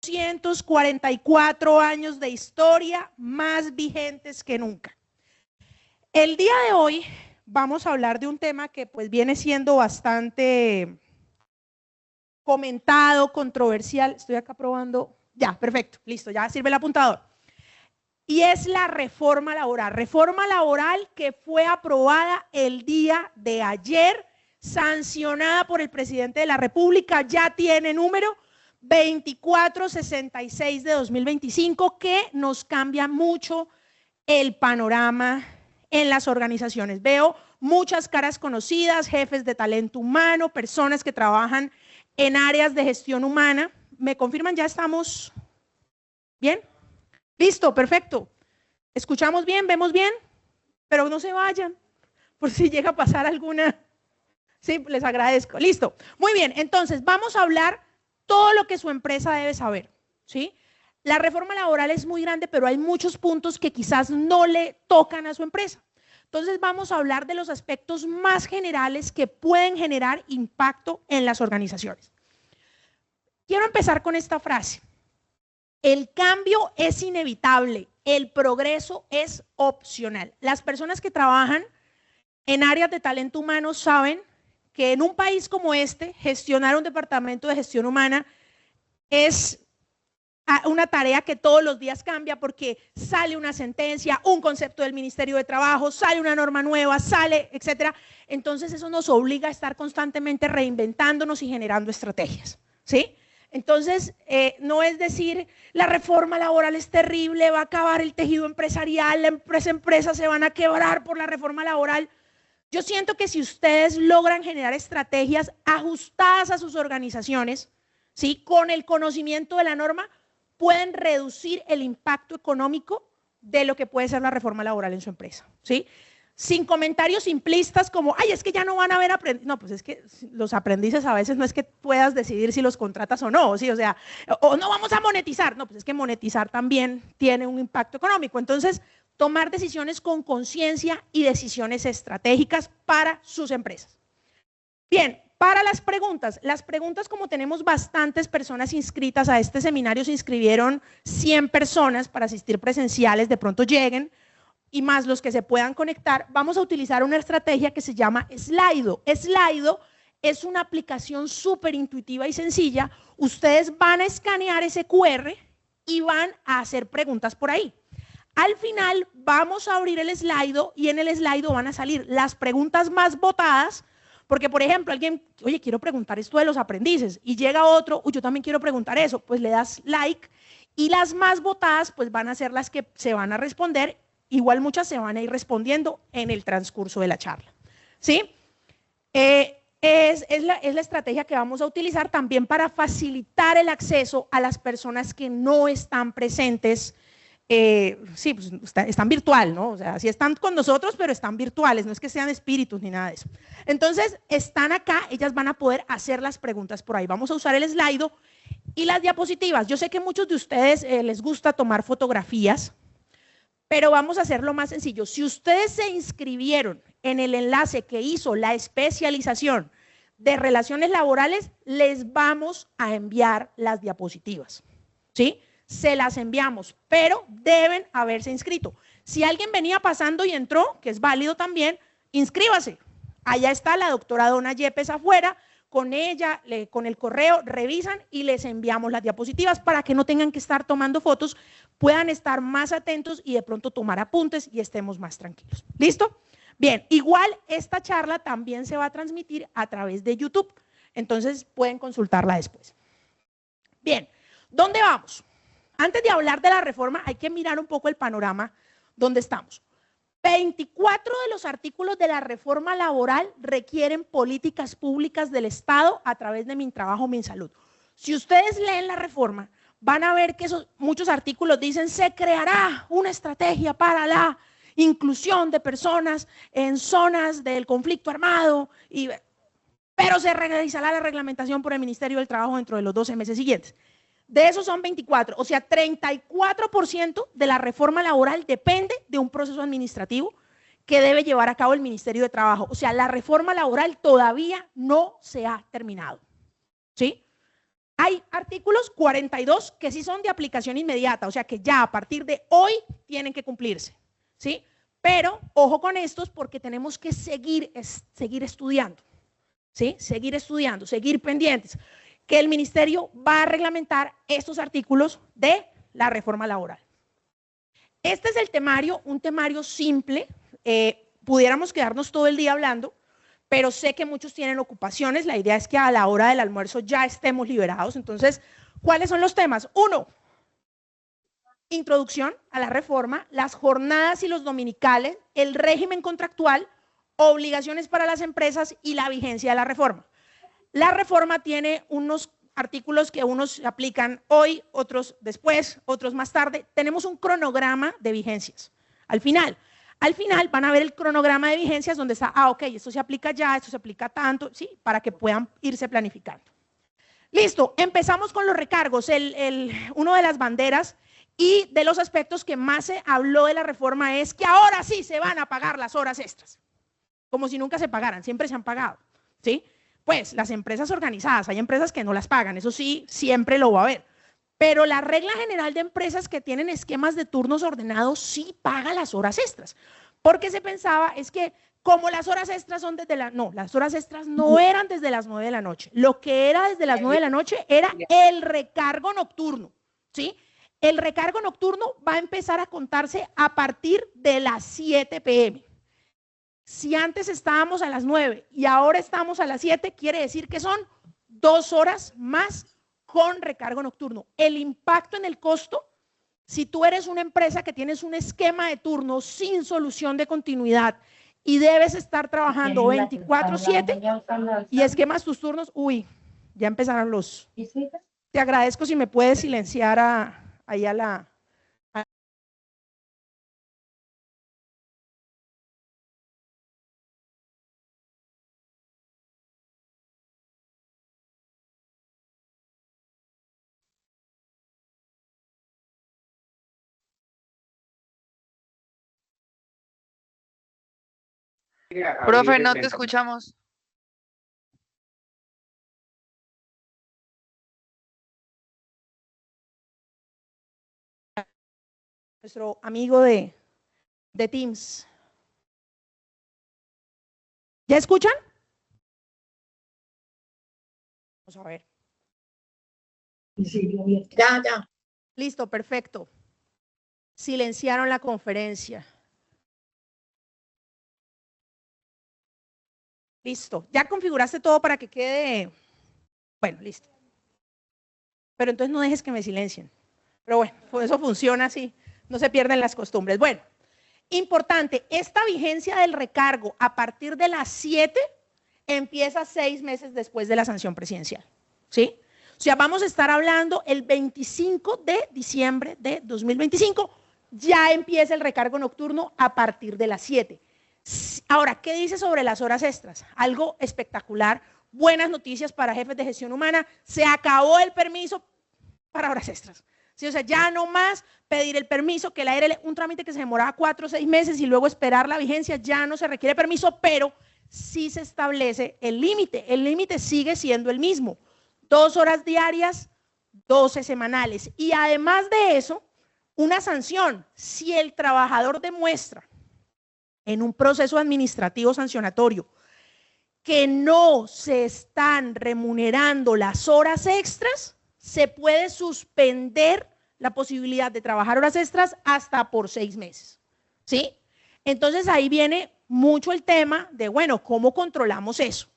244 años de historia, más vigentes que nunca. El día de hoy vamos a hablar de un tema que pues viene siendo bastante comentado, controversial. Estoy acá probando. Ya, perfecto, listo, ya sirve el apuntador. Y es la reforma laboral que fue aprobada el día de ayer, sancionada por el presidente de la República, ya tiene número 2466 de 2025, que nos cambia mucho el panorama en las organizaciones. Veo muchas caras conocidas, jefes de talento humano, personas que trabajan en áreas de gestión humana. ¿Me confirman? ¿Ya estamos bien? Listo, perfecto. ¿Escuchamos bien? ¿Vemos bien? Pero no se vayan, por si llega a pasar alguna. Sí, les agradezco. Listo. Muy bien, entonces vamos a hablar todo lo que su empresa debe saber, ¿sí? La reforma laboral es muy grande, pero hay muchos puntos que quizás no le tocan a su empresa. Entonces vamos a hablar de los aspectos más generales que pueden generar impacto en las organizaciones. Quiero empezar con esta frase. El cambio es inevitable, el progreso es opcional. Las personas que trabajan en áreas de talento humano saben que en un país como este, gestionar un departamento de gestión humana es una tarea que todos los días cambia porque sale una sentencia, un concepto del Ministerio de Trabajo, sale una norma nueva, sale, etcétera. Entonces eso nos obliga a estar constantemente reinventándonos y generando estrategias, ¿sí? Entonces, no es decir, la reforma laboral es terrible, va a acabar el tejido empresarial, las empresas se van a quebrar por la reforma laboral. Yo siento que si ustedes logran generar estrategias ajustadas a sus organizaciones, ¿sí?, con el conocimiento de la norma, pueden reducir el impacto económico de lo que puede ser la reforma laboral en su empresa, ¿sí? Sin comentarios simplistas como, ay, es que ya no van a haber aprendices. No, pues es que los aprendices a veces no es que puedas decidir si los contratas o no, ¿sí? O sea, o no vamos a monetizar. No, pues es que monetizar también tiene un impacto económico. Entonces, tomar decisiones con conciencia y decisiones estratégicas para sus empresas. Bien, para las preguntas como tenemos bastantes personas inscritas a este seminario, se inscribieron 100 personas para asistir presenciales, de pronto lleguen, y más los que se puedan conectar, vamos a utilizar una estrategia que se llama Slido. Slido es una aplicación súper intuitiva y sencilla. Ustedes van a escanear ese QR y van a hacer preguntas por ahí. Al final vamos a abrir el Slido y en el Slido van a salir las preguntas más votadas, porque por ejemplo alguien, oye, quiero preguntar esto de los aprendices, y llega otro, yo también quiero preguntar eso, pues le das like y las más votadas pues van a ser las que se van a responder. Igual muchas se van a ir respondiendo en el transcurso de la charla, ¿sí? Es la estrategia que vamos a utilizar también para facilitar el acceso a las personas que no están presentes. Sí, pues están virtual, ¿no? O sea, sí están con nosotros, pero están virtuales, no es que sean espíritus ni nada de eso. Entonces, están acá, ellas van a poder hacer las preguntas por ahí. Vamos a usar el Slido y las diapositivas. Yo sé que a muchos de ustedes les gusta tomar fotografías, pero vamos a hacerlo más sencillo. Si ustedes se inscribieron en el enlace que hizo la especialización de relaciones laborales, les vamos a enviar las diapositivas, ¿sí? Se las enviamos, pero deben haberse inscrito. Si alguien venía pasando y entró, que es válido también, inscríbase. Allá está la doctora Dona Yepes afuera, con ella, con el correo, revisan y les enviamos las diapositivas para que no tengan que estar tomando fotos, puedan estar más atentos y de pronto tomar apuntes y estemos más tranquilos. ¿Listo? Bien, igual esta charla también se va a transmitir a través de YouTube, entonces pueden consultarla después. Bien, ¿dónde vamos? Antes de hablar de la reforma hay que mirar un poco el panorama donde estamos. 24 de los artículos de la reforma laboral requieren políticas públicas del Estado a través de MinTrabajo, MinSalud. Si ustedes leen la reforma, van a ver que muchos artículos dicen se creará una estrategia para la inclusión de personas en zonas del conflicto armado, pero se realizará la reglamentación por el Ministerio del Trabajo dentro de los 12 meses siguientes. De esos son 24, o sea, 34% de la reforma laboral depende de un proceso administrativo que debe llevar a cabo el Ministerio de Trabajo. O sea, la reforma laboral todavía no se ha terminado, ¿sí? Hay artículos 42 que sí son de aplicación inmediata, o sea que ya a partir de hoy tienen que cumplirse, ¿sí? Pero ojo con estos porque tenemos que seguir estudiando, ¿sí? Seguir estudiando, seguir pendientes, que el ministerio va a reglamentar estos artículos de la reforma laboral. Este es el temario, un temario simple, pudiéramos quedarnos todo el día hablando, pero sé que muchos tienen ocupaciones, la idea es que a la hora del almuerzo ya estemos liberados. Entonces, ¿cuáles son los temas? 1, introducción a la reforma, las jornadas y los dominicales, el régimen contractual, obligaciones para las empresas y la vigencia de la reforma. La reforma tiene unos artículos que unos se aplican hoy, otros después, otros más tarde. Tenemos un cronograma de vigencias. Al final van a ver el cronograma de vigencias donde está, ok, esto se aplica ya, esto se aplica tanto, ¿sí? Para que puedan irse planificando. Listo, empezamos con los recargos, uno de las banderas y de los aspectos que más se habló de la reforma es que ahora sí se van a pagar las horas extras, como si nunca se pagaran, siempre se han pagado, ¿sí? Pues las empresas organizadas, hay empresas que no las pagan, eso sí, siempre lo va a haber. Pero la regla general de empresas que tienen esquemas de turnos ordenados sí paga las horas extras. Porque se pensaba es que como las horas extras son desde no, las horas extras no eran desde las 9 de la noche. Lo que era desde las 9 de la noche era el recargo nocturno, ¿sí? El recargo nocturno va a empezar a contarse a partir de las 7 p.m. Si antes estábamos a las 9 y ahora estamos a las 7, quiere decir que son 2 horas más con recargo nocturno. El impacto en el costo, si tú eres una empresa que tienes un esquema de turno sin solución de continuidad y debes estar trabajando 24/7 y esquemas tus turnos, uy, ya empezaron los... Te agradezco si me puedes silenciar ahí a la... Profe, no te escuchamos. Nuestro amigo de Teams. ¿Ya escuchan? Vamos a ver. Ya. Listo, perfecto. Silenciaron la conferencia. Listo. ¿Ya configuraste todo para que quede? Bueno, listo. Pero entonces no dejes que me silencien. Pero bueno, pues eso funciona así. No se pierden las costumbres. Bueno, importante, esta vigencia del recargo a partir de las 7 empieza 6 meses después de la sanción presidencial. ¿Sí? O sea, vamos a estar hablando el 25 de diciembre de 2025. Ya empieza el recargo nocturno a partir de las 7. Ahora, ¿qué dice sobre las horas extras? Algo espectacular, buenas noticias para jefes de gestión humana, se acabó el permiso para horas extras. ¿Sí? O sea, ya no más pedir el permiso, que la ARL, un trámite que se demoraba 4 o 6 meses y luego esperar la vigencia, ya no se requiere permiso, pero sí se establece el límite sigue siendo el mismo, 2 horas diarias, 12 semanales, y además de eso, una sanción, si el trabajador demuestra en un proceso administrativo sancionatorio que no se están remunerando las horas extras, se puede suspender la posibilidad de trabajar horas extras hasta por 6 meses, ¿sí? Entonces ahí viene mucho el tema de, bueno, ¿cómo controlamos eso?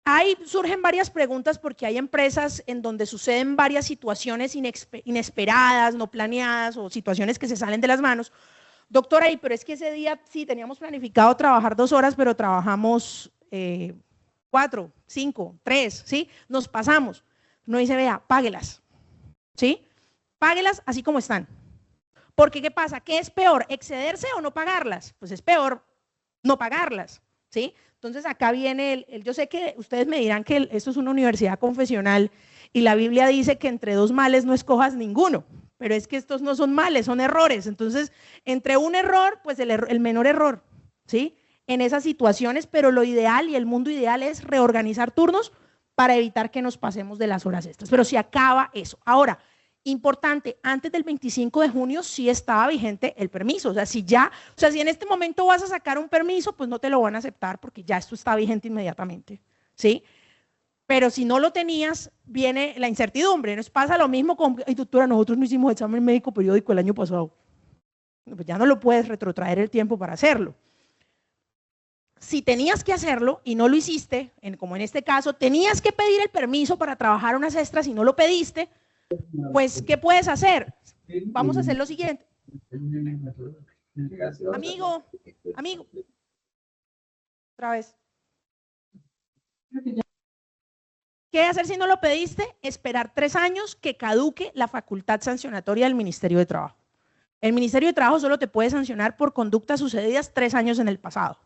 Ahí surgen varias preguntas porque hay empresas en donde suceden varias situaciones inesperadas, no planeadas o situaciones que se salen de las manos. Doctora, pero es que ese día sí teníamos planificado trabajar 2 horas, pero trabajamos 4, 5, 3, ¿sí? Nos pasamos. No dice, vea, páguelas, ¿sí? Páguelas así como están. Porque, ¿qué pasa? ¿Qué es peor? ¿Excederse o no pagarlas? Pues es peor no pagarlas, ¿sí? Entonces acá viene yo sé que ustedes me dirán que esto es una universidad confesional y la Biblia dice que entre 2 males no escojas ninguno, pero es que estos no son males, son errores. Entonces, entre un error, pues el menor error, ¿sí? En esas situaciones, pero lo ideal y el mundo ideal es reorganizar turnos para evitar que nos pasemos de las horas extras. Pero se acaba eso. Ahora, importante, antes del 25 de junio sí estaba vigente el permiso. O sea, si en este momento vas a sacar un permiso, pues no te lo van a aceptar porque ya esto está vigente inmediatamente, ¿sí? Pero si no lo tenías, viene la incertidumbre. Nos pasa lo mismo con, ay, doctora, nosotros no hicimos examen médico periódico el año pasado. Pues ya no lo puedes retrotraer el tiempo para hacerlo. Si tenías que hacerlo y no lo hiciste, como en este caso, tenías que pedir el permiso para trabajar unas extras y no lo pediste, pues, ¿qué puedes hacer? Vamos a hacer lo siguiente. Amigo, otra vez. ¿Qué hacer si no lo pediste? Esperar 3 años que caduque la facultad sancionatoria del Ministerio de Trabajo. El Ministerio de Trabajo solo te puede sancionar por conductas sucedidas 3 años en el pasado.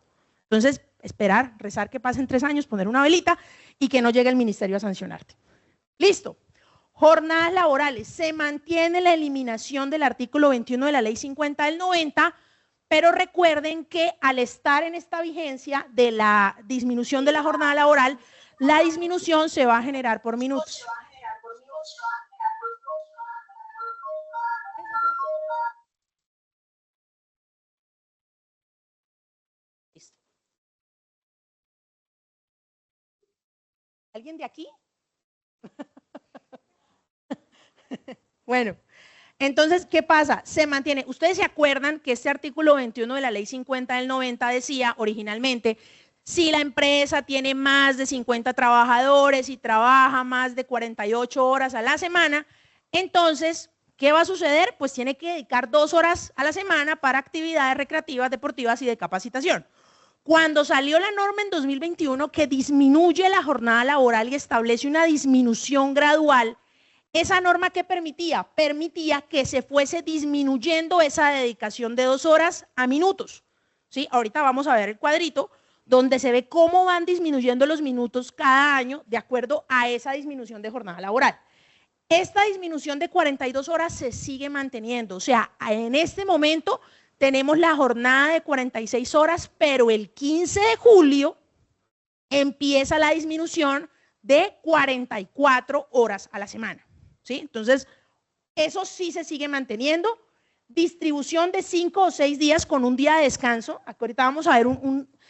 Entonces, esperar, rezar que pasen 3 años, poner una velita y que no llegue el ministerio a sancionarte. Listo. Jornadas laborales. Se mantiene la eliminación del artículo 21 de la Ley 50 del 90, pero recuerden que al estar en esta vigencia de la disminución de la jornada laboral, la disminución se va a generar por minutos. ¿Alguien de aquí? Bueno, entonces, ¿qué pasa? Se mantiene. Ustedes se acuerdan que este artículo 21 de la Ley 50 del 90 decía originalmente, si la empresa tiene más de 50 trabajadores y trabaja más de 48 horas a la semana, entonces, ¿qué va a suceder? Pues tiene que dedicar 2 horas a la semana para actividades recreativas, deportivas y de capacitación. Cuando salió la norma en 2021 que disminuye la jornada laboral y establece una disminución gradual, esa norma ¿qué permitía? Permitía que se fuese disminuyendo esa dedicación de 2 horas a minutos. ¿Sí? Ahorita vamos a ver el cuadrito donde se ve cómo van disminuyendo los minutos cada año de acuerdo a esa disminución de jornada laboral. Esta disminución de 42 horas se sigue manteniendo, o sea, en este momento tenemos la jornada de 46 horas, pero el 15 de julio empieza la disminución de 44 horas a la semana, ¿sí? Entonces, eso sí se sigue manteniendo. Distribución de 5 o 6 días con un día de descanso. Ahorita vamos a ver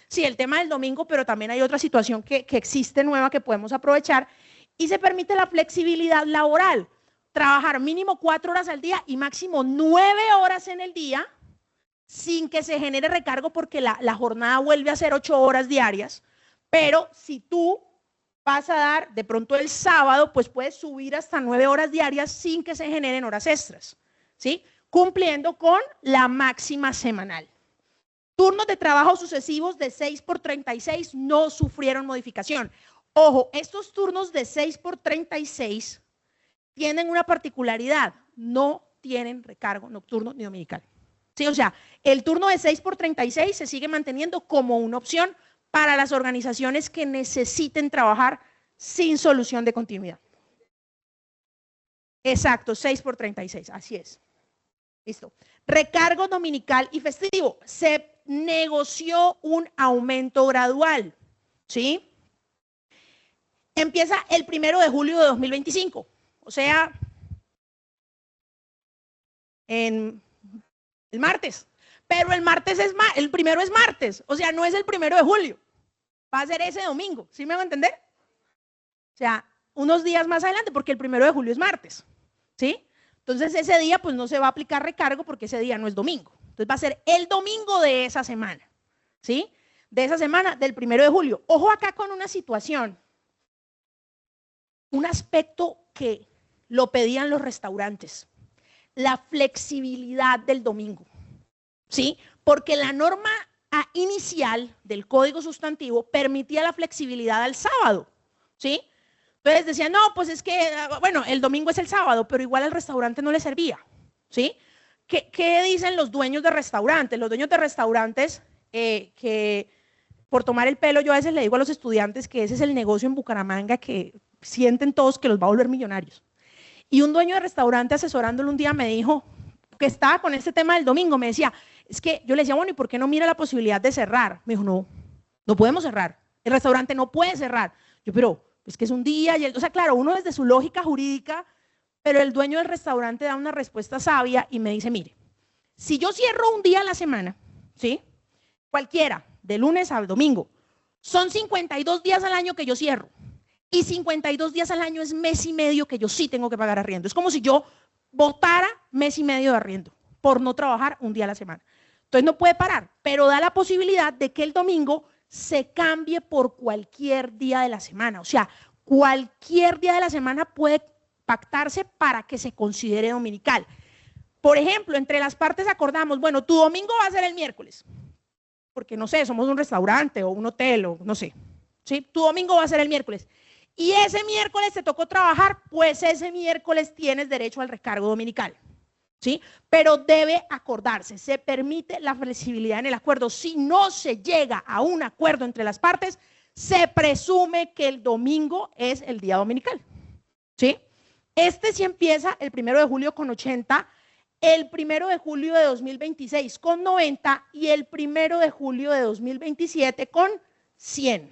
sí, el tema del domingo, pero también hay otra situación que existe nueva que podemos aprovechar. Y se permite la flexibilidad laboral. Trabajar mínimo 4 horas al día y máximo 9 horas en el día, sin que se genere recargo porque la jornada vuelve a ser 8 horas diarias, pero si tú vas a dar de pronto el sábado, pues puedes subir hasta 9 horas diarias sin que se generen horas extras, ¿sí? Cumpliendo con la máxima semanal. Turnos de trabajo sucesivos de 6x36 no sufrieron modificación. Ojo, estos turnos de 6x36 tienen una particularidad, no tienen recargo nocturno ni dominical. Sí, o sea, el turno de 6x36 se sigue manteniendo como una opción para las organizaciones que necesiten trabajar sin solución de continuidad. Exacto, 6x36, así es. Listo. Recargo dominical y festivo. Se negoció un aumento gradual, ¿sí? Empieza el 1 de julio de 2025, o sea, el martes, pero el primero es martes, o sea, no es el 1 de julio, va a ser ese domingo, ¿sí me va a entender? O sea, unos días más adelante, porque el 1 de julio es martes, ¿sí? Entonces ese día pues no se va a aplicar recargo porque ese día no es domingo, entonces va a ser el domingo de esa semana, ¿sí? De esa semana del 1 de julio. Ojo acá con una situación, un aspecto que lo pedían los restaurantes, la flexibilidad del domingo, ¿sí? Porque la norma inicial del Código Sustantivo permitía la flexibilidad al sábado, ¿sí? Entonces decían, no, pues es que, bueno, el domingo es el sábado, pero igual al restaurante no le servía, ¿sí? ¿Qué dicen los dueños de restaurantes? Los dueños de restaurantes que, por tomar el pelo, yo a veces le digo a los estudiantes que ese es el negocio en Bucaramanga que sienten todos que los va a volver millonarios. Y un dueño de restaurante asesorándolo un día me dijo que estaba con este tema del domingo, me decía, es que yo le decía, bueno, ¿y por qué no mira la posibilidad de cerrar? Me dijo, no podemos cerrar, el restaurante no puede cerrar. Yo, pero Pues que es un día, o sea, claro, uno desde su lógica jurídica, pero el dueño del restaurante da una respuesta sabia y me dice, mire, si yo cierro un día a la semana, ¿sí? Cualquiera, de lunes al domingo, son 52 días al año que yo cierro. Y 52 días al año es mes y medio que yo sí tengo que pagar arriendo. Es como si yo botara mes y medio de arriendo por no trabajar un día a la semana. Entonces no puede parar, pero da la posibilidad de que el domingo se cambie por cualquier día de la semana. O sea, cualquier día de la semana puede pactarse para que se considere dominical. Por ejemplo, entre las partes acordamos, bueno, tu domingo va a ser el miércoles, porque no sé, somos un restaurante o un hotel o no sé, ¿sí? Tu domingo va a ser el miércoles. Y ese miércoles te tocó trabajar, pues ese miércoles tienes derecho al recargo dominical, ¿sí? Pero debe acordarse, se permite la flexibilidad en el acuerdo. Si no se llega a un acuerdo entre las partes, se presume que el domingo es el día dominical, ¿sí? Este sí empieza el 1 de julio con 80, el 1 de julio de 2026 con 90 y el 1 de julio de 2027 con 100.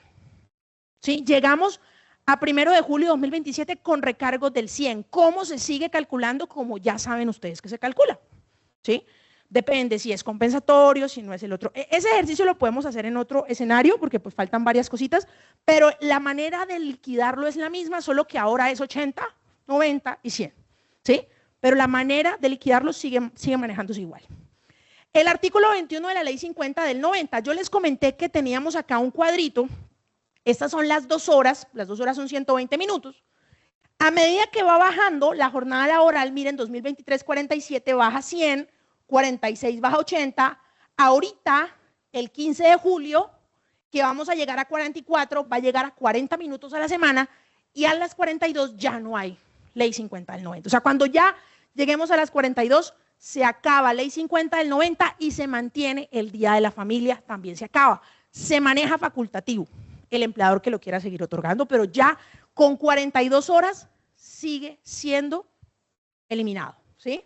¿Sí? Llegamos a 1 de julio de 2027 con recargos del 100. ¿Cómo se sigue calculando? Como ya saben ustedes que se calcula. ¿Sí? Depende si es compensatorio, si no es el otro. Ese ejercicio lo podemos hacer en otro escenario porque pues faltan varias cositas, pero la manera de liquidarlo es la misma, solo que ahora es 80, 90 y 100. ¿Sí? Pero la manera de liquidarlo sigue manejándose igual. El artículo 21 de la ley 50 del 90, yo les comenté que teníamos acá un cuadrito, estas son las 2 horas son 120 minutos. A medida que va bajando la jornada laboral, miren, 2023, 47 baja 100, 46 baja 80, ahorita, el 15 de julio, que vamos a llegar a 44, va a llegar a 40 minutos a la semana, y a las 42 ya no hay ley 50 del 90. O sea, cuando ya lleguemos a las 42, se acaba ley 50 del 90 y se mantiene el Día de la Familia, también se acaba. Se maneja facultativo el empleador que lo quiera seguir otorgando, pero ya con 42 horas sigue siendo eliminado, ¿sí?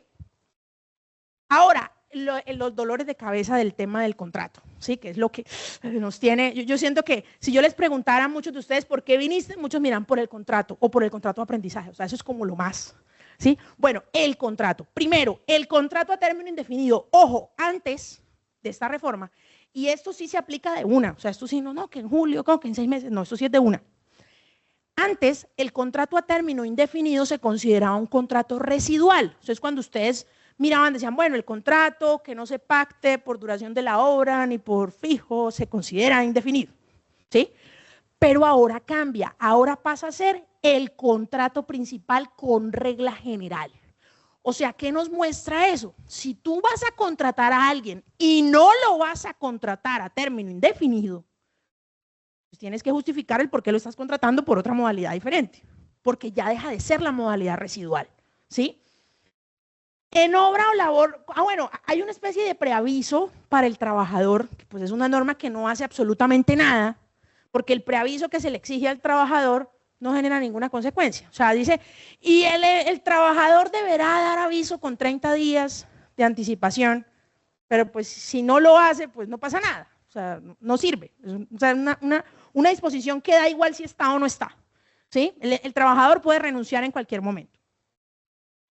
Ahora, los dolores de cabeza del tema del contrato, ¿sí? Que es lo que nos tiene, yo siento que si yo les preguntara a muchos de ustedes por qué viniste, muchos miran por el contrato o por el contrato de aprendizaje, o sea, eso es como lo más, ¿sí? Bueno, el contrato. Primero, el contrato a término indefinido. Ojo, antes de esta reforma, y esto sí se aplica de una, o sea, esto sí, no, que en julio, que en 6 meses, no, esto sí es de una. Antes, el contrato a término indefinido se consideraba un contrato residual. Entonces, cuando ustedes miraban, decían, bueno, el contrato que no se pacte por duración de la obra ni por fijo, se considera indefinido, ¿sí? Pero ahora cambia, ahora pasa a ser el contrato principal con regla general. O sea, ¿qué nos muestra eso? Si tú vas a contratar a alguien y no lo vas a contratar a término indefinido, pues tienes que justificar el por qué lo estás contratando por otra modalidad diferente, porque ya deja de ser la modalidad residual, ¿sí? En obra o labor, bueno, hay una especie de preaviso para el trabajador, que pues es una norma que no hace absolutamente nada, porque el preaviso que se le exige al trabajador no genera ninguna consecuencia. O sea, dice, y el trabajador deberá dar aviso con 30 días de anticipación, pero pues si no lo hace, pues no pasa nada. O sea, no sirve. O sea, una disposición que da igual si está o no está. ¿Sí? El trabajador puede renunciar en cualquier momento.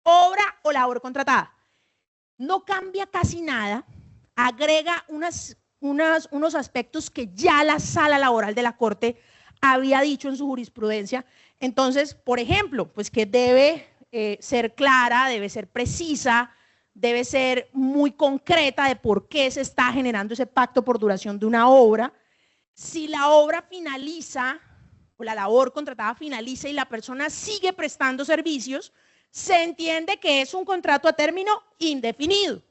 Obra o labor contratada. No cambia casi nada, agrega unos aspectos que ya la sala laboral de la Corte había dicho en su jurisprudencia. Entonces, por ejemplo, pues que debe ser clara, debe ser precisa, debe ser muy concreta de por qué se está generando ese pacto por duración de una obra. Si la obra finaliza, o la labor contratada finaliza y la persona sigue prestando servicios, se entiende que es un contrato a término indefinido,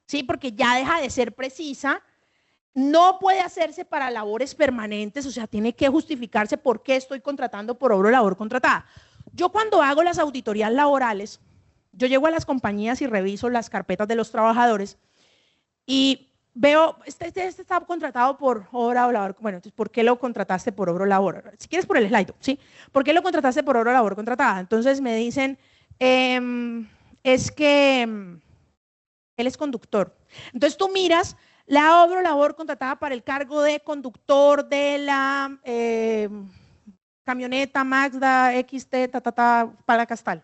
¿sí? Porque ya deja de ser precisa. No puede hacerse para labores permanentes, o sea, tiene que justificarse por qué estoy contratando por obra o labor contratada. Yo cuando hago las auditorías laborales, yo llego a las compañías y reviso las carpetas de los trabajadores y veo, este está contratado por obra o labor, bueno, entonces, ¿por qué lo contrataste por obra o labor? Si quieres por el slide, ¿sí? ¿Por qué lo contrataste por obra o labor contratada? Entonces me dicen, es que él es conductor. Entonces tú miras la obra o labor contratada para el cargo de conductor de la camioneta, Mazda, XT, para Castal.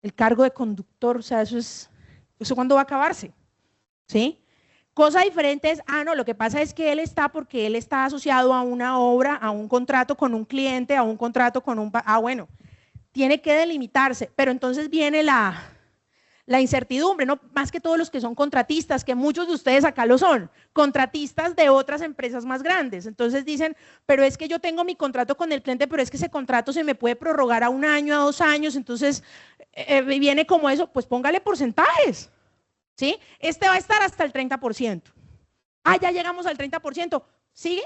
El cargo de conductor, o sea, ¿eso cuándo va a acabarse? ¿Sí? Cosa diferente es, no, lo que pasa es que él está asociado a una obra, a un contrato con un cliente, a un contrato con un... bueno, tiene que delimitarse, pero entonces viene la incertidumbre, ¿no? Más que todos los que son contratistas, que muchos de ustedes acá lo son, contratistas de otras empresas más grandes. Entonces dicen, pero es que yo tengo mi contrato con el cliente, pero es que ese contrato se me puede prorrogar a 1 año, a 2 años, entonces viene como eso, pues póngale porcentajes, ¿sí? Este va a estar hasta el 30%. Ya llegamos al 30%, ¿sigue?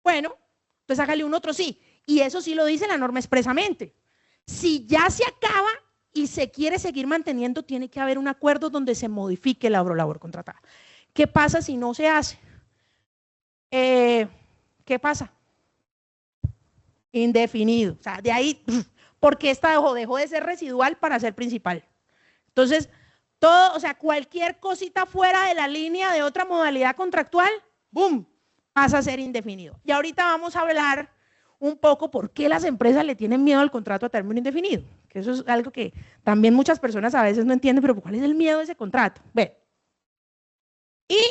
Bueno, pues hágale un otro sí, y eso sí lo dice la norma expresamente. Si ya se acaba y se quiere seguir manteniendo, tiene que haber un acuerdo donde se modifique la labor contratada. ¿Qué pasa si no se hace? ¿Qué pasa? Indefinido. O sea, de ahí, porque esta dejó de ser residual para ser principal. Entonces, todo, o sea, cualquier cosita fuera de la línea de otra modalidad contractual, ¡boom!, pasa a ser indefinido. Y ahorita vamos a hablar un poco por qué las empresas le tienen miedo al contrato a término indefinido, que eso es algo que también muchas personas a veces no entienden, pero ¿cuál es el miedo de ese contrato? Ve. ¿Y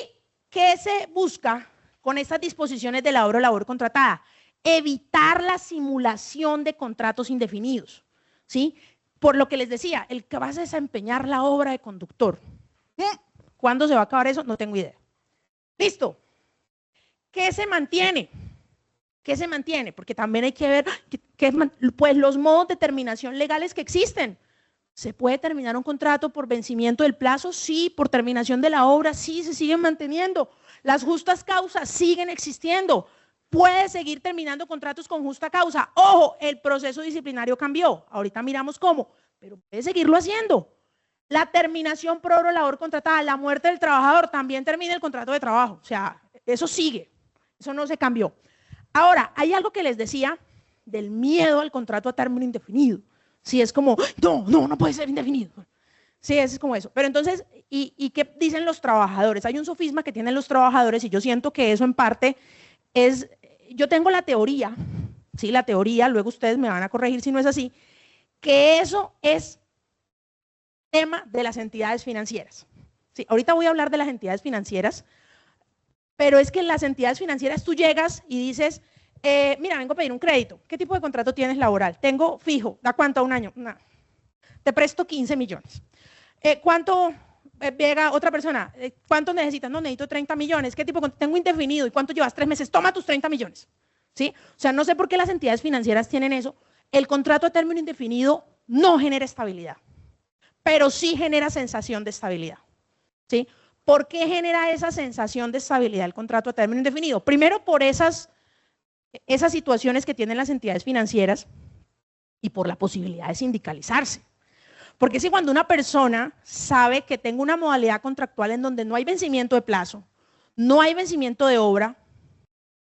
qué se busca con estas disposiciones de la obra o labor contratada? Evitar la simulación de contratos indefinidos, ¿sí? Por lo que les decía, el que va a desempeñar la obra de conductor. ¿Cuándo se va a acabar eso? No tengo idea. Listo. ¿Qué se mantiene? ¿Qué se mantiene? Porque también hay que ver pues los modos de terminación legales que existen. ¿Se puede terminar un contrato por vencimiento del plazo? Sí. ¿Por terminación de la obra? Sí, se siguen manteniendo. Las justas causas siguen existiendo. Puede seguir terminando contratos con justa causa. Ojo, el proceso disciplinario cambió. Ahorita miramos cómo, pero puede seguirlo haciendo. La terminación por obra o labor contratada, la muerte del trabajador, también termina el contrato de trabajo. O sea, eso sigue. Eso no se cambió. Ahora, hay algo que les decía del miedo al contrato a término indefinido. Sí, es como, no puede ser indefinido. Sí, es como eso. Pero entonces, ¿y qué dicen los trabajadores? Hay un sofisma que tienen los trabajadores y yo siento que eso en parte es, yo tengo la teoría, sí, la teoría, luego ustedes me van a corregir si no es así, que eso es tema de las entidades financieras. Sí, ahorita voy a hablar de las entidades financieras, pero es que en las entidades financieras tú llegas y dices, mira, vengo a pedir un crédito. ¿Qué tipo de contrato tienes laboral? Tengo fijo. ¿Da cuánto a un año? No. Te presto 15 millones. ¿Cuánto llega otra persona? ¿Cuánto necesitas? No, necesito 30 millones. ¿Qué tipo? Tengo indefinido. ¿Y cuánto llevas? 3 meses. Toma tus 30 millones. ¿Sí? O sea, no sé por qué las entidades financieras tienen eso. El contrato a término indefinido no genera estabilidad, pero sí genera sensación de estabilidad. ¿Sí? ¿Por qué genera esa sensación de estabilidad el contrato a término indefinido? Primero, por esas situaciones que tienen las entidades financieras y por la posibilidad de sindicalizarse. Porque si cuando una persona sabe que tengo una modalidad contractual en donde no hay vencimiento de plazo, no hay vencimiento de obra,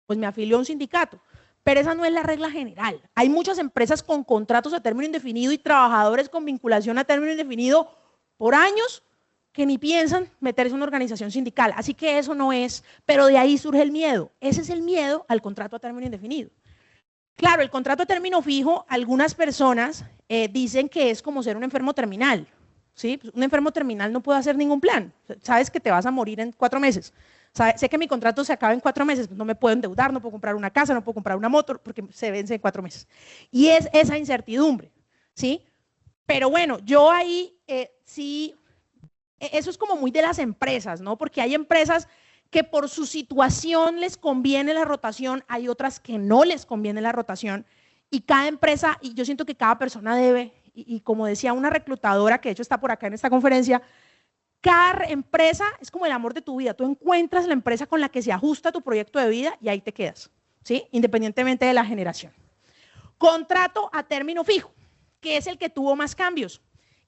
pues me afilio a un sindicato. Pero esa no es la regla general. Hay muchas empresas con contratos a término indefinido y trabajadores con vinculación a término indefinido por años que ni piensan meterse en una organización sindical. Así que eso no es, pero de ahí surge el miedo. Ese es el miedo al contrato a término indefinido. Claro, el contrato a término fijo, algunas personas dicen que es como ser un enfermo terminal. ¿Sí? Pues un enfermo terminal no puede hacer ningún plan. Sabes que te vas a morir en 4 meses. Sé que mi contrato se acaba en 4 meses, no me puedo endeudar, no puedo comprar una casa, no puedo comprar una moto, porque se vence en 4 meses. Y es esa incertidumbre, ¿sí? Pero bueno, yo ahí sí, eso es como muy de las empresas, ¿no? Porque hay empresas que por su situación les conviene la rotación, hay otras que no les conviene la rotación, y cada empresa, y yo siento que cada persona debe, y como decía una reclutadora que de hecho está por acá en esta conferencia, cada empresa es como el amor de tu vida. Tú encuentras la empresa con la que se ajusta tu proyecto de vida y ahí te quedas, ¿sí? Independientemente de la generación. Contrato a término fijo, que es el que tuvo más cambios.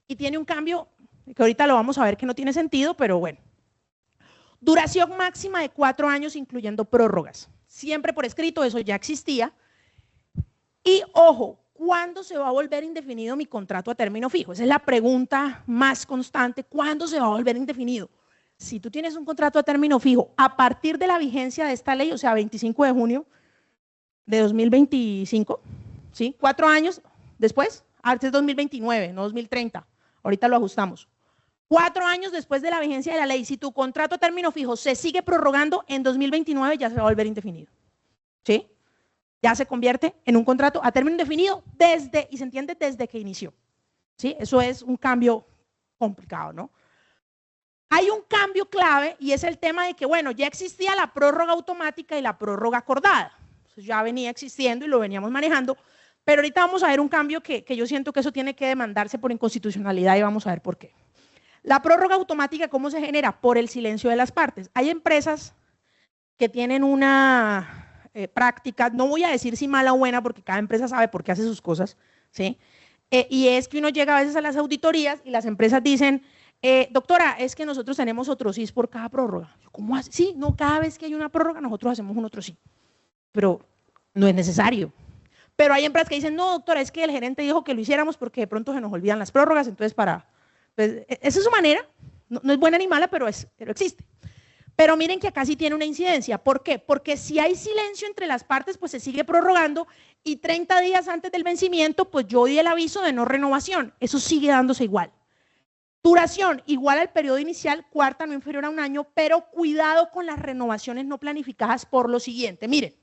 Y tiene un cambio que ahorita lo vamos a ver que no tiene sentido, pero bueno. Duración máxima de 4 años, incluyendo prórrogas. Siempre por escrito, eso ya existía. Y ojo, ¿cuándo se va a volver indefinido mi contrato a término fijo? Esa es la pregunta más constante. ¿Cuándo se va a volver indefinido? Si tú tienes un contrato a término fijo, a partir de la vigencia de esta ley, o sea, 25 de junio, de 2025, ¿sí? 4 años después, antes es 2029, no 2030, ahorita lo ajustamos. 4 años después de la vigencia de la ley, si tu contrato a término fijo se sigue prorrogando, en 2029 ya se va a volver indefinido, ¿sí? Ya se convierte en un contrato a término indefinido desde, y se entiende, desde que inició, ¿sí? Eso es un cambio complicado, ¿no? Hay un cambio clave y es el tema de que, bueno, ya existía la prórroga automática y la prórroga acordada. Entonces ya venía existiendo y lo veníamos manejando, pero ahorita vamos a ver un cambio que yo siento que eso tiene que demandarse por inconstitucionalidad y vamos a ver por qué. La prórroga automática, ¿cómo se genera? Por el silencio de las partes. Hay empresas que tienen una práctica, no voy a decir si mala o buena, porque cada empresa sabe por qué hace sus cosas, ¿sí? Y es que uno llega a veces a las auditorías y las empresas dicen, doctora, es que nosotros tenemos otro sí por cada prórroga. ¿Cómo hace? Sí, no, cada vez que hay una prórroga nosotros hacemos un otro sí, pero no es necesario. Pero hay empresas que dicen, no, doctora, es que el gerente dijo que lo hiciéramos porque de pronto se nos olvidan las prórrogas, entonces pues, esa es su manera, no es buena ni mala, pero existe. Pero miren que acá sí tiene una incidencia. ¿Por qué? Porque si hay silencio entre las partes, pues se sigue prorrogando y 30 días antes del vencimiento, pues yo di el aviso de no renovación. Eso sigue dándose igual. Duración igual al periodo inicial, cuarta no inferior a 1 año, pero cuidado con las renovaciones no planificadas por lo siguiente. Miren,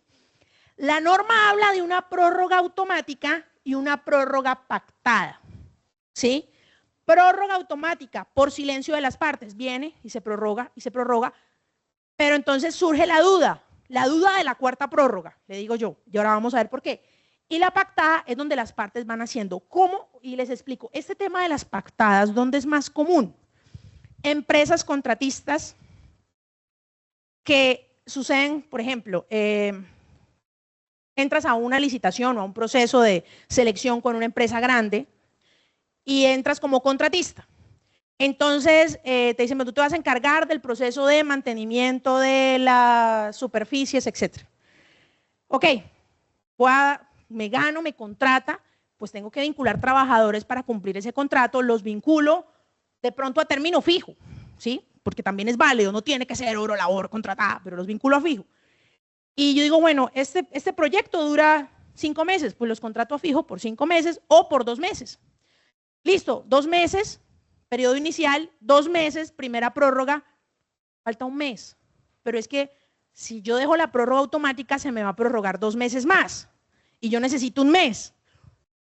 la norma habla de una prórroga automática y una prórroga pactada, ¿sí? Prórroga automática por silencio de las partes, viene y se prorroga, pero entonces surge la duda de la cuarta prórroga, le digo yo, y ahora vamos a ver por qué. Y la pactada es donde las partes van haciendo. ¿Cómo? Y les explico, este tema de las pactadas, ¿dónde es más común? Empresas contratistas que suceden, por ejemplo, entras a una licitación o a un proceso de selección con una empresa grande y entras como contratista. Entonces te dicen, tú te vas a encargar del proceso de mantenimiento de las superficies, etc. Ok, me gano, me contrata, pues tengo que vincular trabajadores para cumplir ese contrato, los vinculo de pronto a término fijo, ¿sí? Porque también es válido, no tiene que ser hora labor contratada, pero los vinculo a fijo. Y yo digo, bueno, este proyecto dura 5 meses, pues los contrato a fijo por 5 meses o por 2 meses. Listo, 2 meses, periodo inicial, 2 meses, primera prórroga, falta 1 mes. Pero es que si yo dejo la prórroga automática, se me va a prorrogar 2 meses más. Y yo necesito 1 mes.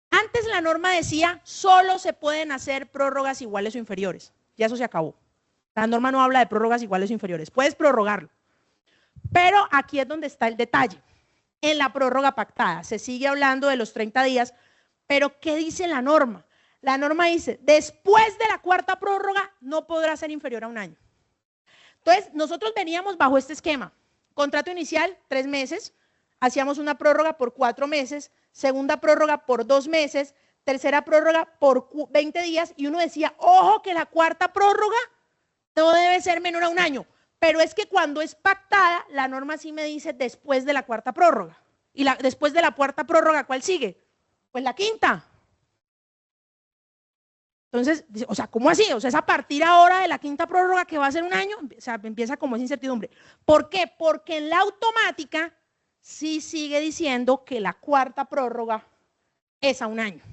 Antes la norma decía, solo se pueden hacer prórrogas iguales o inferiores. Ya eso se acabó. La norma no habla de prórrogas iguales o inferiores. Puedes prorrogarlo. Pero aquí es donde está el detalle. En la prórroga pactada se sigue hablando de los 30 días, pero ¿qué dice la norma? La norma dice, después de la cuarta prórroga no podrá ser inferior a 1 año. Entonces, nosotros veníamos bajo este esquema. Contrato inicial, 3 meses. Hacíamos una prórroga por 4 meses, segunda prórroga por 2 meses, tercera prórroga por 20 días y uno decía, ojo que la cuarta prórroga no debe ser menor a 1 año. Pero es que cuando es pactada, la norma sí me dice después de la cuarta prórroga. Y después de la cuarta prórroga, ¿cuál sigue? Pues la quinta. Entonces, o sea, ¿cómo así? O sea, es a partir ahora de la quinta prórroga que va a ser 1 año, o sea, empieza como esa incertidumbre. ¿Por qué? Porque en la automática sí sigue diciendo que la cuarta prórroga es a 1 año,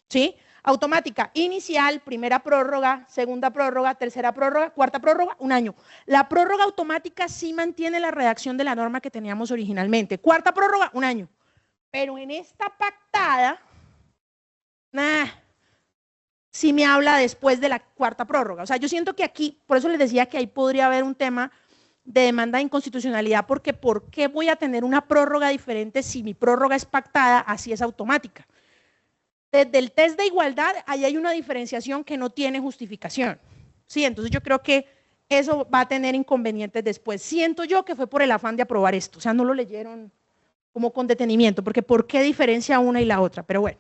¿sí? Automática, inicial, primera prórroga, segunda prórroga, tercera prórroga, cuarta prórroga, 1 año. La prórroga automática sí mantiene la redacción de la norma que teníamos originalmente. Cuarta prórroga, 1 año. Pero en esta pactada, sí me habla después de la cuarta prórroga. O sea, yo siento que aquí, por eso les decía que ahí podría haber un tema de demanda de inconstitucionalidad, porque ¿por qué voy a tener una prórroga diferente si mi prórroga es pactada, así es automática? Desde el test de igualdad, ahí hay una diferenciación que no tiene justificación. Sí, entonces yo creo que eso va a tener inconvenientes después. Siento yo que fue por el afán de aprobar esto, o sea, no lo leyeron como con detenimiento, porque ¿por qué diferencia una y la otra? Pero bueno.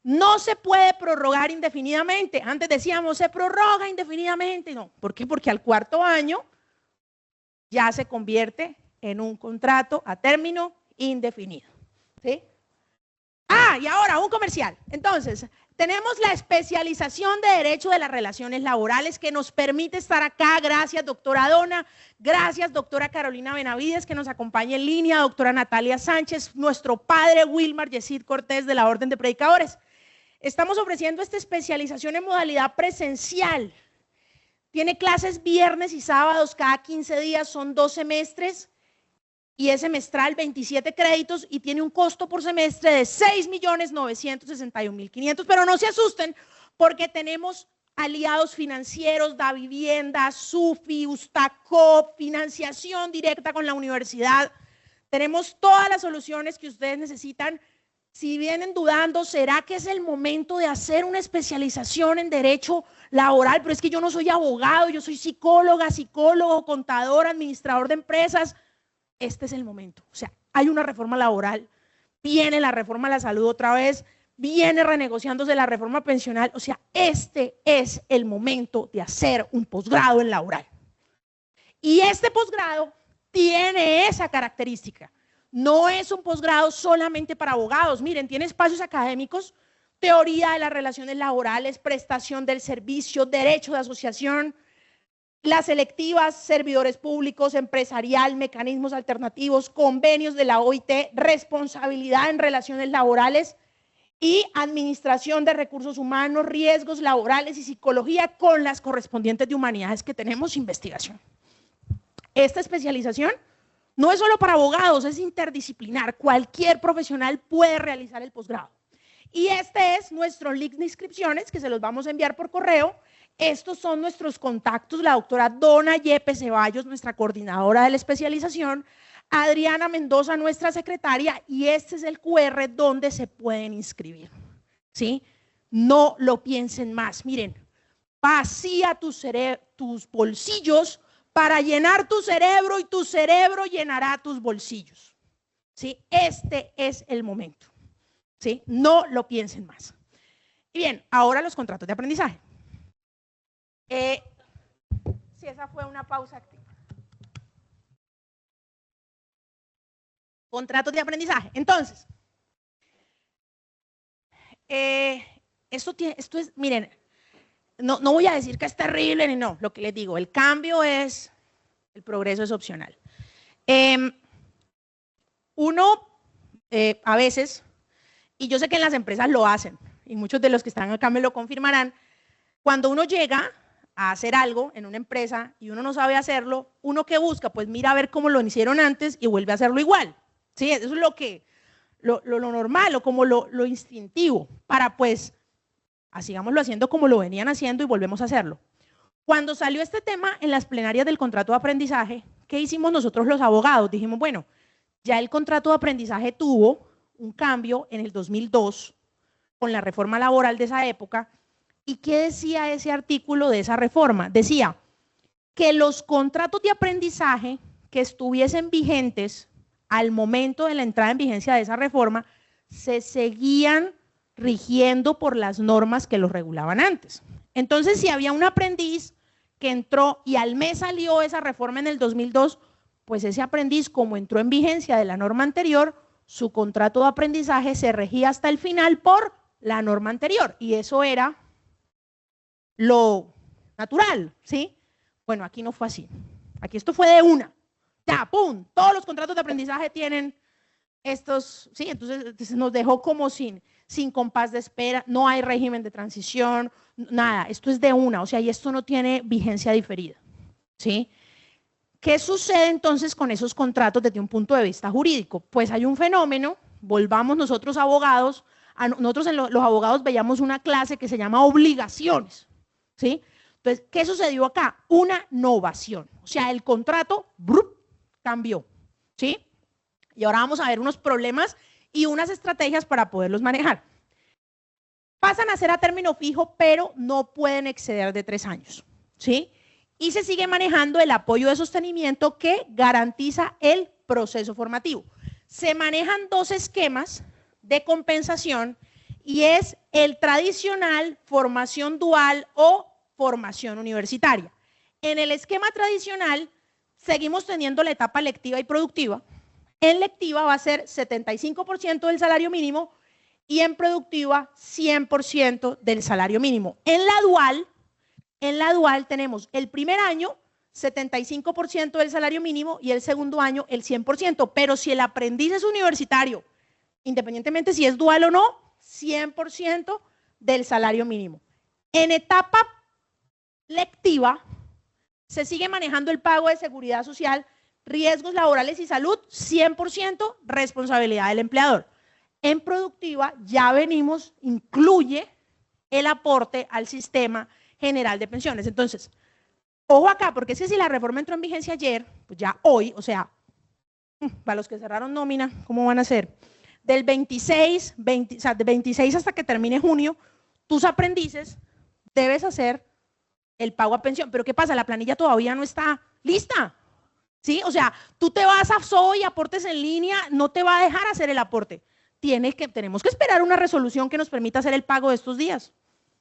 No se puede prorrogar indefinidamente. Antes decíamos, se prorroga indefinidamente. No, ¿por qué? Porque al 4º año ya se convierte en un contrato a término indefinido. ¿Sí? Ah, y ahora un comercial. Entonces, Tenemos la especialización de Derecho de las Relaciones Laborales que nos permite estar acá. Gracias, doctora Donna. Gracias, doctora Carolina Benavides, que nos acompaña en línea. Doctora Natalia Sánchez, nuestro padre Wilmar Yesid Cortés de la Orden de Predicadores. Estamos ofreciendo esta especialización en modalidad presencial. Tiene clases viernes y sábados cada 15 días, son 2 semestres. Y es semestral, 27 créditos, y tiene un costo por semestre de 6.961.500, pero no se asusten porque tenemos aliados financieros, Da Vivienda, SUFI, Ustacop, financiación directa con la universidad. Tenemos todas las soluciones que ustedes necesitan. Si vienen dudando, ¿será que es el momento de hacer una especialización en derecho laboral? Pero es que yo no soy abogado, yo soy psicóloga, psicólogo, contador, administrador de empresas. Este es el momento. O sea, hay una reforma laboral, viene la reforma a la salud otra vez, viene renegociándose la reforma pensional. O sea, este es el momento de hacer un posgrado en laboral. Y este posgrado tiene esa característica. No es un posgrado solamente para abogados. Miren, tiene espacios académicos, teoría de las relaciones laborales, prestación del servicio, derecho de asociación, las selectivas, servidores públicos, empresarial, mecanismos alternativos, convenios de la OIT, responsabilidad en relaciones laborales y administración de recursos humanos, riesgos laborales y psicología con las correspondientes de humanidades que tenemos, investigación. Esta especialización no es solo para abogados, es interdisciplinar. Cualquier profesional puede realizar el posgrado. Y este es nuestro link de inscripciones que se los vamos a enviar por correo. Estos son nuestros contactos, la doctora Donna Yepes Ceballos, nuestra coordinadora de la especialización, Adriana Mendoza, nuestra secretaria, y este es el QR donde se pueden inscribir, ¿sí? No lo piensen más, miren, vacía tus bolsillos para llenar tu cerebro y tu cerebro llenará tus bolsillos, ¿sí? Este es el momento, ¿sí? No lo piensen más. Y bien, ahora los contratos de aprendizaje. Sí, esa fue una pausa activa. Contratos de aprendizaje. Entonces, esto es, miren, no voy a decir que es terrible ni no, lo que les digo, el cambio es, el progreso es opcional. Uno, a veces, y yo sé que en las empresas lo hacen, y muchos de los que están acá me lo confirmarán, cuando uno llega a hacer algo en una empresa y uno no sabe hacerlo, ¿uno qué busca? Pues mira a ver cómo lo hicieron antes y vuelve a hacerlo igual. ¿Sí? Eso es lo normal o como lo instintivo para pues, sigámoslo haciendo como lo venían haciendo y volvemos a hacerlo. Cuando salió este tema en las plenarias del contrato de aprendizaje, ¿qué hicimos nosotros los abogados? Dijimos, bueno, ya el contrato de aprendizaje tuvo un cambio en el 2002 con la reforma laboral de esa época. ¿Y qué decía ese artículo de esa reforma? Decía que los contratos de aprendizaje que estuviesen vigentes al momento de la entrada en vigencia de esa reforma se seguían rigiendo por las normas que los regulaban antes. Entonces, si había un aprendiz que entró y al mes salió esa reforma en el 2002, pues ese aprendiz, como entró en vigencia de la norma anterior, su contrato de aprendizaje se regía hasta el final por la norma anterior, y eso era lo natural, ¿sí? Bueno, aquí no fue así. Aquí esto fue de una. Ya, ¡pum! Todos los contratos de aprendizaje tienen estos, ¿sí? Entonces nos dejó como sin compás de espera, no hay régimen de transición, nada. Esto es de una, o sea, y esto no tiene vigencia diferida, ¿sí? ¿Qué sucede entonces con esos contratos desde un punto de vista jurídico? Pues hay un fenómeno, volvamos nosotros abogados, nosotros los abogados veíamos una clase que se llama obligaciones, ¿sí? Entonces, ¿qué sucedió acá? Una novación, o sea, el contrato cambió, ¿sí? Y ahora vamos a ver unos problemas y unas estrategias para poderlos manejar. Pasan a ser a término fijo, pero no pueden exceder de 3 años, ¿sí? Y se sigue manejando el apoyo de sostenimiento que garantiza el proceso formativo. Se manejan 2 esquemas de compensación y es el tradicional formación dual o formación universitaria. En el esquema tradicional seguimos teniendo la etapa lectiva y productiva. En lectiva va a ser 75% del salario mínimo y en productiva 100% del salario mínimo. En la dual tenemos el primer año 75% del salario mínimo y el segundo año el 100%, pero si el aprendiz es universitario, independientemente si es dual o no, 100% del salario mínimo. En etapa lectiva se sigue manejando el pago de seguridad social, riesgos laborales y salud, 100% responsabilidad del empleador. En productiva ya venimos, incluye el aporte al sistema general de pensiones. Entonces, ojo acá, porque es que si la reforma entró en vigencia ayer, pues ya hoy, o sea, para los que cerraron nómina, ¿cómo van a ser? Del 26, o sea, de 26 hasta que termine junio, tus aprendices debes hacer el pago a pensión. Pero ¿qué pasa? La planilla todavía no está lista, ¿sí? O sea, tú te vas a SOI, aportes en línea, no te va a dejar hacer el aporte. Tenemos que esperar una resolución que nos permita hacer el pago de estos días,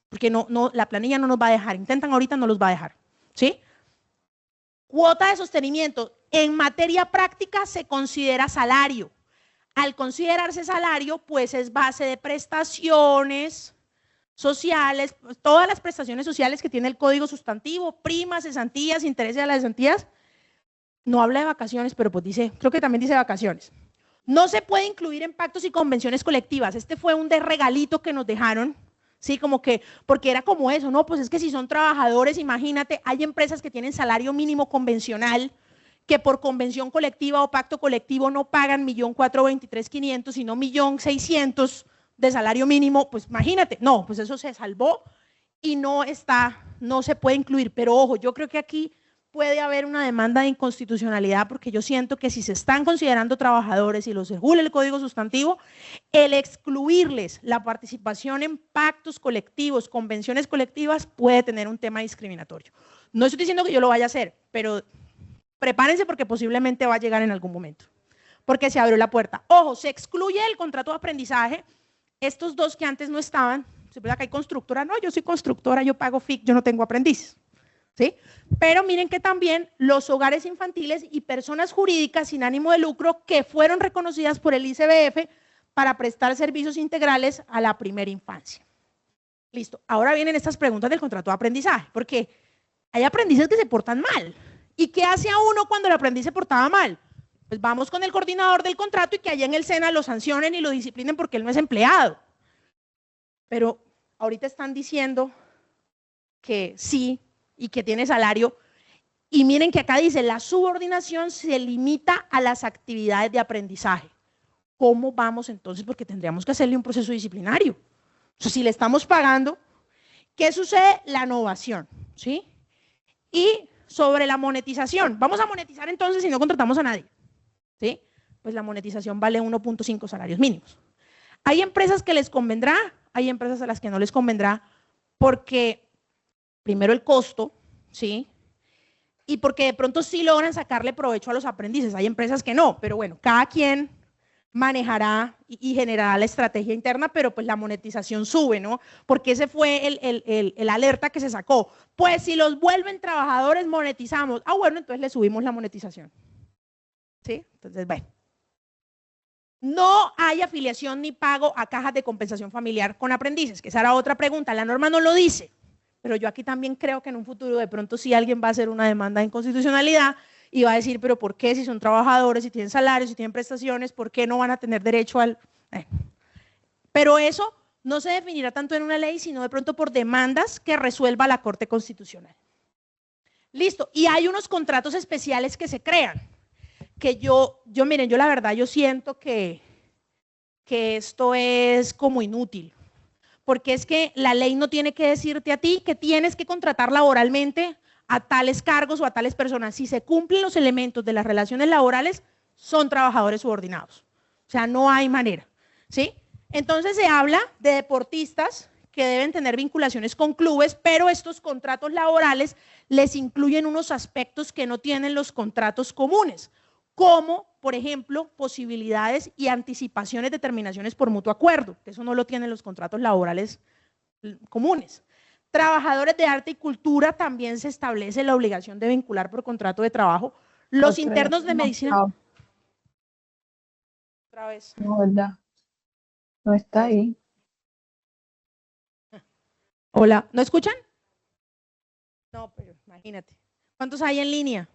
porque la planilla no nos va a dejar. Intentan ahorita, no los va a dejar, ¿sí? Cuota de sostenimiento. En materia práctica se considera salario. Al considerarse salario, pues es base de prestaciones sociales, todas las prestaciones sociales que tiene el Código Sustantivo, primas, cesantías, intereses de las cesantías. No habla de vacaciones, pero pues dice, creo que también dice vacaciones. No se puede incluir en pactos y convenciones colectivas. Este fue un de regalito que nos dejaron, sí, como que, porque era como eso, no, pues es que si son trabajadores, imagínate, hay empresas que tienen salario mínimo convencional, que por convención colectiva o pacto colectivo no pagan 1.423.500, sino 1.600.000 de salario mínimo, pues imagínate, no, pues eso se salvó y no se puede incluir. Pero ojo, yo creo que aquí puede haber una demanda de inconstitucionalidad, porque yo siento que si se están considerando trabajadores y los regula el Código Sustantivo, el excluirles la participación en pactos colectivos, convenciones colectivas, puede tener un tema discriminatorio. No estoy diciendo que yo lo vaya a hacer, pero prepárense porque posiblemente va a llegar en algún momento, porque se abrió la puerta. Ojo, se excluye el contrato de aprendizaje, estos dos que antes no estaban. Acá hay constructora, no, yo soy constructora, yo pago FIC, yo no tengo aprendiz, ¿sí? Pero miren que también los hogares infantiles y personas jurídicas sin ánimo de lucro que fueron reconocidas por el ICBF para prestar servicios integrales a la primera infancia. Listo, ahora vienen estas preguntas del contrato de aprendizaje, porque hay aprendices que se portan mal. ¿Y qué hace a uno cuando el aprendiz se portaba mal? Pues vamos con el coordinador del contrato y que allá en el SENA lo sancionen y lo disciplinen porque él no es empleado. Pero ahorita están diciendo que sí y que tiene salario. Y miren que acá dice, la subordinación se limita a las actividades de aprendizaje. ¿Cómo vamos entonces? Porque tendríamos que hacerle un proceso disciplinario. O sea, si le estamos pagando, ¿qué sucede? La innovación, ¿sí? Y sobre la monetización, vamos a monetizar entonces si no contratamos a nadie, ¿sí? Pues la monetización vale 1.5 salarios mínimos. Hay empresas que les convendrá, hay empresas a las que no les convendrá, porque primero el costo, ¿sí? Y porque de pronto sí logran sacarle provecho a los aprendices. Hay empresas que no, pero bueno, cada quien manejará y generará la estrategia interna, pero pues la monetización sube, ¿no? Porque ese fue el alerta que se sacó. Pues si los vuelven trabajadores, monetizamos. Ah, bueno, entonces le subimos la monetización. ¿Sí? Entonces, bueno. No hay afiliación ni pago a cajas de compensación familiar con aprendices, que esa era otra pregunta. La norma no lo dice, pero yo aquí también creo que en un futuro de pronto sí alguien va a hacer una demanda de inconstitucionalidad y va a decir, pero ¿por qué si son trabajadores, si tienen salarios, si tienen prestaciones, por qué no van a tener derecho al...? Pero eso no se definirá tanto en una ley, sino de pronto por demandas que resuelva la Corte Constitucional. Listo, y hay unos contratos especiales que se crean, que miren, yo la verdad, yo siento que esto es como inútil, porque es que la ley no tiene que decirte a ti que tienes que contratar laboralmente a tales cargos o a tales personas. Si se cumplen los elementos de las relaciones laborales, son trabajadores subordinados. O sea, no hay manera, ¿sí? Entonces se habla de deportistas que deben tener vinculaciones con clubes, pero estos contratos laborales les incluyen unos aspectos que no tienen los contratos comunes, como, por ejemplo, posibilidades y anticipaciones de terminaciones por mutuo acuerdo, que eso no lo tienen los contratos laborales comunes. Trabajadores de arte y cultura también se establece la obligación de vincular por contrato de trabajo. Los internos de medicina... Otra vez. No, ¿verdad? No está ahí. Hola, ¿no escuchan? No, pero imagínate. ¿Cuántos hay en línea?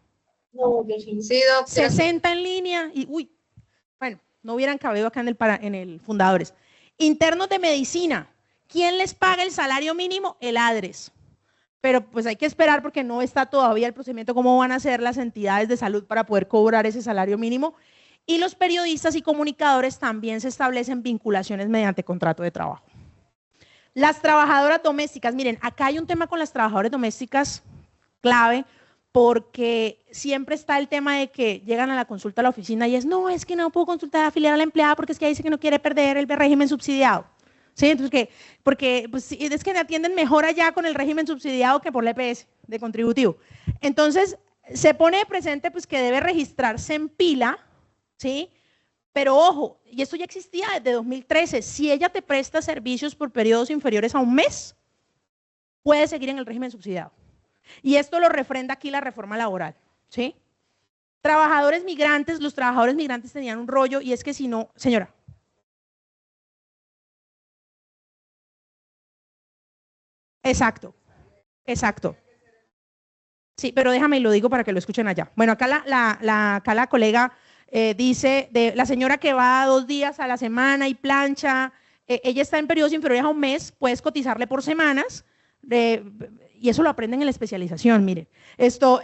No, yo sí. Sí, doctora. 60 en línea y, uy, bueno, no hubieran cabido acá en el Fundadores. Internos de medicina, ¿quién les paga el salario mínimo? El ADRES. Pero pues hay que esperar porque no está todavía el procedimiento cómo van a ser las entidades de salud para poder cobrar ese salario mínimo. Y los periodistas y comunicadores también se establecen vinculaciones mediante contrato de trabajo. Las trabajadoras domésticas, miren, acá hay un tema con las trabajadoras domésticas clave, porque siempre está el tema de que llegan a la consulta a la oficina y es, no, es que no puedo consultar afiliar a la empleada porque es que dice que no quiere perder el régimen subsidiado. ¿Sí? Entonces, porque pues, es que me atienden mejor allá con el régimen subsidiado que por la EPS de contributivo. Entonces, se pone de presente pues, que debe registrarse en pila, ¿sí? Pero ojo, y esto ya existía desde 2013, si ella te presta servicios por periodos inferiores a un mes, puede seguir en el régimen subsidiado. Y esto lo refrenda aquí la reforma laboral, ¿sí? Trabajadores migrantes, los trabajadores migrantes tenían un rollo y es que si no, señora. Exacto, exacto. Sí, pero déjame y lo digo para que lo escuchen allá. Bueno, acá la colega dice, de la señora que va 2 días a la semana y plancha, ella está en periodos inferiores a un mes, puedes cotizarle por semanas, y eso lo aprenden en la especialización, miren. Esto,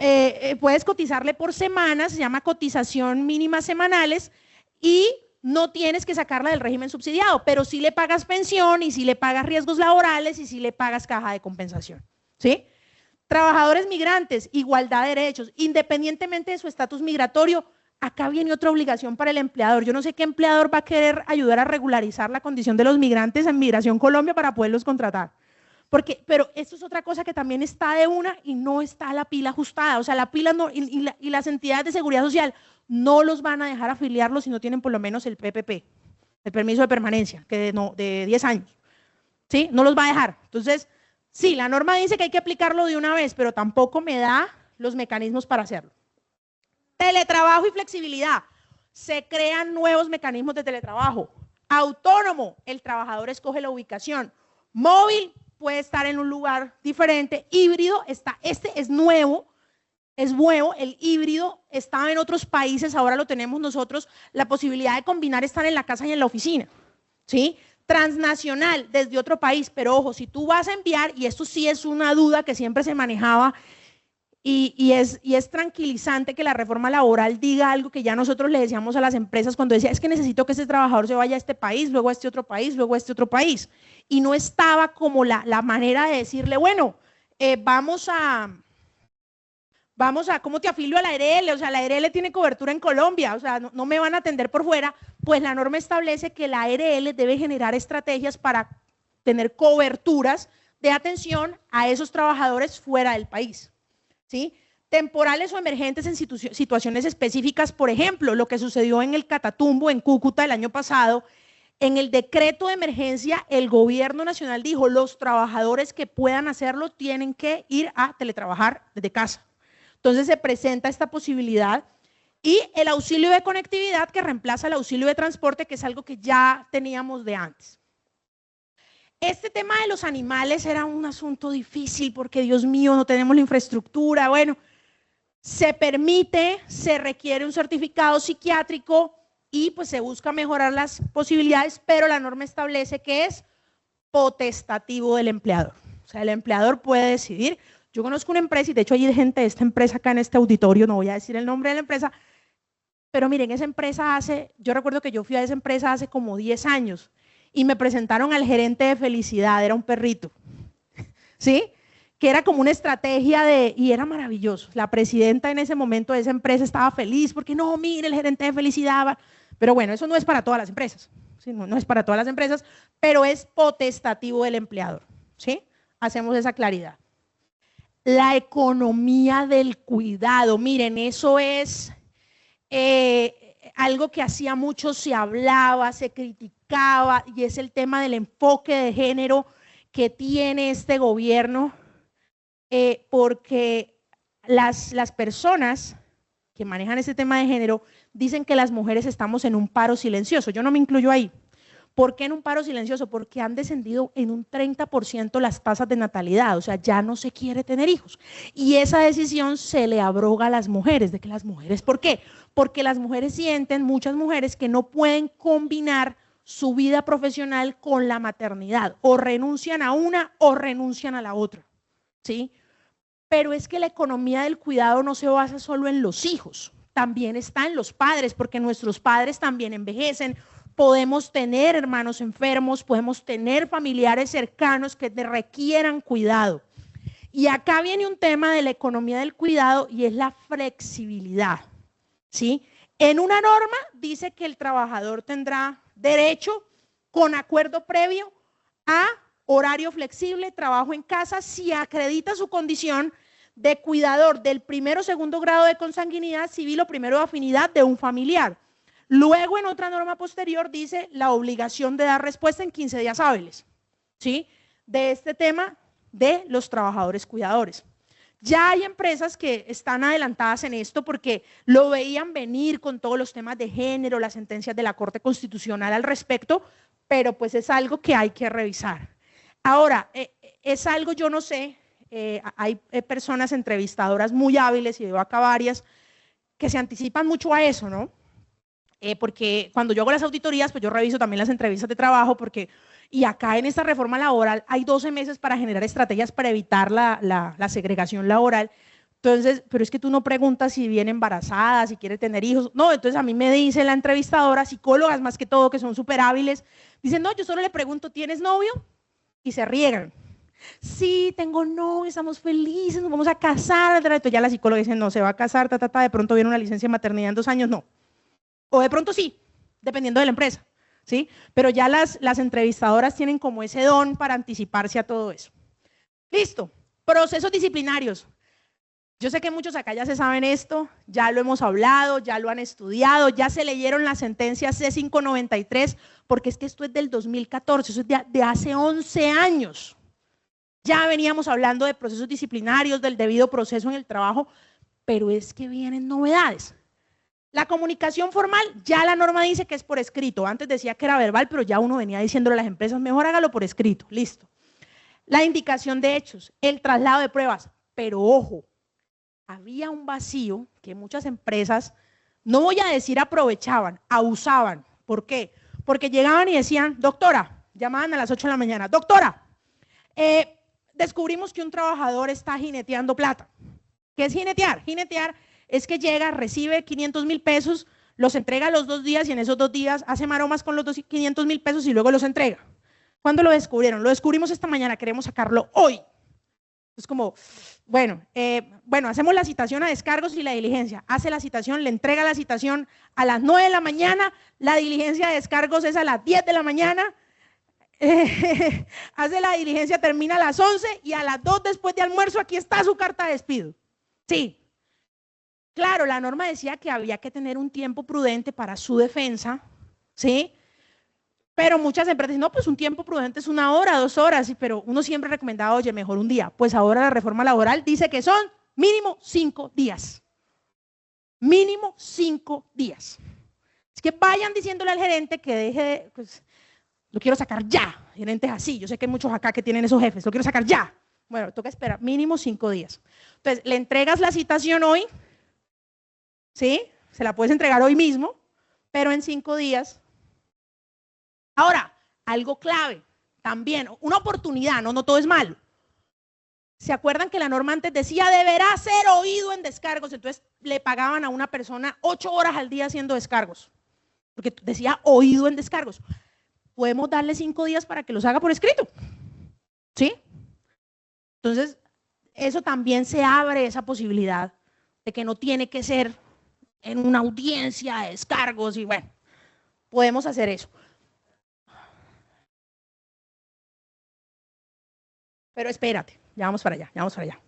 puedes cotizarle por semanas, se llama cotización mínima semanales, y no tienes que sacarla del régimen subsidiado, pero sí le pagas pensión, y sí le pagas riesgos laborales, y sí le pagas caja de compensación, ¿sí? Trabajadores migrantes, igualdad de derechos, independientemente de su estatus migratorio. Acá viene otra obligación para el empleador. Yo no sé qué empleador va a querer ayudar a regularizar la condición de los migrantes en Migración Colombia para poderlos contratar. Pero esto es otra cosa que también está de una y no está la pila ajustada. O sea, la pila no, y las entidades de seguridad social no los van a dejar afiliarlos si no tienen por lo menos el PPP, el permiso de permanencia, que de 10 años. ¿Sí? No los va a dejar. Entonces, sí, la norma dice que hay que aplicarlo de una vez, pero tampoco me da los mecanismos para hacerlo. Teletrabajo y flexibilidad. Se crean nuevos mecanismos de teletrabajo. Autónomo, el trabajador escoge la ubicación. Móvil, puede estar en un lugar diferente. Híbrido, este es nuevo, el híbrido estaba en otros países, ahora lo tenemos nosotros, la posibilidad de combinar estar en la casa y en la oficina, ¿sí? Transnacional, desde otro país, pero ojo, si tú vas a enviar, y esto sí es una duda que siempre se manejaba, y es tranquilizante que la reforma laboral diga algo que ya nosotros le decíamos a las empresas cuando decía, es que necesito que ese trabajador se vaya a este país, luego a este otro país, luego a este otro país, y no estaba como la manera de decirle, bueno, vamos a, ¿cómo te afilio a la ARL? O sea, la ARL tiene cobertura en Colombia, o sea, no me van a atender por fuera. Pues la norma establece que la ARL debe generar estrategias para tener coberturas de atención a esos trabajadores fuera del país, ¿sí? Temporales o emergentes en situaciones específicas, por ejemplo, lo que sucedió en el Catatumbo, en Cúcuta el año pasado. En el decreto de emergencia, el gobierno nacional dijo, los trabajadores que puedan hacerlo tienen que ir a teletrabajar desde casa. Entonces se presenta esta posibilidad y el auxilio de conectividad que reemplaza el auxilio de transporte, que es algo que ya teníamos de antes. Este tema de los animales era un asunto difícil porque, Dios mío, no tenemos la infraestructura. Bueno, se permite, se requiere un certificado psiquiátrico y pues se busca mejorar las posibilidades, pero la norma establece que es potestativo del empleador. O sea, el empleador puede decidir. Yo conozco una empresa, y de hecho hay gente de esta empresa acá en este auditorio, no voy a decir el nombre de la empresa, pero miren, esa empresa yo recuerdo que yo fui a esa empresa hace como 10 años y me presentaron al gerente de felicidad, era un perrito, ¿sí? Que era como una estrategia y era maravilloso. La presidenta en ese momento de esa empresa estaba feliz porque no, mire, el gerente de felicidad, pero bueno, eso no es para todas las empresas, ¿sí? No es para todas las empresas, pero es potestativo del empleador, ¿sí? Hacemos esa claridad. La economía del cuidado, miren, eso es algo que hacía mucho se hablaba, se criticaba, y es el tema del enfoque de género que tiene este gobierno, porque las personas que manejan ese tema de género dicen que las mujeres estamos en un paro silencioso. Yo no me incluyo ahí, ¿Por qué en un paro silencioso? Porque han descendido en un 30% las tasas de natalidad, o sea, ya no se quiere tener hijos. Y esa decisión se le abroga a las mujeres, de que las mujeres, ¿por qué? Porque las mujeres sienten, muchas mujeres, que no pueden combinar su vida profesional con la maternidad, o renuncian a una o renuncian a la otra, ¿sí? Pero es que la economía del cuidado no se basa solo en los hijos, también está en los padres, porque nuestros padres también envejecen. Podemos tener hermanos enfermos, podemos tener familiares cercanos que requieran cuidado. Y acá viene un tema de la economía del cuidado y es la flexibilidad, ¿sí? En una norma dice que el trabajador tendrá derecho, con acuerdo previo, a horario flexible, trabajo en casa, si acredita su condición de cuidador del primero o segundo grado de consanguinidad civil o primero de afinidad de un familiar. Luego, en otra norma posterior, dice la obligación de dar respuesta en 15 días hábiles, ¿sí? De este tema de los trabajadores cuidadores. Ya hay empresas que están adelantadas en esto porque lo veían venir con todos los temas de género, las sentencias de la Corte Constitucional al respecto, pero pues es algo que hay que revisar. Ahora, es algo, yo no sé, hay personas entrevistadoras muy hábiles, y veo acá varias, que se anticipan mucho a eso, ¿no? Porque cuando yo hago las auditorías, pues yo reviso también las entrevistas de trabajo, porque, y acá en esta reforma laboral hay 12 meses para generar estrategias para evitar la segregación laboral. Entonces, pero es que tú no preguntas si viene embarazada, si quiere tener hijos. No, entonces a mí me dice la entrevistadora, psicólogas más que todo, que son súper hábiles, dicen, no, yo solo le pregunto, ¿tienes novio? Y se riegan. Sí, tengo novio, estamos felices, nos vamos a casar. Entonces ya la psicóloga dice, no, se va a casar, de pronto viene una licencia de maternidad en 2 años, no. O de pronto sí, dependiendo de la empresa, ¿sí? Pero ya las entrevistadoras tienen como ese don para anticiparse a todo eso. Listo, procesos disciplinarios. Yo sé que muchos acá ya se saben esto, ya lo hemos hablado, ya lo han estudiado, ya se leyeron la sentencia C593, porque es que esto es del 2014, eso es de hace 11 años. Ya veníamos hablando de procesos disciplinarios, del debido proceso en el trabajo, pero es que vienen novedades. La comunicación formal, ya la norma dice que es por escrito. Antes decía que era verbal, pero ya uno venía diciéndole a las empresas, mejor hágalo por escrito, listo. La indicación de hechos, el traslado de pruebas, pero ojo, había un vacío que muchas empresas, no voy a decir aprovechaban, abusaban. ¿Por qué? Porque llegaban y decían, doctora, llamaban a las 8 de la mañana, doctora, descubrimos que un trabajador está jineteando plata. ¿Qué es jinetear? Jinetear es que llega, recibe 500.000 pesos, los entrega a los 2 días y en esos 2 días hace maromas con los 500.000 pesos y luego los entrega. ¿Cuándo lo descubrieron? Lo descubrimos esta mañana, queremos sacarlo hoy. Es como, bueno, hacemos la citación a descargos y la diligencia. Hace la citación, le entrega la citación a las 9 de la mañana, la diligencia de descargos es a las 10 de la mañana, hace la diligencia, termina a las 11 y a las 2 después de almuerzo aquí está su carta de despido. Sí. Claro, la norma decía que había que tener un tiempo prudente para su defensa, ¿sí? Pero muchas empresas dicen, no, pues un tiempo prudente es 1 hora, 2 horas, pero uno siempre recomendaba, oye, mejor un día. Pues ahora la reforma laboral dice que son mínimo 5 días. Mínimo 5 días. Es que vayan diciéndole al gerente que deje de, pues, lo quiero sacar ya. Gerentes así, yo sé que hay muchos acá que tienen esos jefes, lo quiero sacar ya. Bueno, toca esperar mínimo 5 días. Entonces, le entregas la citación hoy, ¿sí? Se la puedes entregar hoy mismo, pero en 5 días. Ahora, algo clave, también, una oportunidad, no todo es malo. ¿Se acuerdan que la norma antes decía deberá ser oído en descargos? Entonces le pagaban a una persona 8 horas al día haciendo descargos, porque decía oído en descargos. Podemos darle 5 días para que los haga por escrito, ¿sí? Entonces, eso también se abre esa posibilidad de que no tiene que ser en una audiencia de descargos y bueno, podemos hacer eso. Pero espérate, ya vamos para allá, ya vamos para allá.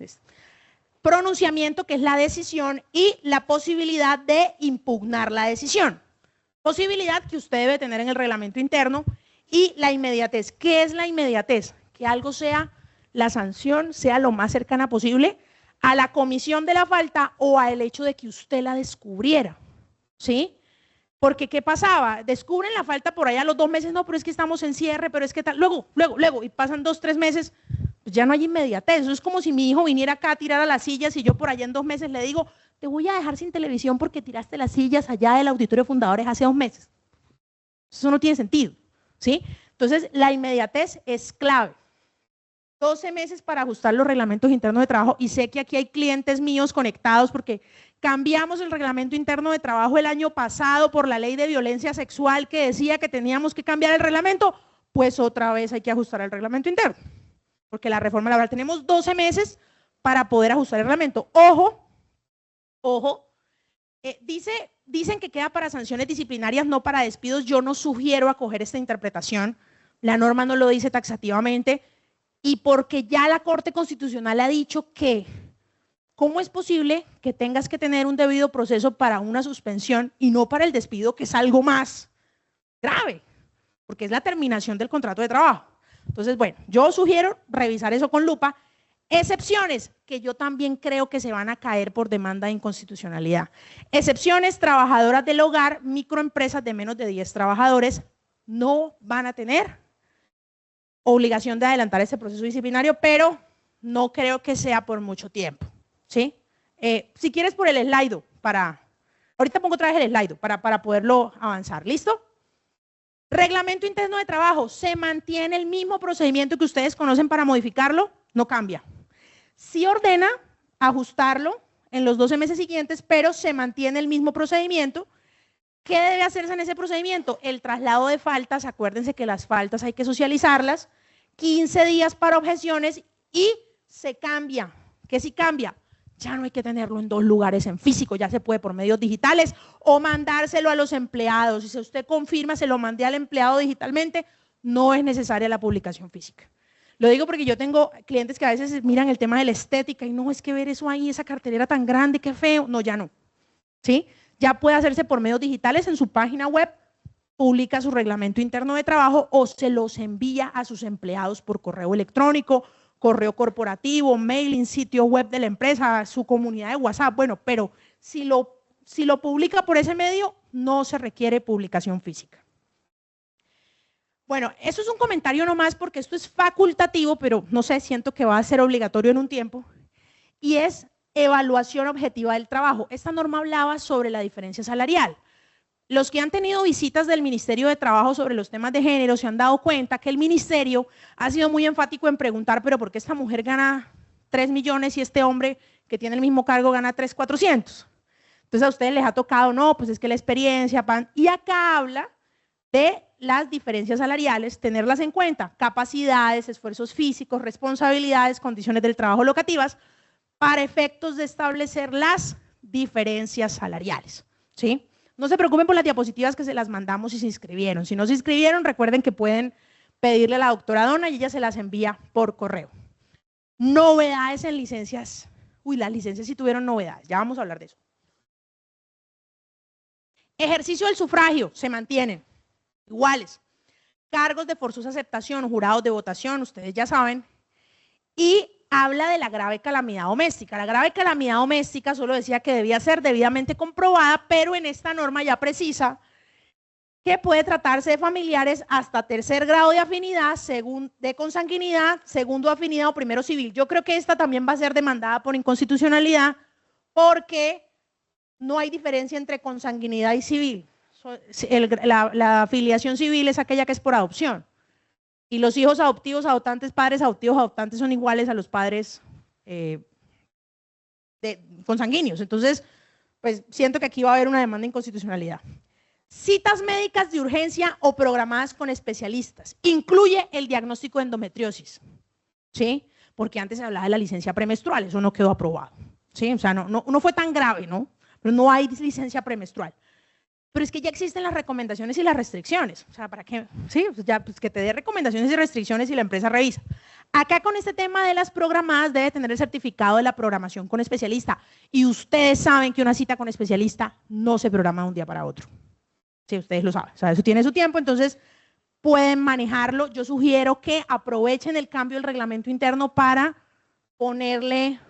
Pronunciamiento, que es la decisión, y la posibilidad de impugnar la decisión. Posibilidad que usted debe tener en el reglamento interno, y la inmediatez. ¿Qué es la inmediatez? Que algo sea, la sanción sea lo más cercana posible a la comisión de la falta o al hecho de que usted la descubriera, ¿sí? Porque, ¿qué pasaba? Descubren la falta por allá a los 2 meses, no, pero es que estamos en cierre, pero es que tal, luego, y pasan 2, 3 meses, pues ya no hay inmediatez. Eso es como si mi hijo viniera acá a tirar a las sillas y yo por allá en 2 meses le digo, te voy a dejar sin televisión porque tiraste las sillas allá del Auditorio Fundadores hace 2 meses. Eso no tiene sentido, ¿sí? Entonces, la inmediatez es clave. 12 meses para ajustar los reglamentos internos de trabajo, y sé que aquí hay clientes míos conectados porque cambiamos el reglamento interno de trabajo el año pasado por la ley de violencia sexual que decía que teníamos que cambiar el reglamento, pues otra vez hay que ajustar el reglamento interno, porque la reforma laboral tenemos 12 meses para poder ajustar el reglamento. Ojo, dicen que queda para sanciones disciplinarias, no para despidos. Yo no sugiero acoger esta interpretación, la norma no lo dice taxativamente, y porque ya la Corte Constitucional ha dicho que ¿cómo es posible que tengas que tener un debido proceso para una suspensión y no para el despido, que es algo más grave? Porque es la terminación del contrato de trabajo. Entonces, bueno, yo sugiero revisar eso con lupa. Excepciones, que yo también creo que se van a caer por demanda de inconstitucionalidad. Excepciones, trabajadoras del hogar, microempresas de menos de 10 trabajadores, no van a tener obligación de adelantar ese proceso disciplinario, pero no creo que sea por mucho tiempo, ¿sí? Si quieres por el slide, ahorita pongo otra vez el slide para poderlo avanzar, ¿listo? Reglamento interno de trabajo, se mantiene el mismo procedimiento que ustedes conocen para modificarlo, no cambia. Sí ordena ajustarlo en los 12 meses siguientes, pero se mantiene el mismo procedimiento. ¿Qué debe hacerse en ese procedimiento? El traslado de faltas, acuérdense que las faltas hay que socializarlas, 15 días para objeciones, y se cambia. ¿Qué sí cambia? Ya no hay que tenerlo en 2 lugares en físico, ya se puede por medios digitales o mandárselo a los empleados. Si usted confirma, se lo mandé al empleado digitalmente, no es necesaria la publicación física. Lo digo porque yo tengo clientes que a veces miran el tema de la estética y no, es que ver eso ahí, esa cartelera tan grande, qué feo. No, ya no, ¿sí? Ya puede hacerse por medios digitales en su página web, publica su reglamento interno de trabajo o se los envía a sus empleados por correo electrónico, correo corporativo, mailing, sitio web de la empresa, su comunidad de WhatsApp. Bueno, pero si lo publica por ese medio, no se requiere publicación física. Bueno, eso es un comentario nomás porque esto es facultativo, pero no sé, siento que va a ser obligatorio en un tiempo, y es evaluación objetiva del trabajo. Esta norma hablaba sobre la diferencia salarial. Los que han tenido visitas del Ministerio de Trabajo sobre los temas de género se han dado cuenta que el ministerio ha sido muy enfático en preguntar, pero ¿por qué esta mujer gana 3 millones y este hombre que tiene el mismo cargo gana 3.400? Entonces a ustedes les ha tocado, no, pues es que la experiencia, y acá habla de las diferencias salariales, tenerlas en cuenta, capacidades, esfuerzos físicos, responsabilidades, condiciones del trabajo locativas, para efectos de establecer las diferencias salariales, ¿sí? No se preocupen por las diapositivas que se las mandamos si se inscribieron. Si no se inscribieron, recuerden que pueden pedirle a la doctora Donna y ella se las envía por correo. Novedades en licencias. Uy, las licencias sí tuvieron novedades, ya vamos a hablar de eso. Ejercicio del sufragio, se mantienen iguales. Cargos de forzosa aceptación, jurados de votación, ustedes ya saben. Y habla de la grave calamidad doméstica. La grave calamidad doméstica solo decía que debía ser debidamente comprobada, pero en esta norma ya precisa que puede tratarse de familiares hasta 3er grado de afinidad, de consanguinidad, 2º afinidad o 1º civil. Yo creo que esta también va a ser demandada por inconstitucionalidad porque no hay diferencia entre consanguinidad y civil. La afiliación civil es aquella que es por adopción. Y los hijos adoptivos, adoptantes, padres adoptivos, adoptantes son iguales a los padres consanguíneos. Entonces, pues siento que aquí va a haber una demanda de inconstitucionalidad. Citas médicas de urgencia o programadas con especialistas. Incluye el diagnóstico de endometriosis, ¿sí? Porque antes se hablaba de la licencia premenstrual, eso no quedó aprobado, ¿sí? O sea, no fue tan grave, ¿no? Pero no hay licencia premenstrual. Pero es que ya existen las recomendaciones y las restricciones. O sea, ¿para qué? Sí, ya pues que te dé recomendaciones y restricciones y la empresa revisa. Acá con este tema de las programadas debe tener el certificado de la programación con especialista. Y ustedes saben que una cita con especialista no se programa de un día para otro. Sí, ustedes lo saben. O sea, eso tiene su tiempo, entonces pueden manejarlo. Yo sugiero que aprovechen el cambio del reglamento interno para ponerle,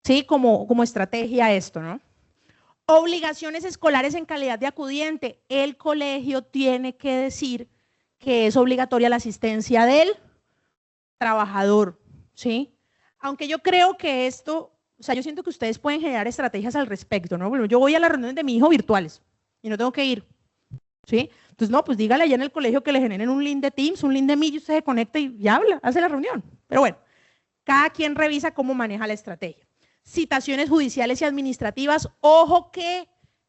sí, como estrategia a esto, ¿no? Obligaciones escolares en calidad de acudiente. El colegio tiene que decir que es obligatoria la asistencia del trabajador, ¿sí? Aunque yo creo que esto, o sea, yo siento que ustedes pueden generar estrategias al respecto, ¿no? Bueno, yo voy a las reuniones de mi hijo virtuales y no tengo que ir, ¿sí? Entonces, no, pues dígale allá en el colegio que le generen un link de Teams, un link de Meet y usted se conecta y habla, hace la reunión. Pero bueno, cada quien revisa cómo maneja la estrategia. Citaciones judiciales y administrativas, ojo que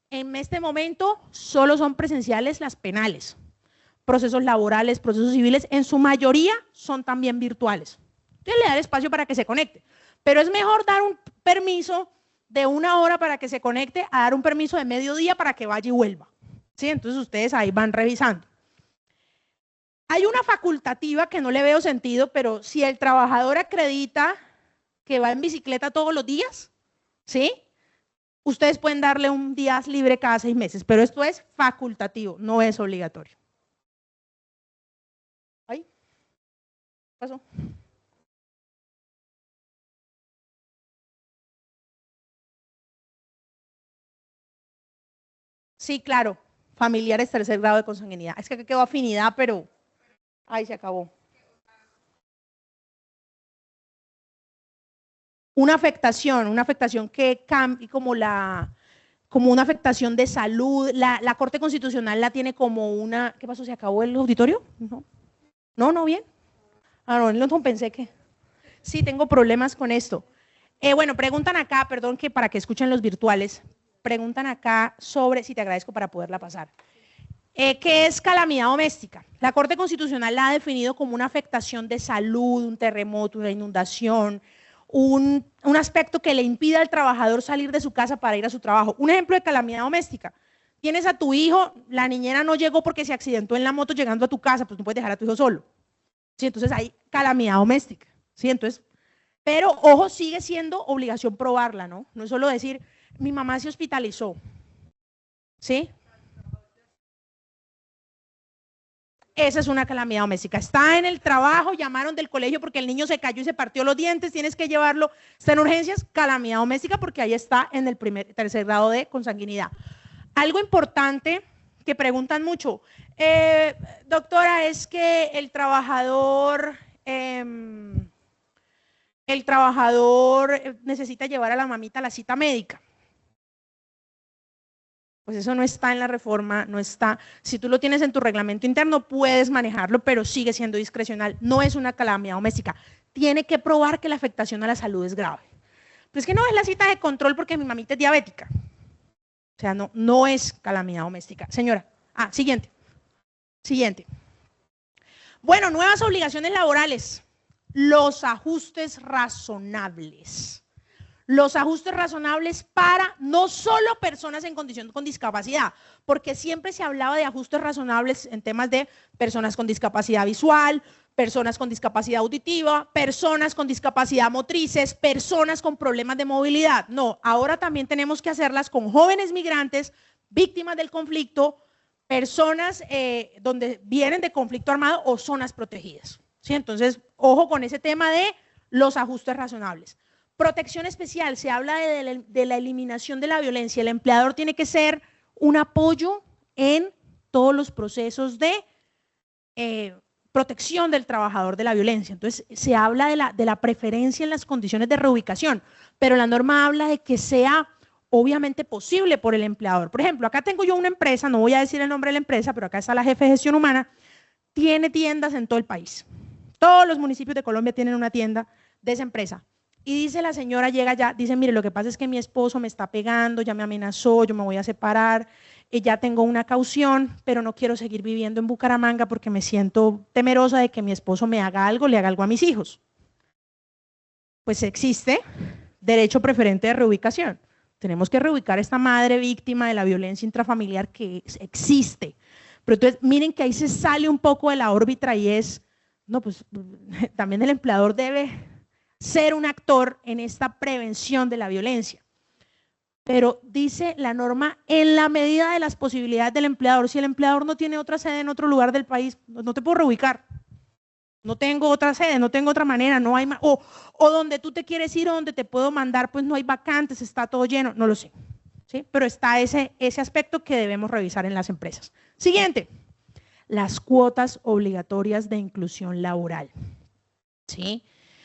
en este momento solo son presenciales las penales. Procesos laborales, procesos civiles, en su mayoría son también virtuales. Entonces le da espacio para que se conecte. Pero es mejor dar un permiso de 1 hora para que se conecte a dar un permiso de mediodía para que vaya y vuelva. ¿Sí? Entonces ustedes ahí van revisando. Hay una facultativa que no le veo sentido, pero si el trabajador acredita que va en bicicleta todos los días, ¿sí? Ustedes pueden darle un día libre cada 6 meses, pero esto es facultativo, no es obligatorio. ¿Ahí? ¿Qué pasó? Sí, claro, familiares 3er grado de consanguinidad. Es que aquí quedó afinidad, pero ahí se acabó. Una afectación que cambie como una afectación de salud. La Corte Constitucional la tiene como una. ¿Qué pasó? ¿Se acabó el auditorio? No, bien. Ah, no, pensé que. Sí, tengo problemas con esto. Bueno, preguntan acá, perdón que para que escuchen los virtuales, preguntan acá sobre, si te agradezco para poderla pasar. ¿Qué es calamidad doméstica? La Corte Constitucional la ha definido como una afectación de salud, un terremoto, una inundación, un aspecto que le impida al trabajador salir de su casa para ir a su trabajo. Un ejemplo de calamidad doméstica. Tienes a tu hijo, la niñera no llegó porque se accidentó en la moto llegando a tu casa, pues no puedes dejar a tu hijo solo. ¿Sí? Entonces hay calamidad doméstica. ¿Sí? Entonces, pero ojo, sigue siendo obligación probarla, ¿no? No es solo decir, mi mamá se hospitalizó. ¿Sí? Esa es una calamidad doméstica. Está en el trabajo, llamaron del colegio porque el niño se cayó y se partió los dientes, tienes que llevarlo, está en urgencias, calamidad doméstica porque ahí está en el 3er grado de consanguinidad. Algo importante que preguntan mucho, doctora, es que el trabajador necesita llevar a la mamita a la cita médica. Pues eso no está en la reforma, no está. Si tú lo tienes en tu reglamento interno, puedes manejarlo, pero sigue siendo discrecional. No es una calamidad doméstica. Tiene que probar que la afectación a la salud es grave. Pero es que no es la cita de control porque mi mamita es diabética. O sea, no es calamidad doméstica. Señora, siguiente. Bueno, nuevas obligaciones laborales. Los ajustes razonables. Los ajustes razonables para no solo personas en condición con discapacidad, porque siempre se hablaba de ajustes razonables en temas de personas con discapacidad visual, personas con discapacidad auditiva, personas con discapacidad motrices, personas con problemas de movilidad. No, ahora también tenemos que hacerlas con jóvenes migrantes, víctimas del conflicto, personas donde vienen de conflicto armado o zonas protegidas. ¿Sí? Entonces, ojo con ese tema de los ajustes razonables. Protección especial, se habla de la eliminación de la violencia. El empleador tiene que ser un apoyo en todos los procesos de protección del trabajador de la violencia. Entonces, se habla de la preferencia en las condiciones de reubicación, pero la norma habla de que sea obviamente posible por el empleador. Por ejemplo, acá tengo yo una empresa, no voy a decir el nombre de la empresa, pero acá está la jefe de gestión humana, tiene tiendas en todo el país. Todos los municipios de Colombia tienen una tienda de esa empresa. Y dice la señora, llega ya, dice, mire, lo que pasa es que mi esposo me está pegando, ya me amenazó, yo me voy a separar, ya tengo una caución, pero no quiero seguir viviendo en Bucaramanga porque me siento temerosa de que mi esposo me haga algo, le haga algo a mis hijos. Pues existe derecho preferente de reubicación. Tenemos que reubicar a esta madre víctima de la violencia intrafamiliar que existe. Pero entonces, miren que ahí se sale un poco de la órbita y es, no, pues también el empleador debe ser un actor en esta prevención de la violencia. Pero dice la norma, en la medida de las posibilidades del empleador, si el empleador no tiene otra sede en otro lugar del país, no te puedo reubicar. No tengo otra sede, no tengo otra manera, no hay más. O donde tú te quieres ir o donde te puedo mandar, pues no hay vacantes, está todo lleno, no lo sé. ¿sí? Pero está ese aspecto que debemos revisar en las empresas. Siguiente, las cuotas obligatorias de inclusión laboral, ¿sí?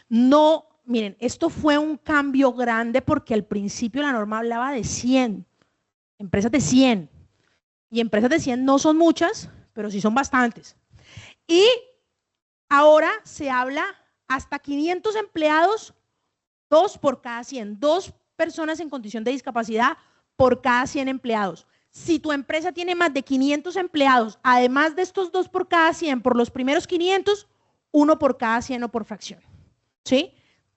No, miren, esto fue un cambio grande porque al principio la norma hablaba de 100, empresas de 100, y empresas de 100 no son muchas, pero sí son bastantes. Y ahora se habla hasta 500 empleados, 2 por cada 100, 2 personas en condición de discapacidad por cada 100 empleados. Si tu empresa tiene más de 500 empleados, además de estos 2 por cada 100, por los primeros 500, 1 por cada 100 o por fracción, ¿sí?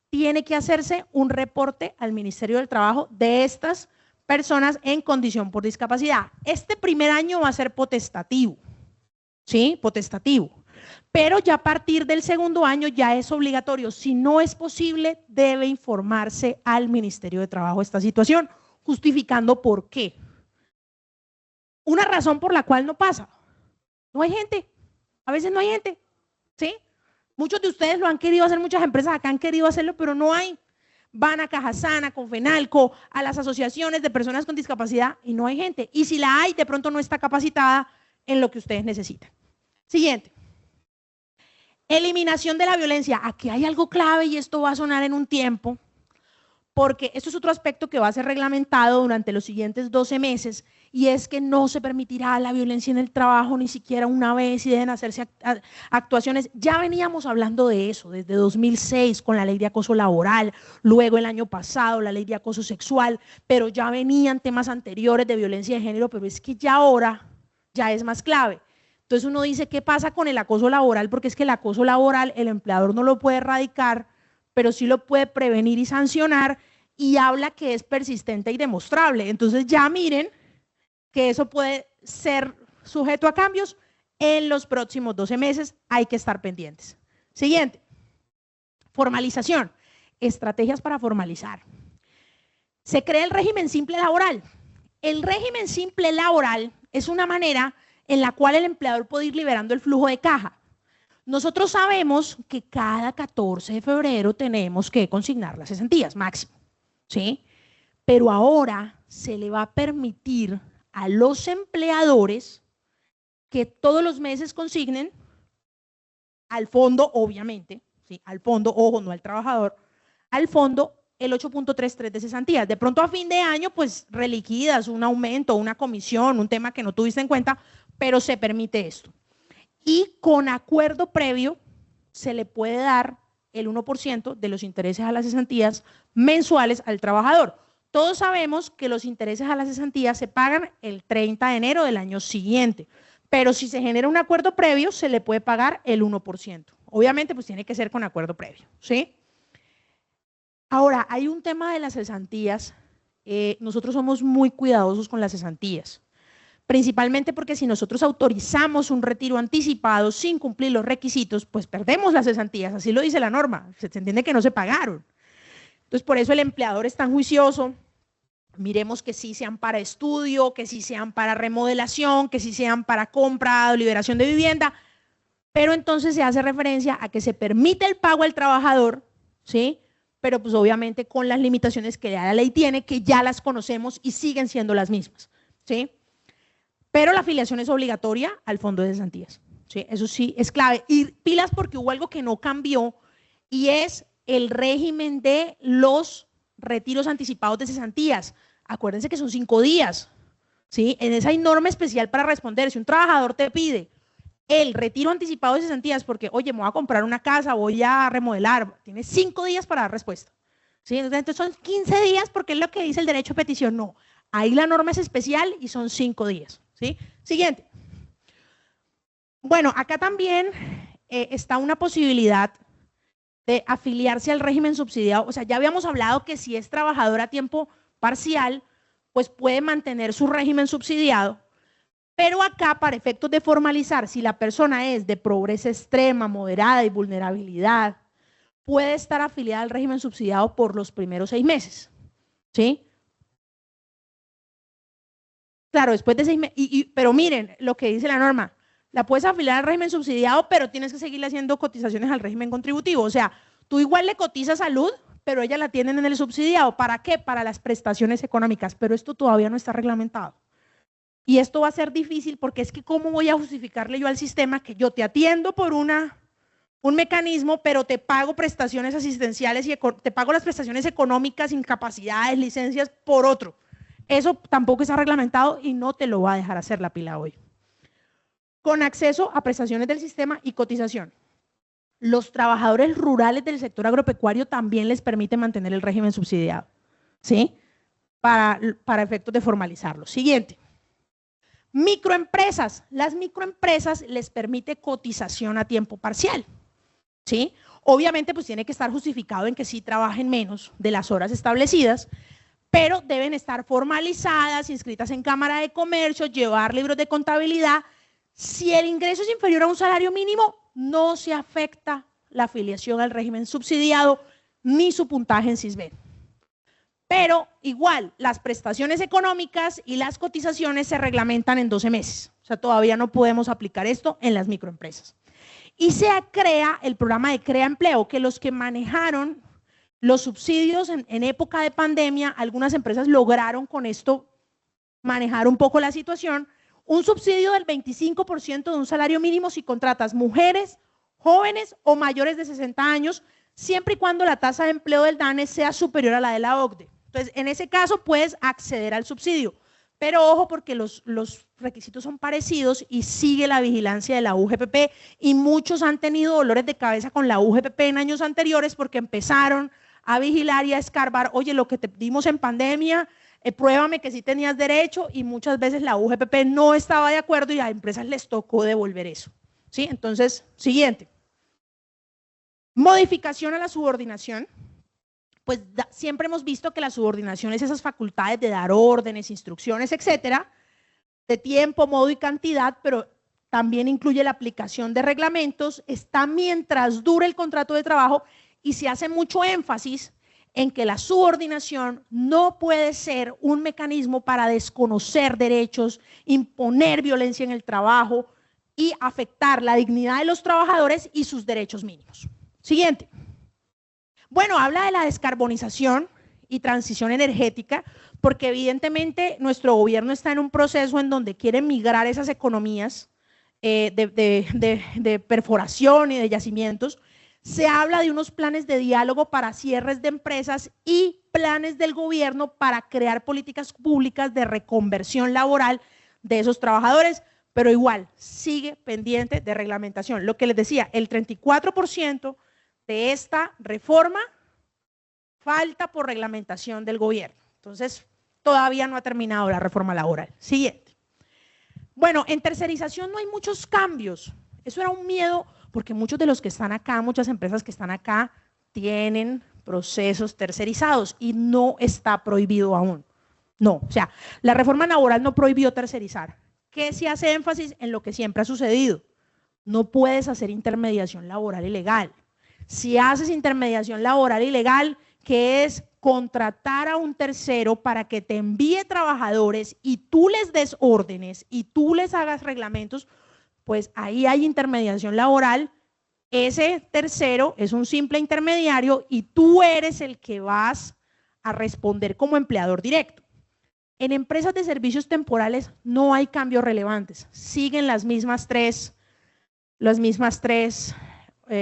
Tiene que hacerse un reporte al Ministerio del Trabajo de estas personas en condición por discapacidad. Este primer año va a ser potestativo, ¿sí? Potestativo. Pero ya a partir del segundo año ya es obligatorio. Si no es posible, debe informarse al Ministerio de Trabajo esta situación, justificando por qué. Una razón por la cual no pasa. No hay gente. A veces no hay gente, ¿sí? Muchos de ustedes lo han querido hacer, muchas empresas acá han querido hacerlo, pero no hay. Van a Cajasana, Confenalco, a las asociaciones de personas con discapacidad y no hay gente. Y si la hay, de pronto no está capacitada en lo que ustedes necesitan. Siguiente. Eliminación de la violencia. Aquí hay algo clave y esto va a sonar en un tiempo, porque esto es otro aspecto que va a ser reglamentado durante los siguientes 12 meses, y es que no se permitirá la violencia en el trabajo ni siquiera una vez y deben hacerse actuaciones. Ya veníamos hablando de eso desde 2006 con la ley de acoso laboral, luego el año pasado la ley de acoso sexual, pero ya venían temas anteriores de violencia de género, pero es que ya ahora ya es más clave. Entonces uno dice, ¿qué pasa con el acoso laboral? Porque es que el acoso laboral el empleador no lo puede erradicar, pero sí lo puede prevenir y sancionar, y habla que es persistente y demostrable. Entonces ya miren que eso puede ser sujeto a cambios en los próximos 12 meses, hay que estar pendientes. Siguiente, formalización, estrategias para formalizar. Se crea el régimen simple laboral. El régimen simple laboral es una manera en la cual el empleador puede ir liberando el flujo de caja. Nosotros sabemos que cada 14 de febrero tenemos que consignar las cesantías máximo, ¿sí? Pero ahora se le va a permitir a los empleadores que todos los meses consignen al fondo, obviamente, ¿sí? Al fondo, ojo, no al trabajador, al fondo el 8.33 de cesantías. De pronto a fin de año, pues reliquidas un aumento, una comisión, un tema que no tuviste en cuenta, pero se permite esto. Y con acuerdo previo se le puede dar el 1% de los intereses a las cesantías mensuales al trabajador. Todos sabemos que los intereses a las cesantías se pagan el 30 de enero del año siguiente, pero si se genera un acuerdo previo, se le puede pagar el 1%. Obviamente, pues tiene que ser con acuerdo previo, ¿sí? Ahora, hay un tema de las cesantías. Nosotros somos muy cuidadosos con las cesantías, principalmente porque si nosotros autorizamos un retiro anticipado sin cumplir los requisitos, pues perdemos las cesantías, así lo dice la norma, se entiende que no se pagaron. Entonces, por eso el empleador es tan juicioso. Miremos que sí sean para estudio, que sí sean para remodelación, que sí sean para compra o liberación de vivienda, pero entonces se hace referencia a que se permite el pago al trabajador, ¿sí? Pero pues obviamente con las limitaciones que ya la ley tiene, que ya las conocemos y siguen siendo las mismas, ¿sí? Pero la afiliación es obligatoria al fondo de cesantías, ¿sí? Eso sí es clave. Y pilas porque hubo algo que no cambió y es el régimen de los retiros anticipados de cesantías. Acuérdense que son 5 días, ¿sí? En esa hay norma especial para responder. Si un trabajador te pide el retiro anticipado de cesantías porque, oye, me voy a comprar una casa, voy a remodelar, tienes 5 días para dar respuesta, ¿sí? Entonces son 15 días porque es lo que dice el derecho a petición. No, ahí la norma es especial y son 5 días, ¿sí? Siguiente. Bueno, acá también está una posibilidad de afiliarse al régimen subsidiado. O sea, ya habíamos hablado que si es trabajador a tiempo parcial, pues puede mantener su régimen subsidiado, pero acá para efectos de formalizar, si la persona es de pobreza extrema, moderada y vulnerabilidad, puede estar afiliada al régimen subsidiado por los primeros 6 meses, ¿sí? Claro, después de 6 meses, pero miren lo que dice la norma, la puedes afiliar al régimen subsidiado, pero tienes que seguirle haciendo cotizaciones al régimen contributivo. O sea, tú igual le cotizas salud, pero ellas la tienen en el subsidiado. ¿Para qué? Para las prestaciones económicas, pero esto todavía no está reglamentado. Y esto va a ser difícil porque es que ¿cómo voy a justificarle yo al sistema que yo te atiendo por un mecanismo, pero te pago prestaciones asistenciales y te pago las prestaciones económicas, incapacidades, licencias por otro? Eso tampoco está reglamentado y no te lo va a dejar hacer la pila hoy. Con acceso a prestaciones del sistema y cotización. Los trabajadores rurales del sector agropecuario también les permite mantener el régimen subsidiado, ¿sí? Para efectos de formalizarlo. Siguiente. Microempresas. Las microempresas les permite cotización a tiempo parcial, ¿sí? Obviamente pues tiene que estar justificado en que sí trabajen menos de las horas establecidas, pero deben estar formalizadas, inscritas en Cámara de Comercio, llevar libros de contabilidad. Si el ingreso es inferior a un salario mínimo, no se afecta la afiliación al régimen subsidiado ni su puntaje en SISBEN. Pero igual, las prestaciones económicas y las cotizaciones se reglamentan en 12 meses. O sea, todavía no podemos aplicar esto en las microempresas. Y se crea el programa de Crea Empleo, que los que manejaron los subsidios en época de pandemia, algunas empresas lograron con esto manejar un poco la situación. Un subsidio del 25% de un salario mínimo si contratas mujeres, jóvenes o mayores de 60 años, siempre y cuando la tasa de empleo del DANE sea superior a la de la OCDE. Entonces, en ese caso puedes acceder al subsidio, pero ojo porque los requisitos son parecidos y sigue la vigilancia de la UGPP y muchos han tenido dolores de cabeza con la UGPP en años anteriores porque empezaron a vigilar y a escarbar, oye, lo que te dimos en pandemia, pruébame que sí tenías derecho, y muchas veces la UGPP no estaba de acuerdo y a empresas les tocó devolver eso, ¿sí? Entonces, siguiente. Modificación a la subordinación. Pues siempre hemos visto que la subordinación es esas facultades de dar órdenes, instrucciones, etcétera, de tiempo, modo y cantidad, pero también incluye la aplicación de reglamentos, está mientras dure el contrato de trabajo y se hace mucho énfasis en que la subordinación no puede ser un mecanismo para desconocer derechos, imponer violencia en el trabajo y afectar la dignidad de los trabajadores y sus derechos mínimos. Siguiente. Bueno, habla de la descarbonización y transición energética, porque evidentemente nuestro gobierno está en un proceso en donde quiere migrar esas economías de perforación y de yacimientos. Se habla de unos planes de diálogo para cierres de empresas y planes del gobierno para crear políticas públicas de reconversión laboral de esos trabajadores, pero igual sigue pendiente de reglamentación. Lo que les decía, el 34% de esta reforma falta por reglamentación del gobierno. Entonces, todavía no ha terminado la reforma laboral. Siguiente. Bueno, en tercerización no hay muchos cambios. Eso era un miedo, porque muchos de los que están acá, muchas empresas que están acá, tienen procesos tercerizados y no está prohibido aún. No, o sea, la reforma laboral no prohibió tercerizar. ¿Qué se hace énfasis? En lo que siempre ha sucedido. No puedes hacer intermediación laboral ilegal. Si haces intermediación laboral ilegal, que es contratar a un tercero para que te envíe trabajadores y tú les des órdenes y tú les hagas reglamentos, pues ahí hay intermediación laboral. Ese tercero es un simple intermediario y tú eres el que vas a responder como empleador directo. En empresas de servicios temporales no hay cambios relevantes, siguen las mismas tres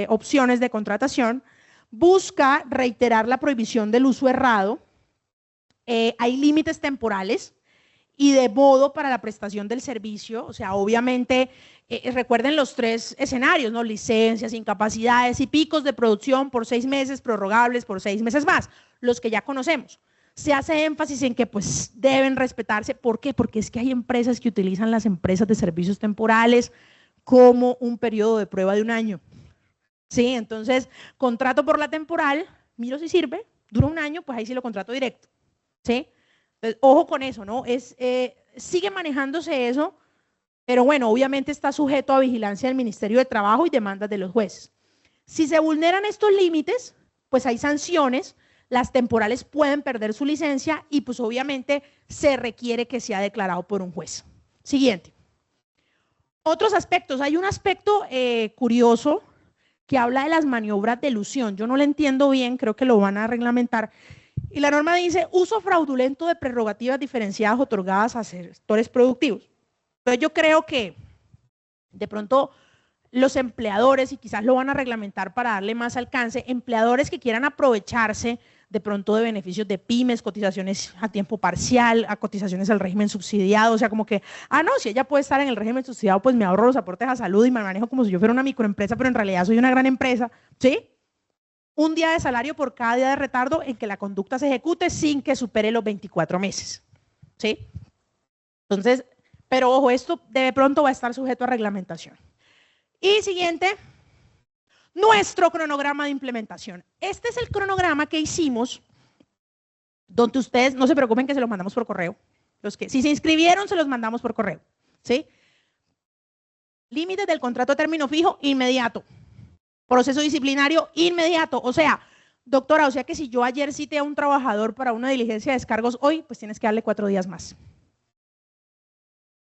opciones de contratación. Busca reiterar la prohibición del uso errado, hay límites temporales y de modo para la prestación del servicio, o sea, obviamente, recuerden los tres escenarios, ¿no? Licencias, incapacidades y picos de producción por 6 meses, prorrogables por 6 meses más, los que ya conocemos. Se hace énfasis en que pues deben respetarse. ¿Por qué? Porque es que hay empresas que utilizan las empresas de servicios temporales como un periodo de prueba de 1 año. ¿Sí? Entonces, contrato por la temporal, miro si sirve, dura 1 año, pues ahí sí lo contrato directo. ¿Sí? Entonces, ojo con eso, ¿no? Sigue manejándose eso, pero bueno, obviamente está sujeto a vigilancia del Ministerio de Trabajo y demandas de los jueces. Si se vulneran estos límites, pues hay sanciones, las temporales pueden perder su licencia y pues obviamente se requiere que sea declarado por un juez. Siguiente. Otros aspectos, hay un aspecto curioso que habla de las maniobras de elusión. Yo no la entiendo bien, creo que lo van a reglamentar. Y la norma dice uso fraudulento de prerrogativas diferenciadas otorgadas a sectores productivos. Entonces yo creo que de pronto los empleadores, y quizás lo van a reglamentar para darle más alcance, empleadores que quieran aprovecharse de pronto de beneficios de pymes, cotizaciones a tiempo parcial, a cotizaciones al régimen subsidiado, o sea, como que, no, si ella puede estar en el régimen subsidiado, pues me ahorro los aportes a salud y me manejo como si yo fuera una microempresa, pero en realidad soy una gran empresa, ¿sí? Un día de salario por cada día de retardo en que la conducta se ejecute sin que supere los 24 meses, ¿sí? Entonces, pero ojo, esto de pronto va a estar sujeto a reglamentación. Y siguiente, nuestro cronograma de implementación. Este es el cronograma que hicimos, donde ustedes no se preocupen que se los mandamos por correo. Los que si se inscribieron, se los mandamos por correo. ¿Sí? Límites del contrato a término fijo, inmediato. Proceso disciplinario, inmediato. O sea, doctora, o sea que si yo ayer cité a un trabajador para una diligencia de descargos hoy, pues tienes que darle 4 días más.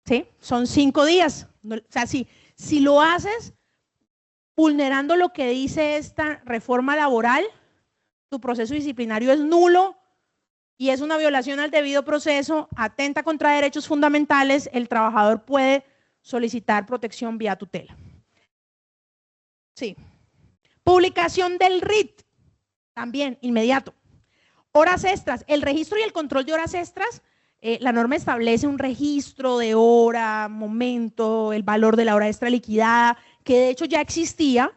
¿Sí? Son 5 días. O sea, si lo haces vulnerando lo que dice esta reforma laboral, tu proceso disciplinario es nulo y es una violación al debido proceso, atenta contra derechos fundamentales, el trabajador puede solicitar protección vía tutela. Sí. Publicación del RIT, también inmediato. Horas extras, el registro y el control de horas extras, la norma establece un registro de hora, momento, el valor de la hora extra liquidada, que de hecho ya existía,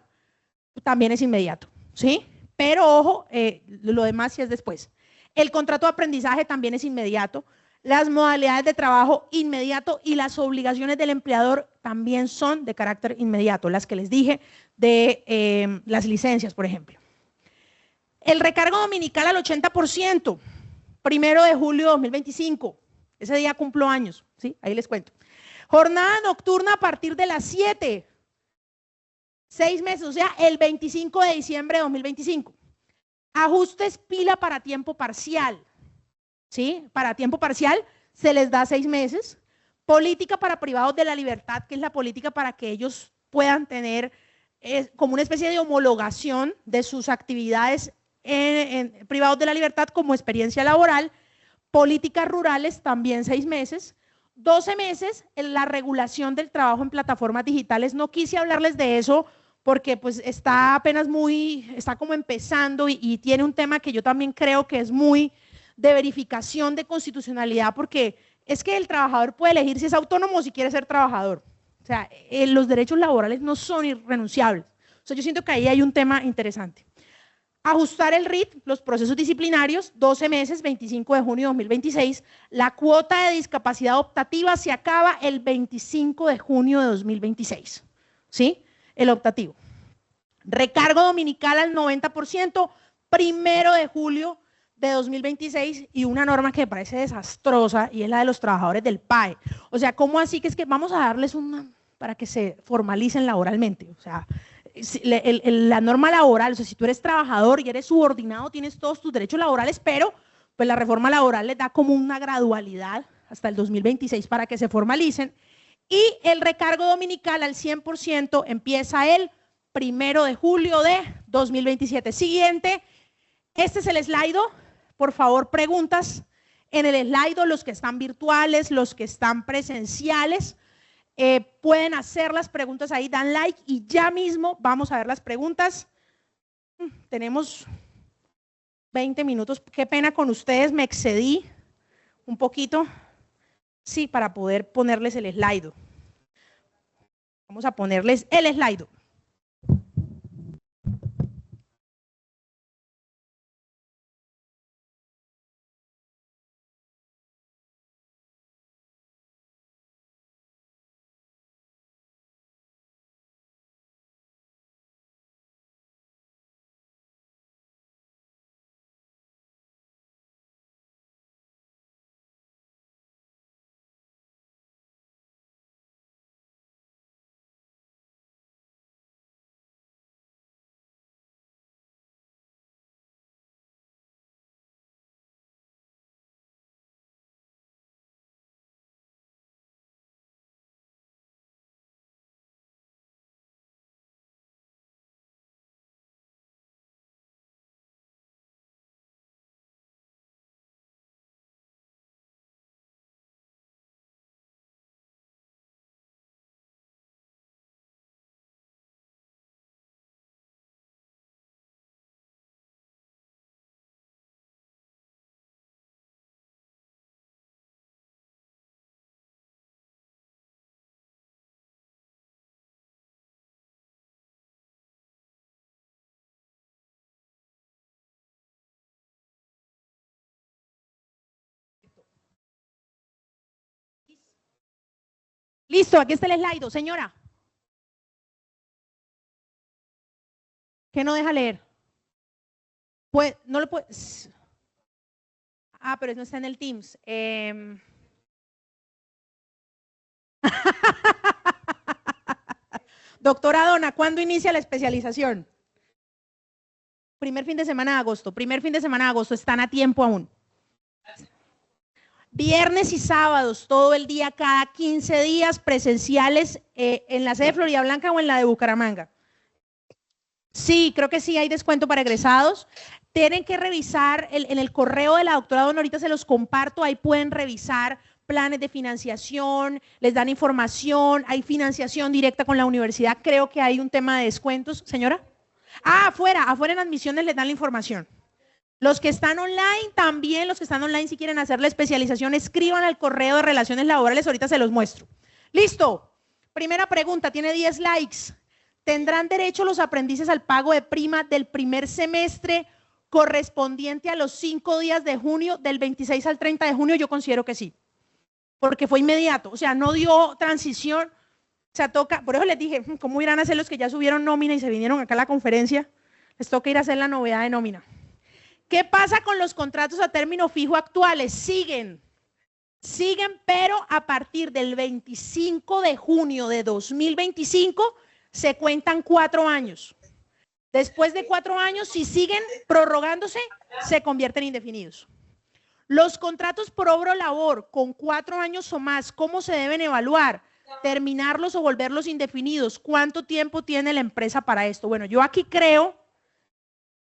también es inmediato, ¿sí? Pero ojo, lo demás sí es después. El contrato de aprendizaje también es inmediato. Las modalidades de trabajo inmediato y las obligaciones del empleador también son de carácter inmediato, las que les dije de las licencias, por ejemplo. El recargo dominical al 80%, 1 de julio de 2025. Ese día cumplo años, ¿sí? Ahí les cuento. Jornada nocturna a partir de las 7. 6 meses, o sea, el 25 de diciembre de 2025. Ajustes pila para tiempo parcial, ¿sí? Para tiempo parcial se les da 6 meses. Política para privados de la libertad, que es la política para que ellos puedan tener como una especie de homologación de sus actividades en privados de la libertad como experiencia laboral. Políticas rurales, también 6 meses. 12 meses en la regulación del trabajo en plataformas digitales. No quise hablarles de eso porque pues está apenas está como empezando y tiene un tema que yo también creo que es muy de verificación de constitucionalidad, porque es que el trabajador puede elegir si es autónomo o si quiere ser trabajador. O sea, los derechos laborales no son irrenunciables. O sea, yo siento que ahí hay un tema interesante. Ajustar el RIT, los procesos disciplinarios, 12 meses, 25 de junio de 2026. La cuota de discapacidad optativa se acaba el 25 de junio de 2026. ¿Sí? El optativo. Recargo dominical al 90%, 1 de julio de 2026, y una norma que me parece desastrosa y es la de los trabajadores del PAE. O sea, ¿cómo así que es que vamos a darles una para que se formalicen laboralmente? O sea, la norma laboral, o sea, si tú eres trabajador y eres subordinado, tienes todos tus derechos laborales, pero pues la reforma laboral les da como una gradualidad hasta el 2026 para que se formalicen. Y el recargo dominical al 100% empieza el 1 de julio de 2027. Siguiente, este es el slide. Por favor, preguntas en el slide, los que están virtuales, los que están presenciales. Pueden hacer las preguntas ahí, dan like y ya mismo vamos a ver las preguntas. Tenemos 20 minutos, qué pena con ustedes, me excedí un poquito, sí, para poder ponerles el slide. Vamos a ponerles el slide. Listo, aquí está el slide. Señora. ¿Qué no deja leer? Pues, no lo puede. Ah, pero no está en el Teams. Doctora Donna, ¿cuándo inicia la especialización? Primer fin de semana de agosto. Primer fin de semana de agosto. Están a tiempo aún. Viernes y sábados, todo el día, cada 15 días, presenciales en la sede de Florida Blanca o en la de Bucaramanga. Sí, creo que sí hay descuento para egresados. Tienen que revisar en el correo de la doctora Donna, ahorita se los comparto, ahí pueden revisar planes de financiación, les dan información, hay financiación directa con la universidad, creo que hay un tema de descuentos. Señora. Ah, afuera en admisiones les dan la información. Los que están online, también los que están online, si quieren hacer la especialización, escriban al correo de relaciones laborales, ahorita se los muestro. Listo. Primera pregunta, tiene 10 likes. ¿Tendrán derecho los aprendices al pago de prima del primer semestre correspondiente a los 5 días de junio, del 26 al 30 de junio? Yo considero que sí, porque fue inmediato, o sea, no dio transición, o sea, toca, por eso les dije, ¿cómo irán a hacer los que ya subieron nómina y se vinieron acá a la conferencia? Les toca ir a hacer la novedad de nómina. ¿Qué pasa con los contratos a término fijo actuales? Siguen, pero a partir del 25 de junio de 2025 se cuentan 4 años. Después de 4 años, si siguen prorrogándose, se convierten en indefinidos. Los contratos por obra o labor con 4 años o más, ¿cómo se deben evaluar? Terminarlos o volverlos indefinidos. ¿Cuánto tiempo tiene la empresa para esto? Bueno, yo aquí creo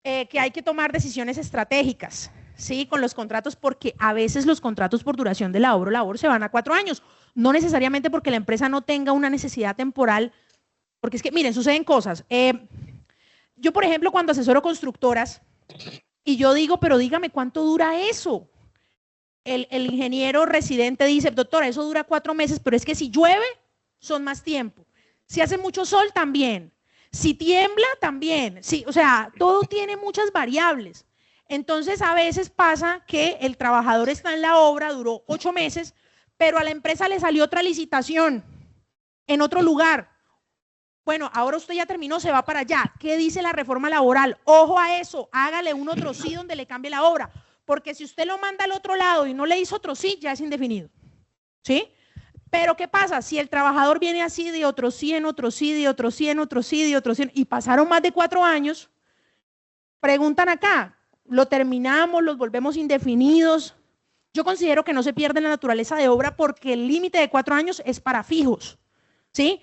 que hay que tomar decisiones estratégicas, ¿sí? Con los contratos, porque a veces los contratos por duración de la obra o labor se van a 4 años. No necesariamente porque la empresa no tenga una necesidad temporal, porque es que, miren, suceden cosas. Yo, por ejemplo, cuando asesoro constructoras, y yo digo, pero dígame, ¿cuánto dura eso? El ingeniero residente dice, doctora, eso dura 4 meses, pero es que si llueve, son más tiempo. Si hace mucho sol, también. Si tiembla, también. Sí, o sea, todo tiene muchas variables. Entonces, a veces pasa que el trabajador está en la obra, duró 8 meses, pero a la empresa le salió otra licitación en otro lugar. Bueno, ahora usted ya terminó, se va para allá. ¿Qué dice la reforma laboral? Ojo a eso, hágale un otro sí donde le cambie la obra. Porque si usted lo manda al otro lado y no le hizo otro sí, ya es indefinido. ¿Sí? Pero ¿qué pasa? Si el trabajador viene así de otro sí, en otro sí, de otro sí, en otro sí, de otro sí, y pasaron más de 4 años, preguntan acá, ¿lo terminamos, los volvemos indefinidos? Yo considero que no se pierde la naturaleza de obra porque el límite de 4 años es para fijos, ¿sí?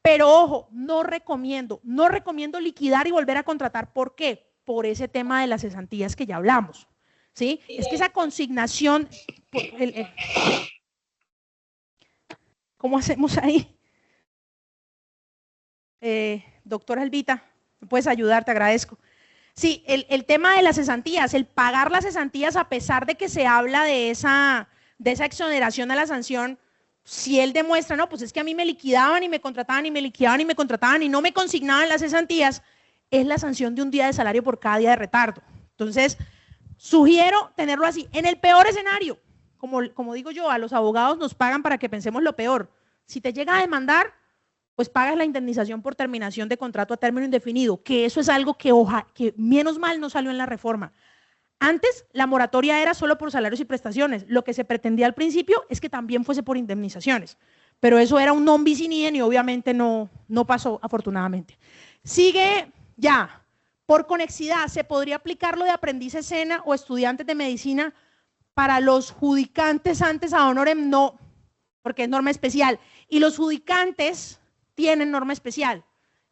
Pero ojo, no recomiendo liquidar y volver a contratar. ¿Por qué? Por ese tema de las cesantías que ya hablamos, ¿sí? Es que esa consignación, ¿cómo hacemos ahí? Doctora Albita, ¿me puedes ayudar? Te agradezco. Sí, el tema de las cesantías, el pagar las cesantías a pesar de que se habla de esa exoneración a la sanción, si él demuestra, no, pues es que a mí me liquidaban y me contrataban y me liquidaban y me contrataban y no me consignaban las cesantías, es la sanción de un día de salario por cada día de retardo. Entonces, sugiero tenerlo así. En el peor escenario, como digo yo, a los abogados nos pagan para que pensemos lo peor. Si te llega a demandar, pues pagas la indemnización por terminación de contrato a término indefinido, que eso es algo que menos mal no salió en la reforma. Antes, la moratoria era solo por salarios y prestaciones. Lo que se pretendía al principio es que también fuese por indemnizaciones, pero eso era un non bis in idem y obviamente no pasó, afortunadamente. Sigue ya. Por conexidad, ¿se podría aplicar lo de aprendiz escena o estudiantes de medicina para los judicantes antes ad honorem? No, porque es norma especial. Y los judicantes tienen norma especial.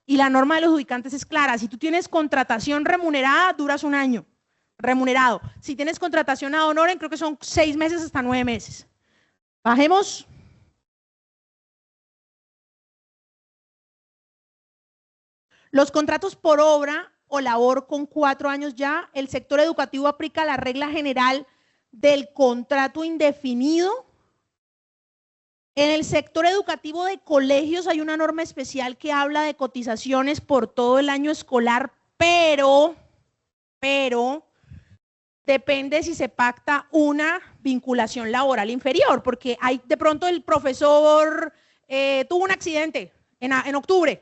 Y la norma de los judicantes es clara. Si tú tienes contratación remunerada, duras 1 año. Remunerado. Si tienes contratación ad honorem, creo que son 6 meses hasta 9 meses. Bajemos. Los contratos por obra o labor con 4 años ya, el sector educativo aplica la regla general del contrato indefinido. En el sector educativo de colegios hay una norma especial que habla de cotizaciones por todo el año escolar, pero depende si se pacta una vinculación laboral inferior, porque hay de pronto el profesor tuvo un accidente en octubre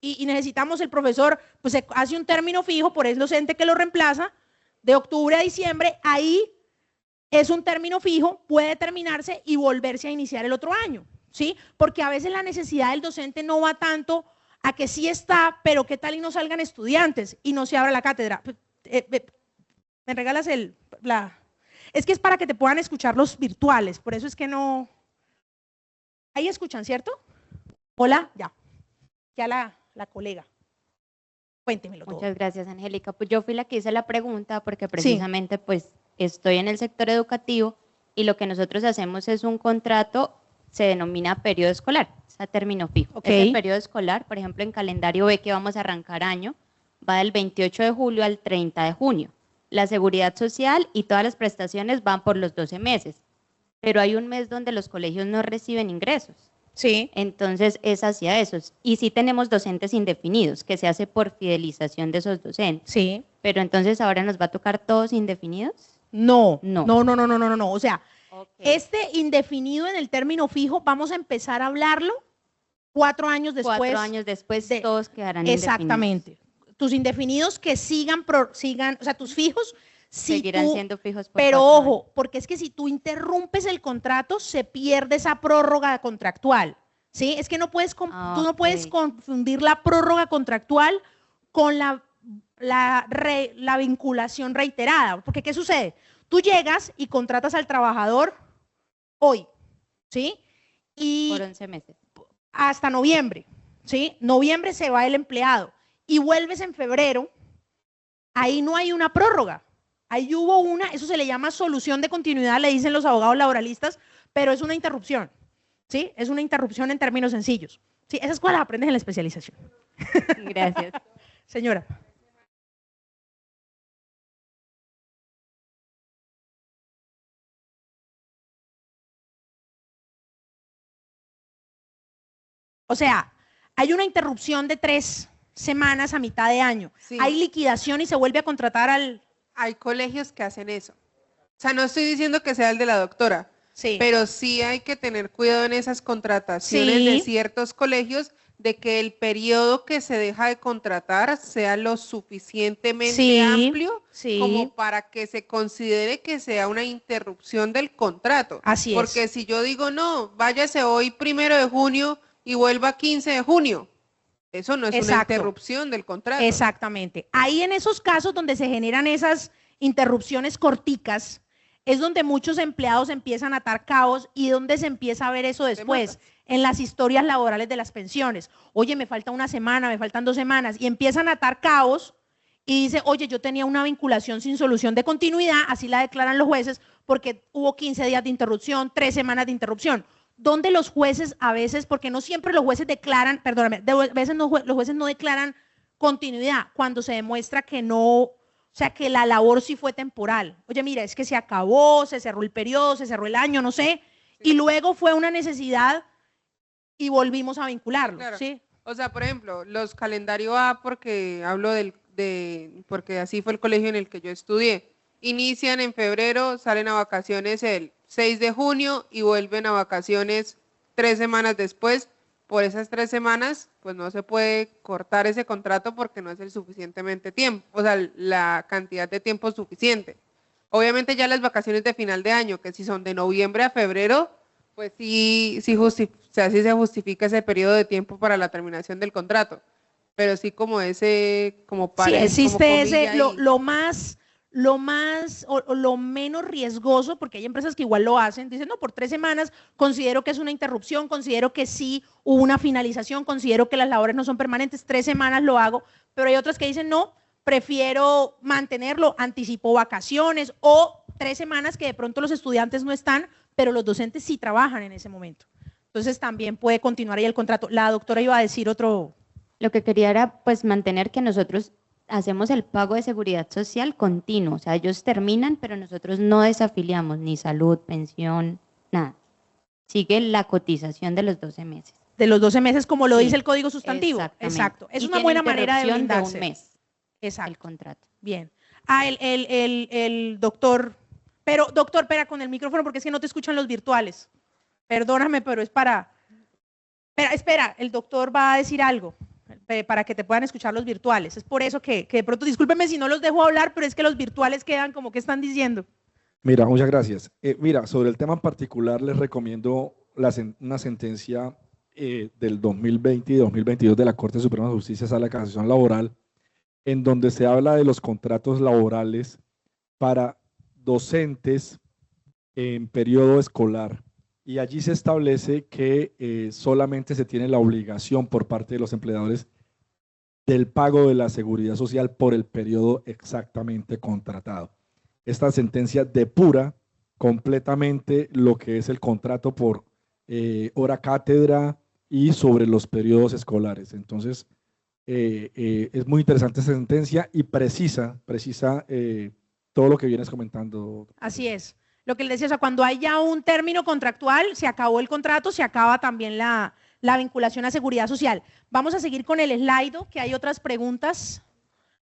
y necesitamos el profesor, pues se hace un término fijo por el docente que lo reemplaza, de octubre a diciembre, ahí es un término fijo, puede terminarse y volverse a iniciar el otro año, ¿sí? Porque a veces la necesidad del docente no va tanto a que sí está, pero qué tal y no salgan estudiantes y no se abra la cátedra. ¿Me regalas Es que es para que te puedan escuchar los virtuales, por eso es que no... Ahí escuchan, ¿cierto? Hola, ya la colega. Cuéntemelo todo. Muchas gracias, Angélica. Pues yo fui la que hice la pregunta porque precisamente pues estoy en el sector educativo y lo que nosotros hacemos es un contrato, se denomina periodo escolar, es a término fijo. Okay. Ese periodo escolar, por ejemplo, en calendario B que vamos a arrancar año, va del 28 de julio al 30 de junio. La seguridad social y todas las prestaciones van por los 12 meses, pero hay un mes donde los colegios no reciben ingresos. Sí. Entonces es hacia esos. Y sí tenemos docentes indefinidos, que se hace por fidelización de esos docentes. Sí. Pero entonces ahora nos va a tocar todos indefinidos. No. No. No. O sea, okay. Este indefinido en el término fijo, vamos a empezar a hablarlo 4 años después. 4 años después todos quedarán exactamente. Indefinidos. Tus indefinidos que sigan, o sea, tus fijos seguirán siendo fijos por pero ojo, porque es que si tú interrumpes el contrato, se pierde esa prórroga contractual, ¿sí? Es que no puedes, tú no puedes confundir la prórroga contractual con la vinculación reiterada, porque ¿qué sucede? Tú llegas y contratas al trabajador hoy, ¿sí? Y por 11 meses. Hasta noviembre, ¿sí? Noviembre se va el empleado y vuelves en febrero, ahí no hay una prórroga. Ahí hubo eso se le llama solución de continuidad, le dicen los abogados laboralistas, pero es una interrupción, ¿sí? Es una interrupción en términos sencillos. Sí, esas cosas las aprendes en la especialización. Gracias. Señora. O sea, hay una interrupción de 3 semanas a mitad de año. Sí. Hay liquidación y se vuelve a contratar al... Hay colegios que hacen eso. O sea, no estoy diciendo que sea el de la doctora, sí, pero sí hay que tener cuidado en esas contrataciones de ciertos colegios de que el periodo que se deja de contratar sea lo suficientemente amplio como para que se considere que sea una interrupción del contrato. Así es. Porque si yo digo, no, váyase hoy 1 de junio y vuelva 15 de junio, eso no es una interrupción del contrato. Exactamente. Ahí en esos casos donde se generan esas interrupciones corticas, es donde muchos empleados empiezan a atar cabos y donde se empieza a ver eso después, en las historias laborales de las pensiones. Oye, me falta una semana, me faltan 2 semanas, y empiezan a atar cabos y dice, oye, yo tenía una vinculación sin solución de continuidad, así la declaran los jueces, porque hubo 15 días de interrupción, 3 semanas de interrupción. Donde los jueces a veces, porque no siempre los jueces declaran, perdóname, a veces los jueces no declaran continuidad cuando se demuestra que no, o sea, que la labor sí fue temporal. Oye, mira, es que se acabó, se cerró el periodo, se cerró el año, no sé, y luego fue una necesidad y volvimos a vincularlo, claro. ¿sí? O sea, por ejemplo, los calendarios A, porque hablo porque así fue el colegio en el que yo estudié, inician en febrero, salen a vacaciones el 6 de junio y vuelven a vacaciones 3 semanas después. Por esas 3 semanas, pues no se puede cortar ese contrato porque no es el suficientemente tiempo, o sea, la cantidad de tiempo suficiente. Obviamente ya las vacaciones de final de año, que si son de noviembre a febrero, pues sí se justifica ese periodo de tiempo para la terminación del contrato. Pero sí como sí, existe ese, lo menos riesgoso, porque hay empresas que igual lo hacen, dicen, no, por 3 semanas considero que es una interrupción, considero que sí hubo una finalización, considero que las labores no son permanentes, 3 semanas lo hago, pero hay otras que dicen, no, prefiero mantenerlo, anticipo vacaciones o 3 semanas que de pronto los estudiantes no están, pero los docentes sí trabajan en ese momento. Entonces también puede continuar ahí el contrato. La doctora iba a decir otro... Lo que quería era pues mantener que nosotros hacemos el pago de seguridad social continuo, o sea, ellos terminan, pero nosotros no desafiliamos ni salud, pensión, nada. Sigue la cotización de los 12 meses. De los 12 meses, como lo dice el Código Sustantivo. Exacto. Es una buena manera de brindarse. De un mes. Exacto. El contrato. Bien. El doctor, pero doctor, espera con el micrófono porque es que no te escuchan los virtuales. Perdóname, pero es para... Espera, el doctor va a decir algo para que te puedan escuchar los virtuales. Es por eso que de pronto, discúlpenme si no los dejo hablar, pero es que los virtuales quedan como que están diciendo. Mira, muchas gracias. Mira, sobre el tema en particular les recomiendo una sentencia del 2020 y 2022 de la Corte Suprema de Justicia, Sala de Casación Laboral, en donde se habla de los contratos laborales para docentes en periodo escolar. Y allí se establece que solamente se tiene la obligación por parte de los empleadores del pago de la seguridad social por el periodo exactamente contratado. Esta sentencia depura completamente lo que es el contrato por hora cátedra y sobre los periodos escolares. Entonces, es muy interesante esta sentencia y precisa todo lo que vienes comentando. Así es. Lo que les decía, o sea, cuando hay ya un término contractual, se acabó el contrato, se acaba también la vinculación a seguridad social. Vamos a seguir con el slide, que hay otras preguntas.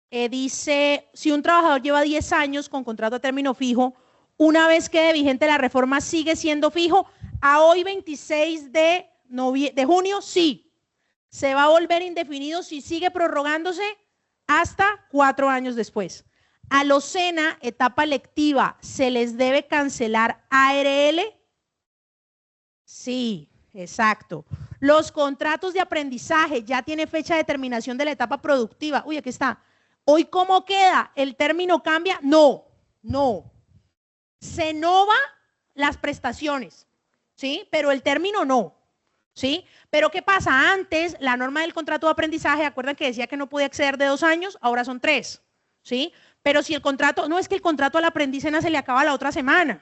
Dice, si un trabajador lleva 10 años con contrato a término fijo, una vez quede vigente la reforma, ¿sigue siendo fijo? A hoy, 26 de junio, sí. Se va a volver indefinido si sigue prorrogándose hasta 4 años después. A los SENA, etapa lectiva, ¿se les debe cancelar ARL? Sí, exacto. Los contratos de aprendizaje ya tiene fecha de terminación de la etapa productiva. Uy, aquí está. ¿Hoy cómo queda? ¿El término cambia? No. Se nova las prestaciones, ¿sí? Pero el término no, ¿sí? Pero ¿qué pasa? Antes, la norma del contrato de aprendizaje, ¿acuerdan que decía que no podía exceder de 2 años? Ahora son 3, ¿sí? Pero si el contrato, no es que el contrato al aprendiz se le acaba la otra semana,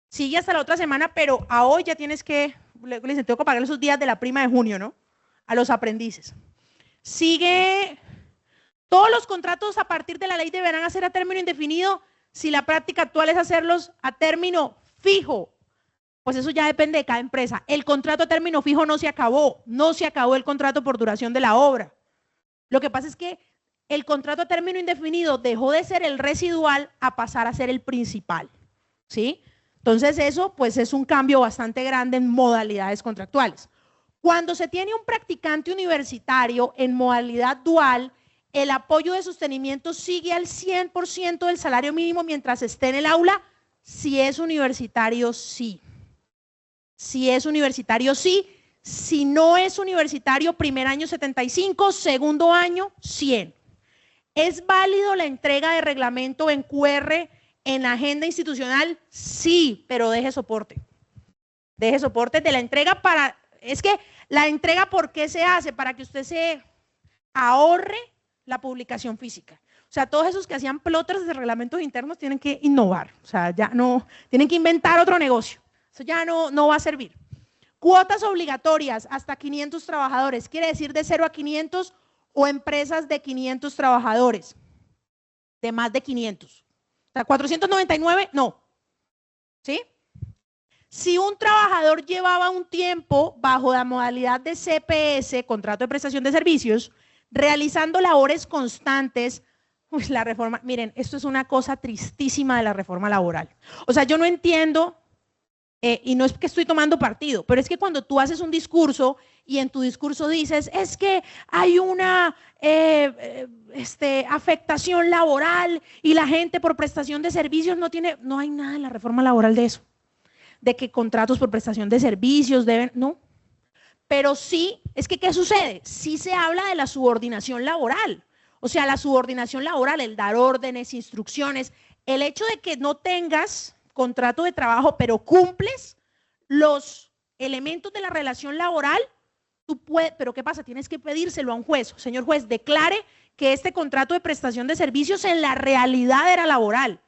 sigue hasta la otra semana, pero a hoy ya tienes que, les tengo que pagar esos días de la prima de junio, ¿no? A los aprendices. Sigue, todos los contratos a partir de la ley deberán hacer a término indefinido si la práctica actual es hacerlos a término fijo. Pues eso ya depende de cada empresa. El contrato a término fijo no se acabó el contrato por duración de la obra. Lo que pasa es que el contrato a término indefinido dejó de ser el residual a pasar a ser el principal, ¿sí? Entonces eso pues es un cambio bastante grande en modalidades contractuales. Cuando se tiene un practicante universitario en modalidad dual, el apoyo de sostenimiento sigue al 100% del salario mínimo mientras esté en el aula. Si es universitario, sí. Si es universitario, sí. Si no es universitario, primer año 75, segundo año 100. ¿Es válido la entrega de reglamento en QR en la agenda institucional? Sí, pero deje soporte. Deje soporte de la entrega para… Es que la entrega, ¿por qué se hace? Para que usted se ahorre la publicación física. O sea, todos esos que hacían plotters de reglamentos internos tienen que innovar. O sea, ya no… Tienen que inventar otro negocio. Eso ya no va a servir. Cuotas obligatorias hasta 500 trabajadores. Quiere decir de 0 a 500 o empresas de 500 trabajadores, de más de 500. O sea, 499, no. ¿Sí? Si un trabajador llevaba un tiempo bajo la modalidad de CPS, contrato de prestación de servicios, realizando labores constantes, pues la reforma, miren, esto es una cosa tristísima de la reforma laboral. O sea, yo no entiendo, y no es que estoy tomando partido, pero es que cuando tú haces un discurso y en tu discurso dices, es que hay una afectación laboral y la gente por prestación de servicios no hay nada en la reforma laboral de eso, de que contratos por prestación de servicios deben, no. Pero sí, es que ¿qué sucede? Sí se habla de la subordinación laboral. O sea, la subordinación laboral, el dar órdenes, instrucciones, el hecho de que no tengas contrato de trabajo, pero cumples los elementos de la relación laboral, tú puedes, pero ¿qué pasa? Tienes que pedírselo a un juez. Señor juez, declare que este contrato de prestación de servicios en la realidad era laboral,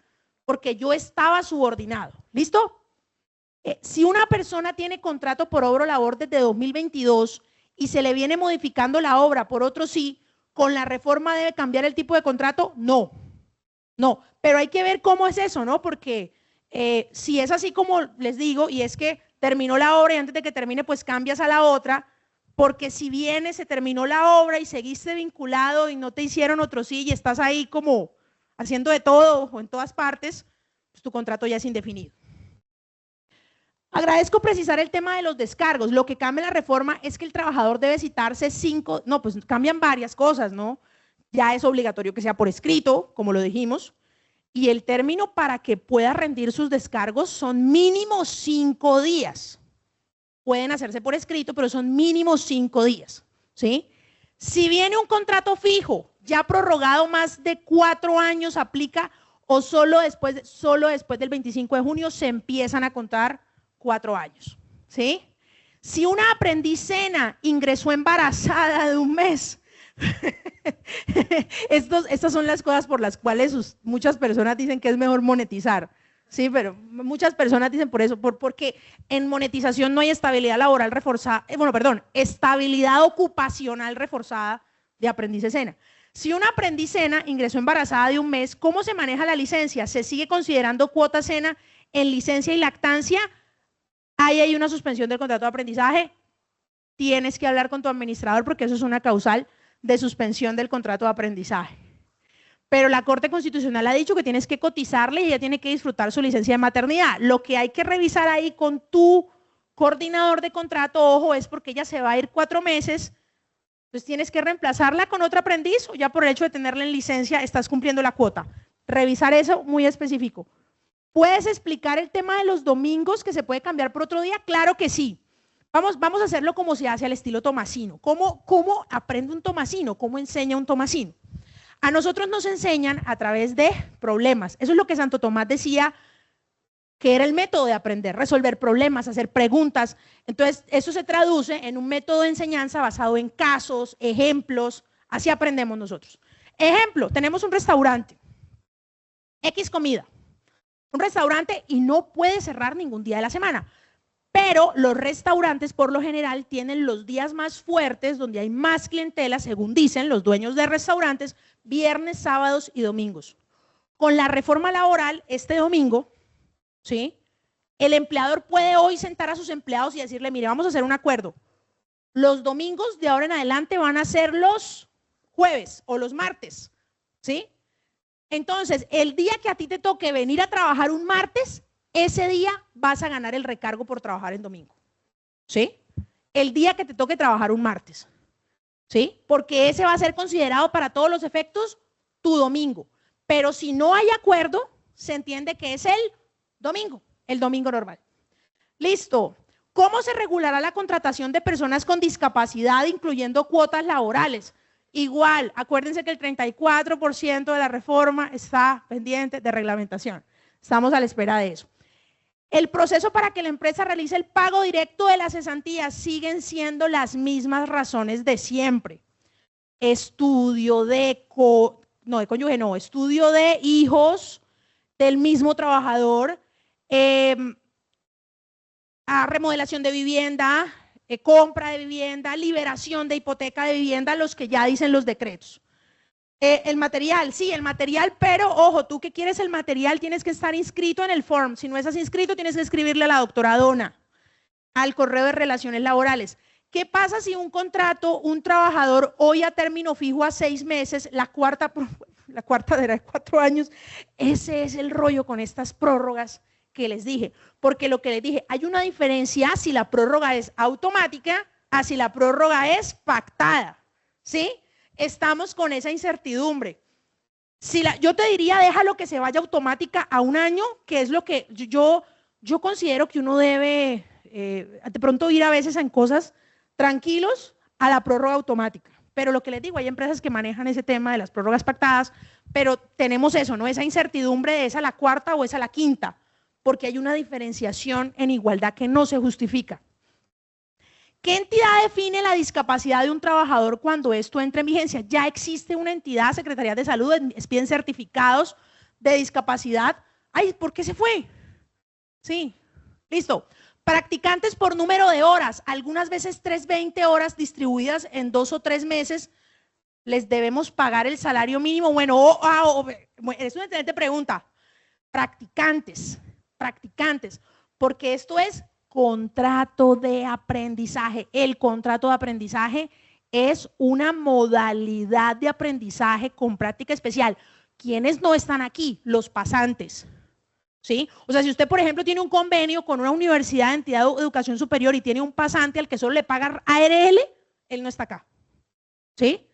porque yo estaba subordinado. ¿Listo? Si una persona tiene contrato por obra o labor desde 2022 y se le viene modificando la obra por otro sí, ¿con la reforma debe cambiar el tipo de contrato? No, pero hay que ver cómo es eso, ¿no? Porque si es así como les digo, y es que terminó la obra y antes de que termine pues cambias a la otra, porque si viene, se terminó la obra y seguiste vinculado y no te hicieron otro sí y estás ahí como haciendo de todo o en todas partes, pues tu contrato ya es indefinido. Agradezco precisar el tema de los descargos. Lo que cambia la reforma es que el trabajador debe citarse pues cambian varias cosas, ¿no? Ya es obligatorio que sea por escrito, como lo dijimos, y el término para que pueda rendir sus descargos son mínimo 5 días. Pueden hacerse por escrito, pero son mínimo 5 días, ¿sí? Si viene un contrato fijo, ya prorrogado más de 4 años, aplica, o solo después del 25 de junio se empiezan a contar 4 años, ¿sí? Si una aprendizena ingresó embarazada de un mes, estas son las cosas por las cuales muchas personas dicen que es mejor monetizar, sí, pero muchas personas dicen por eso, porque en monetización no hay estabilidad laboral reforzada, estabilidad ocupacional reforzada de aprendizesena. Si una aprendizena ingresó embarazada de un mes, ¿cómo se maneja la licencia? ¿Se sigue considerando cuota cena en licencia y lactancia? Ahí hay una suspensión del contrato de aprendizaje. Tienes que hablar con tu administrador porque eso es una causal de suspensión del contrato de aprendizaje. Pero la Corte Constitucional ha dicho que tienes que cotizarle y ella tiene que disfrutar su licencia de maternidad. Lo que hay que revisar ahí con tu coordinador de contrato, ojo, es porque ella se va a ir 4 meses, pues tienes que reemplazarla con otro aprendiz o ya por el hecho de tenerla en licencia estás cumpliendo la cuota. Revisar eso muy específico. ¿Puedes explicar el tema de los domingos que se puede cambiar por otro día? Claro que sí. Vamos a hacerlo como se hace al estilo tomasino. ¿Cómo aprende un tomasino? ¿Cómo enseña un tomasino? A nosotros nos enseñan a través de problemas. Eso es lo que Santo Tomás decía que era el método de aprender, resolver problemas, hacer preguntas. Entonces, eso se traduce en un método de enseñanza basado en casos, ejemplos. Así aprendemos nosotros. Ejemplo, tenemos un restaurante, X comida. Un restaurante y no puede cerrar ningún día de la semana. Pero los restaurantes por lo general tienen los días más fuertes donde hay más clientela, según dicen los dueños de restaurantes, viernes, sábados y domingos. Con la reforma laboral, este domingo, ¿sí? El empleador puede hoy sentar a sus empleados y decirle, mire, vamos a hacer un acuerdo. Los domingos de ahora en adelante van a ser los jueves o los martes, ¿sí? Entonces, el día que a ti te toque venir a trabajar un martes, ese día vas a ganar el recargo por trabajar en domingo, ¿sí? El día que te toque trabajar un martes, ¿sí? Porque ese va a ser considerado para todos los efectos tu domingo. Pero si no hay acuerdo, se entiende que es el domingo normal. Listo. ¿Cómo se regulará la contratación de personas con discapacidad, incluyendo cuotas laborales? Igual, acuérdense que el 34% de la reforma está pendiente de reglamentación. Estamos a la espera de eso. El proceso para que la empresa realice el pago directo de las cesantías siguen siendo las mismas razones de siempre. Estudio de estudio de hijos del mismo trabajador, remodelación de vivienda, compra de vivienda, liberación de hipoteca de vivienda, los que ya dicen los decretos. El material, sí, el material, pero ojo, tú que quieres el material tienes que estar inscrito en el form. Si no estás inscrito, tienes que escribirle a la doctora Donna, al correo de relaciones laborales. ¿Qué pasa si un contrato, un trabajador hoy a término fijo a 6 meses, la cuarta era de 4 años? Ese es el rollo con estas prórrogas que les dije, porque lo que les dije, hay una diferencia si la prórroga es automática a si la prórroga es pactada, ¿sí? Estamos con esa incertidumbre. Yo te diría, déjalo que se vaya automática a 1 año, que es lo que yo considero que uno debe de pronto ir a veces en cosas tranquilos a la prórroga automática. Pero lo que les digo, hay empresas que manejan ese tema de las prórrogas pactadas, pero tenemos eso, ¿no? Esa incertidumbre de esa la cuarta o esa la quinta, porque hay una diferenciación en igualdad que no se justifica. ¿Qué entidad define la discapacidad de un trabajador cuando esto entra en vigencia? Ya existe una entidad, Secretaría de Salud, expiden certificados de discapacidad. Ay, ¿por qué se fue? Sí, listo. Practicantes por número de horas, algunas veces 320 horas distribuidas en 2 o 3 meses, les debemos pagar el salario mínimo. Bueno, es una excelente pregunta. Practicantes, porque esto es contrato de aprendizaje. El contrato de aprendizaje es una modalidad de aprendizaje con práctica especial. ¿Quiénes no están aquí? Los pasantes. ¿sí? O sea, si usted, por ejemplo, tiene un convenio con una universidad de entidad de educación superior y tiene un pasante al que solo le paga ARL, él no está acá, ¿sí?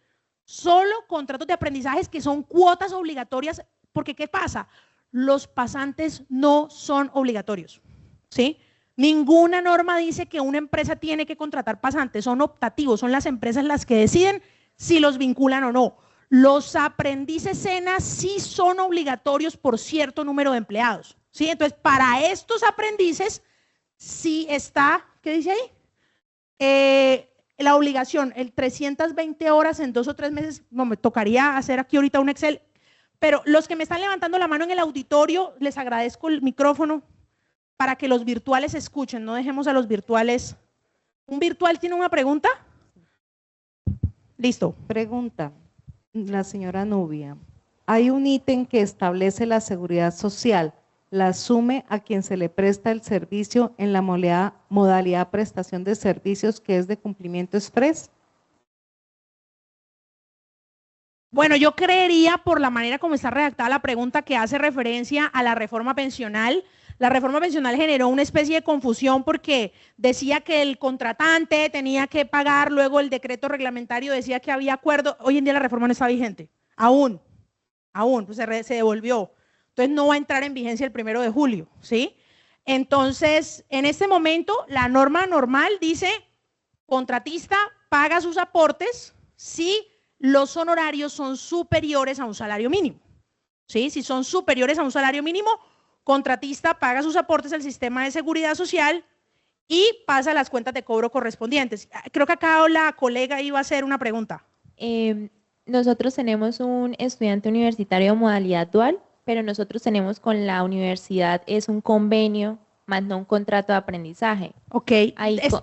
Solo contratos de aprendizajes que son cuotas obligatorias, porque ¿qué pasa? Los pasantes no son obligatorios, ¿sí? Ninguna norma dice que una empresa tiene que contratar pasantes, son optativos, son las empresas las que deciden si los vinculan o no. Los aprendices SENA sí son obligatorios por cierto número de empleados, ¿sí? Entonces, para estos aprendices sí está, ¿qué dice ahí? La obligación, el 320 horas en 2 o 3 meses, no, me tocaría hacer aquí ahorita un Excel, pero los que me están levantando la mano en el auditorio, les agradezco el micrófono para que los virtuales escuchen, no dejemos a los virtuales. ¿Un virtual tiene una pregunta? Listo. Pregunta, la señora Nubia. Hay un ítem que establece la seguridad social, la asume a quien se le presta el servicio en la modalidad prestación de servicios que es de cumplimiento express. Bueno, yo creería por la manera como está redactada la pregunta que hace referencia a la reforma pensional. La reforma pensional generó una especie de confusión porque decía que el contratante tenía que pagar, luego el decreto reglamentario decía que había acuerdo. Hoy en día la reforma no está vigente, aún, pues se devolvió. Entonces no va a entrar en vigencia el 1 de julio, ¿sí? Entonces, en este momento, la norma normal dice, contratista paga sus aportes si los honorarios son superiores a un salario mínimo, ¿sí? Si son superiores a un salario mínimo, contratista paga sus aportes al sistema de seguridad social y pasa las cuentas de cobro correspondientes. Creo que acá la colega iba a hacer una pregunta. Nosotros tenemos un estudiante universitario de modalidad dual, pero nosotros tenemos con la universidad, es un convenio, más no un contrato de aprendizaje. Ok,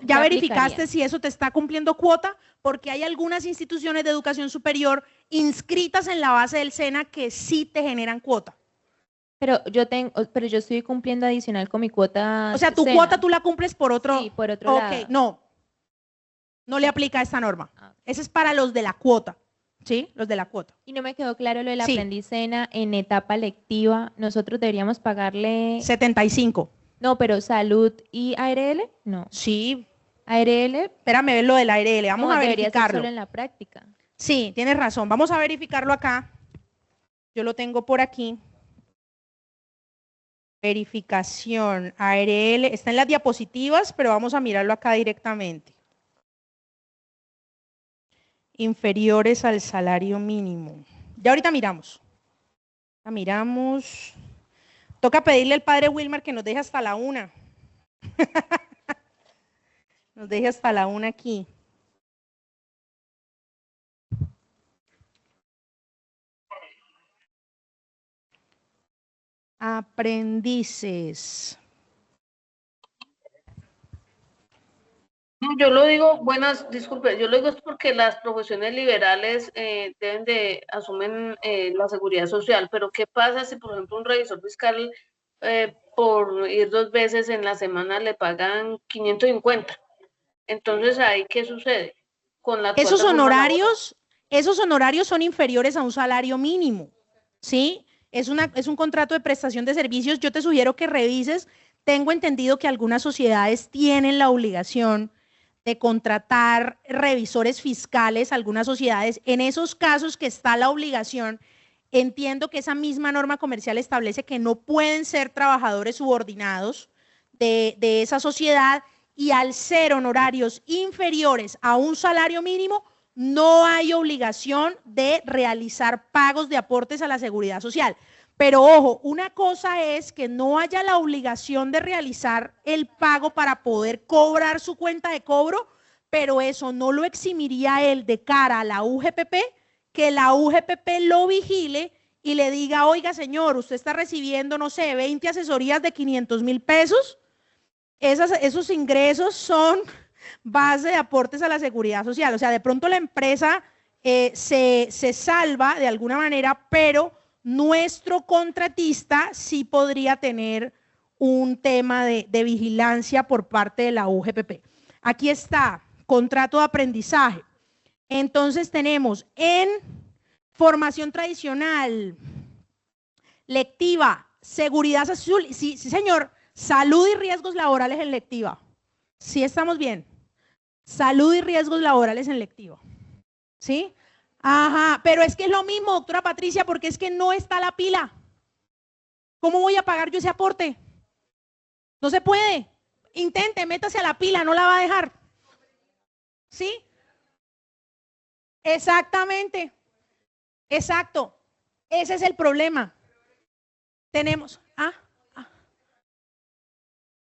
¿ya verificaste si eso te está cumpliendo cuota? Porque hay algunas instituciones de educación superior inscritas en la base del SENA que sí te generan cuota. Pero yo estoy cumpliendo adicional con mi cuota. O sea, tu SENA. cuota tú la cumples por otro. Sí, por otro lado. Ok, no le aplica esta norma. Ese es para los de la cuota, ¿sí? Los de la cuota. Y no me quedó claro lo del Sí. aprendiz SENA en etapa lectiva. Nosotros deberíamos pagarle. 75. No, pero salud y ARL, no. Sí. ARL. Espérame ver lo del ARL, vamos a debería ser verificarlo. solo en la práctica. Sí, tienes razón, vamos a verificarlo acá. Yo lo tengo por aquí. Verificación, ARL, está en las diapositivas, pero vamos a mirarlo acá directamente. Inferiores al salario mínimo. Ya ahorita miramos. Ya miramos. Toca pedirle al padre Wilmar que nos deje hasta la 1. Nos deje hasta la 1 aquí. Aprendices. Yo lo digo, disculpe, yo lo digo es porque las profesiones liberales asumen la seguridad social, pero ¿qué pasa si, por ejemplo, un revisor fiscal por ir 2 veces en la semana le pagan 550? Entonces, ¿ahí qué sucede? Con la Esos honorarios son inferiores a un salario mínimo, ¿sí? Es un contrato de prestación de servicios. Yo te sugiero que revises. Tengo entendido que algunas sociedades tienen la obligación de contratar revisores fiscales, algunas sociedades. En esos casos que está la obligación, entiendo que esa misma norma comercial establece que no pueden ser trabajadores subordinados de esa sociedad, y al ser honorarios inferiores a un salario mínimo, no hay obligación de realizar pagos de aportes a la seguridad social. Pero ojo, una cosa es que no haya la obligación de realizar el pago para poder cobrar su cuenta de cobro, pero eso no lo eximiría a él de cara a la UGPP, que la UGPP lo vigile y le diga, oiga señor, usted está recibiendo, no sé, 20 asesorías de 500.000 pesos, esos ingresos son base de aportes a la seguridad social. O sea, de pronto la empresa se salva de alguna manera, pero nuestro contratista sí podría tener un tema de vigilancia por parte de la UGPP. Aquí está, contrato de aprendizaje. Entonces tenemos en formación tradicional, lectiva, seguridad social, sí, sí señor, salud y riesgos laborales en lectiva. Sí estamos bien. Salud y riesgos laborales en lectiva. ¿Sí? Ajá, pero es que es lo mismo, doctora Patricia, porque es que no está la pila. ¿Cómo voy a pagar yo ese aporte? No se puede. Intente, métase a la pila, no la va a dejar. ¿Sí? Exactamente. Exacto. Ese es el problema. Tenemos.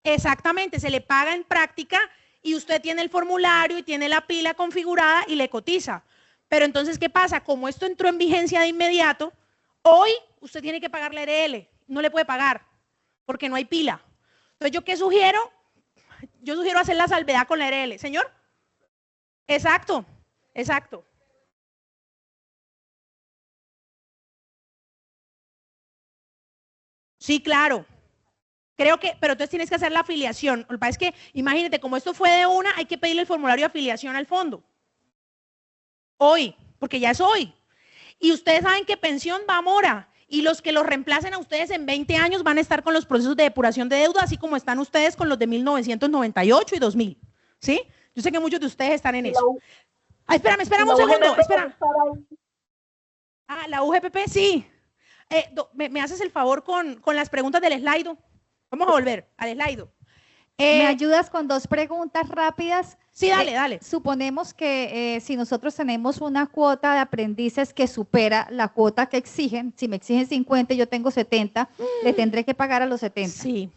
Exactamente, se le paga en práctica y usted tiene el formulario y tiene la pila configurada y le cotiza. Pero entonces, ¿qué pasa? Como esto entró en vigencia de inmediato, hoy usted tiene que pagar la RL. No le puede pagar porque no hay pila. Entonces, ¿yo qué sugiero? Yo sugiero hacer la salvedad con la RL. ¿Señor? Exacto, exacto. Sí, claro. Creo que, pero entonces tienes que hacer la afiliación. Lo que pasa es que, imagínate, como esto fue de una, hay que pedirle el formulario de afiliación al fondo. Hoy, porque ya es hoy. Y ustedes saben que pensión va a mora. Y los que los reemplacen a ustedes en 20 años van a estar con los procesos de depuración de deuda, así como están ustedes con los de 1998 y 2000. ¿Sí? Yo sé que muchos de ustedes están en eso. Espérame un segundo. Espera. La UGPP, sí. ¿Me haces el favor con las preguntas del slide? Vamos a volver al slide. ¿Me ayudas con 2 preguntas rápidas? Sí, dale. Suponemos que si nosotros tenemos una cuota de aprendices que supera la cuota que exigen, si me exigen 50 y yo tengo 70, le tendré que pagar a los 70. Sí.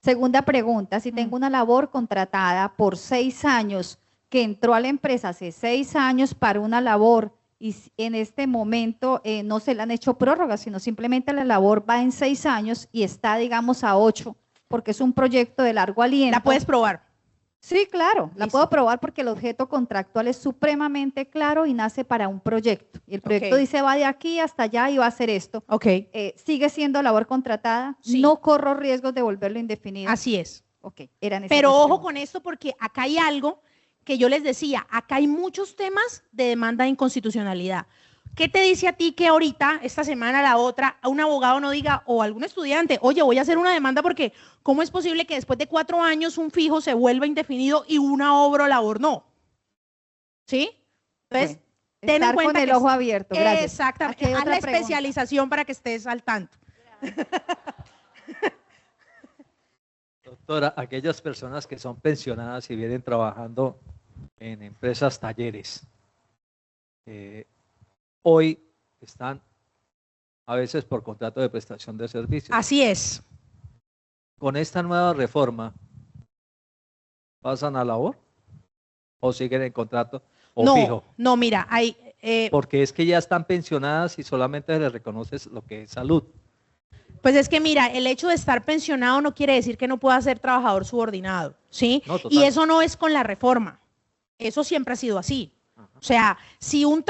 Segunda pregunta, si tengo una labor contratada por 6 años, que entró a la empresa hace 6 años para una labor y en este momento no se le han hecho prórrogas, sino simplemente la labor va en 6 años y está, digamos, a 8, porque es un proyecto de largo aliento. ¿La puedes probar? Sí, claro, la puedo probar porque el objeto contractual es supremamente claro y nace para un proyecto. Y el proyecto dice, va de aquí hasta allá y va a hacer esto. ¿Sigue siendo labor contratada? Sí. No corro riesgos de volverlo indefinido. Así es. Pero ojo con esto porque acá hay algo que yo les decía, acá hay muchos temas de demanda de inconstitucionalidad. ¿Qué te dice a ti que ahorita, esta semana, la otra, a un abogado no diga, o algún estudiante, oye, voy a hacer una demanda porque ¿cómo es posible que después de 4 años un fijo se vuelva indefinido y una obra o labor no? ¿Sí? Entonces, ten en cuenta con el ojo abierto. Gracias. Exactamente. Haz la especialización para que estés al tanto. Doctora, aquellas personas que son pensionadas y vienen trabajando en empresas talleres, hoy están a veces por contrato de prestación de servicios. Así es. Con esta nueva reforma, ¿pasan a labor? ¿O siguen en contrato o fijo? No, mira, hay... Porque es que ya están pensionadas y solamente se les reconoce lo que es salud. Pues es que mira, el hecho de estar pensionado no quiere decir que no pueda ser trabajador subordinado, ¿sí? No, total. Y eso no es con la reforma. Eso siempre ha sido así. O sea, si una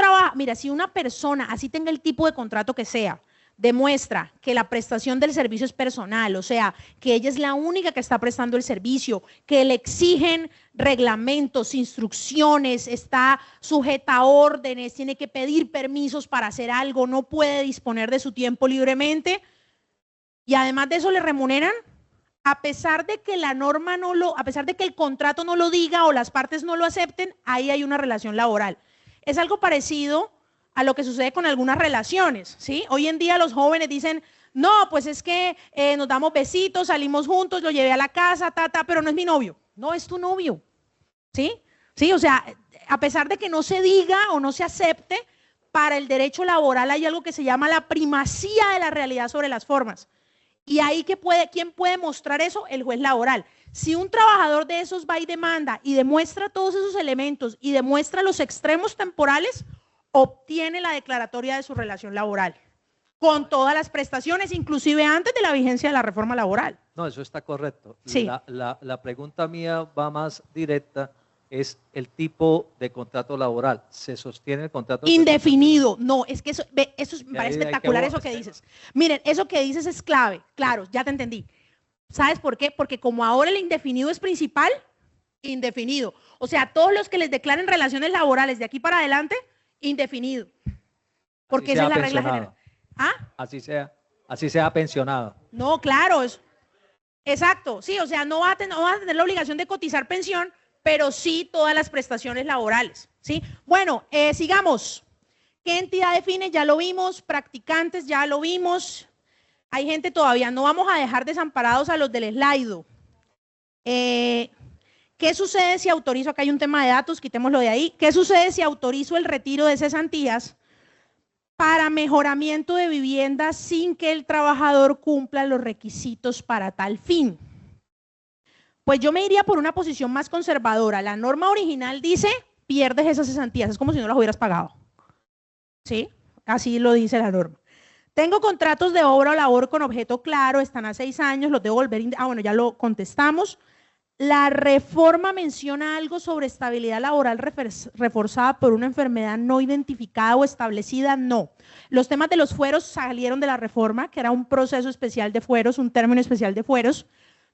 persona, así tenga el tipo de contrato que sea, demuestra que la prestación del servicio es personal, o sea, que ella es la única que está prestando el servicio, que le exigen reglamentos, instrucciones, está sujeta a órdenes, tiene que pedir permisos para hacer algo, no puede disponer de su tiempo libremente y además de eso le remuneran, a pesar de que la norma a pesar de que el contrato no lo diga o las partes no lo acepten, ahí hay una relación laboral. Es algo parecido a lo que sucede con algunas relaciones, ¿sí? Hoy en día los jóvenes dicen, no, pues es que nos damos besitos, salimos juntos, lo llevé a la casa, pero no es mi novio. No, es tu novio, ¿sí? Sí, o sea, a pesar de que no se diga o no se acepte, para el derecho laboral hay algo que se llama la primacía de la realidad sobre las formas. Y ahí ¿quién puede mostrar eso? El juez laboral. Si un trabajador de esos va y demanda y demuestra todos esos elementos y demuestra los extremos temporales, obtiene la declaratoria de su relación laboral, con todas las prestaciones, inclusive antes de la vigencia de la reforma laboral. No, eso está correcto. Sí. La pregunta mía va más directa, es el tipo de contrato laboral. ¿Se sostiene el contrato? Indefinido. No, es que eso me parece espectacular eso que dices. Miren, eso que dices es clave. Claro, ya te entendí. ¿Sabes por qué? Porque como ahora el indefinido es principal, indefinido. O sea, todos los que les declaren relaciones laborales de aquí para adelante, indefinido. Porque esa es la regla general. ¿Ah? Así sea pensionado. No, claro, exacto, sí, o sea, no vas a tener la obligación de cotizar pensión, pero sí todas las prestaciones laborales, ¿sí? Bueno, sigamos. ¿Qué entidad define? Ya lo vimos, practicantes, ya lo vimos. Hay gente todavía, no vamos a dejar desamparados a los del Slido. ¿Qué sucede si autorizo? Acá hay un tema de datos, quitémoslo de ahí. ¿Qué sucede si autorizo el retiro de cesantías para mejoramiento de vivienda sin que el trabajador cumpla los requisitos para tal fin? Pues yo me iría por una posición más conservadora. La norma original dice, pierdes esas cesantías, es como si no las hubieras pagado. ¿Sí? Así lo dice la norma. Tengo contratos de obra o labor con objeto claro, están a 6 años, los debo volver. Bueno, ya lo contestamos. La reforma menciona algo sobre estabilidad laboral reforzada por una enfermedad no identificada o establecida. No. Los temas de los fueros salieron de la reforma, que era un proceso especial de fueros, un término especial de fueros,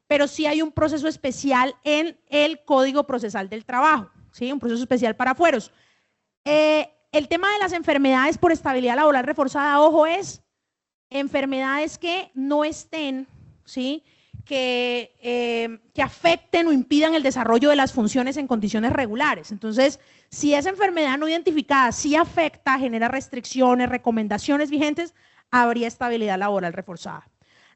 pero sí hay un proceso especial en el Código Procesal del Trabajo, ¿sí? Un proceso especial para fueros. El tema de las enfermedades por estabilidad laboral reforzada, ojo, es enfermedades que no estén, ¿sí? Que afecten o impidan el desarrollo de las funciones en condiciones regulares. Entonces, si esa enfermedad no identificada sí afecta, genera restricciones, recomendaciones vigentes, habría estabilidad laboral reforzada.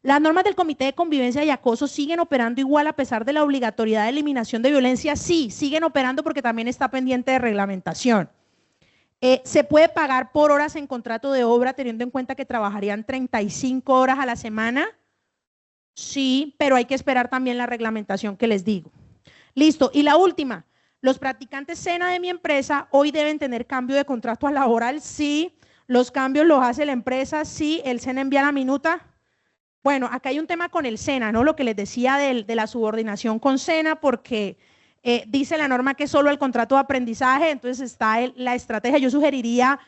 Las normas del Comité de Convivencia y Acoso siguen operando igual a pesar de la obligatoriedad de eliminación de violencia. Sí, siguen operando porque también está pendiente de reglamentación. Se puede pagar por horas en contrato de obra teniendo en cuenta que trabajarían 35 horas a la semana. Sí, pero hay que esperar también la reglamentación que les digo. Listo, y la última, los practicantes SENA de mi empresa hoy deben tener cambio de contrato laboral. Sí, los cambios los hace la empresa. Sí, el SENA envía la minuta. Bueno, acá hay un tema con el SENA, ¿no? Lo que les decía de la subordinación con SENA, porque dice la norma que solo el contrato de aprendizaje, entonces está la estrategia. Yo sugeriría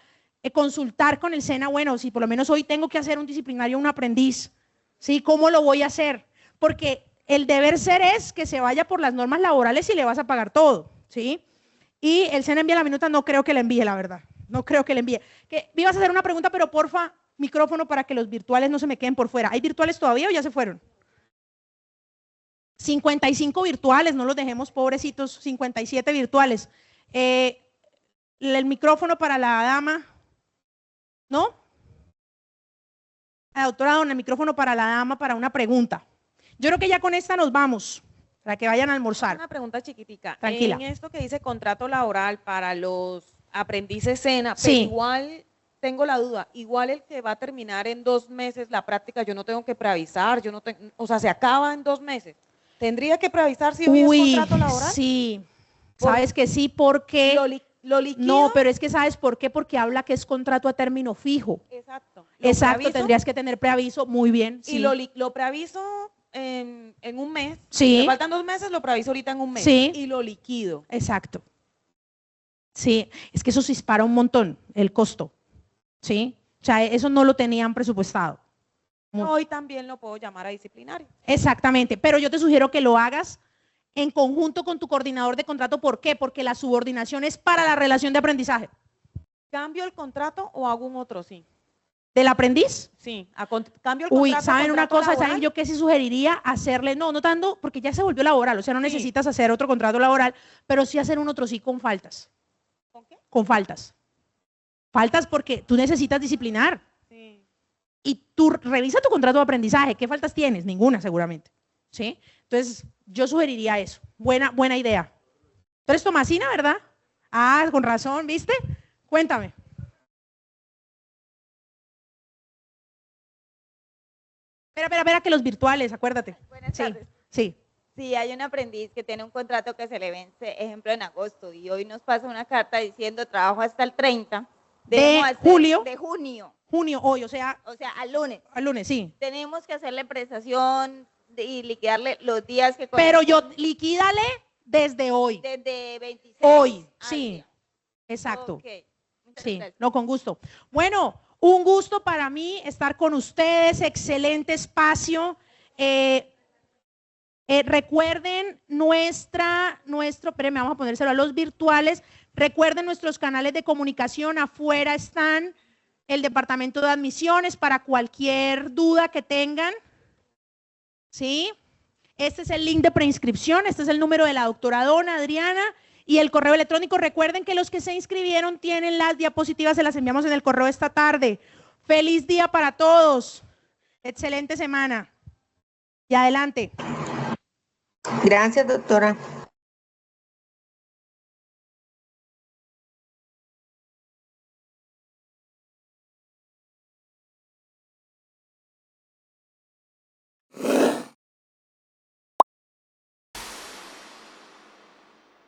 consultar con el SENA, bueno, si por lo menos hoy tengo que hacer un disciplinario a un aprendiz, ¿sí? ¿Cómo lo voy a hacer? Porque el deber ser es que se vaya por las normas laborales y le vas a pagar todo, ¿sí? Y el SENA envía la minuta, no creo que la envíe, la verdad. No creo que la envíe. Me ibas a hacer una pregunta, pero porfa, micrófono para que los virtuales no se me queden por fuera. ¿Hay virtuales todavía o ya se fueron? 55 virtuales, no los dejemos pobrecitos, 57 virtuales. El micrófono para la dama, ¿no? La doctora Donna, el micrófono para la dama para una pregunta. Yo creo que ya con esta nos vamos, para que vayan a almorzar. Una pregunta chiquitica. Tranquila. En esto que dice contrato laboral para los aprendices SENA, Sí. pero igual tengo la duda, igual el que va a terminar en 2 meses la práctica, yo no tengo que preavisar, o sea, se acaba en 2 meses. ¿Tendría que preavisar si hoy es contrato laboral? Sí, sabes que sí, porque… ¿Lo liquido? No, pero es que ¿sabes por qué? Porque habla que es contrato a término fijo. Exacto. Exacto, tendrías que tener preaviso, muy bien. Y Sí. lo preaviso en un mes. Sí. Me faltan 2 meses, lo preaviso ahorita en un mes. Sí. Y lo liquido. Exacto. Sí, es que eso se dispara un montón, el costo. ¿Sí? O sea, eso no lo tenían presupuestado. Hoy también lo puedo llamar a disciplinario. Exactamente, pero yo te sugiero que lo hagas en conjunto con tu coordinador de contrato. ¿Por qué? Porque la subordinación es para la relación de aprendizaje. ¿Cambio el contrato o hago un otro sí? ¿Del aprendiz? Sí, cambio el contrato. Uy, ¿saben una cosa? laboral? ¿Saben yo qué sí sugeriría? Hacerle, no tanto, porque ya se volvió laboral, o sea, no necesitas hacer otro contrato laboral, pero sí hacer un otro sí con faltas. ¿Con qué? Con faltas. Faltas porque tú necesitas disciplinar. Sí. Y tú revisa tu contrato de aprendizaje. ¿Qué faltas tienes? Ninguna, seguramente. ¿Sí? Entonces, yo sugeriría eso. Buena idea. Tú eres Tomasina, ¿verdad? Ah, con razón, ¿viste? Cuéntame. Espera, que los virtuales, acuérdate. Buenas Sí, tardes. sí. Si hay un aprendiz que tiene un contrato que se le vence, ejemplo, en agosto, y hoy nos pasa una carta diciendo trabajo hasta el 30 De julio. De junio, Junio, hoy, o sea, al lunes. al lunes, sí. Tenemos que hacerle prestación y liquidarle los días que Pero corresponden. yo, liquídale desde hoy. Desde 26. Hoy, al sí. día. Exacto. Ok. Muchas Sí, gracias. no, con gusto. Bueno, un gusto para mí estar con ustedes, excelente espacio. Recuerden espérenme, vamos a ponérselo a los virtuales. Recuerden nuestros canales de comunicación, afuera están el departamento de admisiones para cualquier duda que tengan. ¿sí? Este es el link de preinscripción, este es el número de la doctora Donna Adriana y el correo electrónico. Recuerden que los que se inscribieron tienen las diapositivas, se las enviamos en el correo esta tarde. Feliz día para todos. Excelente semana. Y adelante. Gracias, doctora.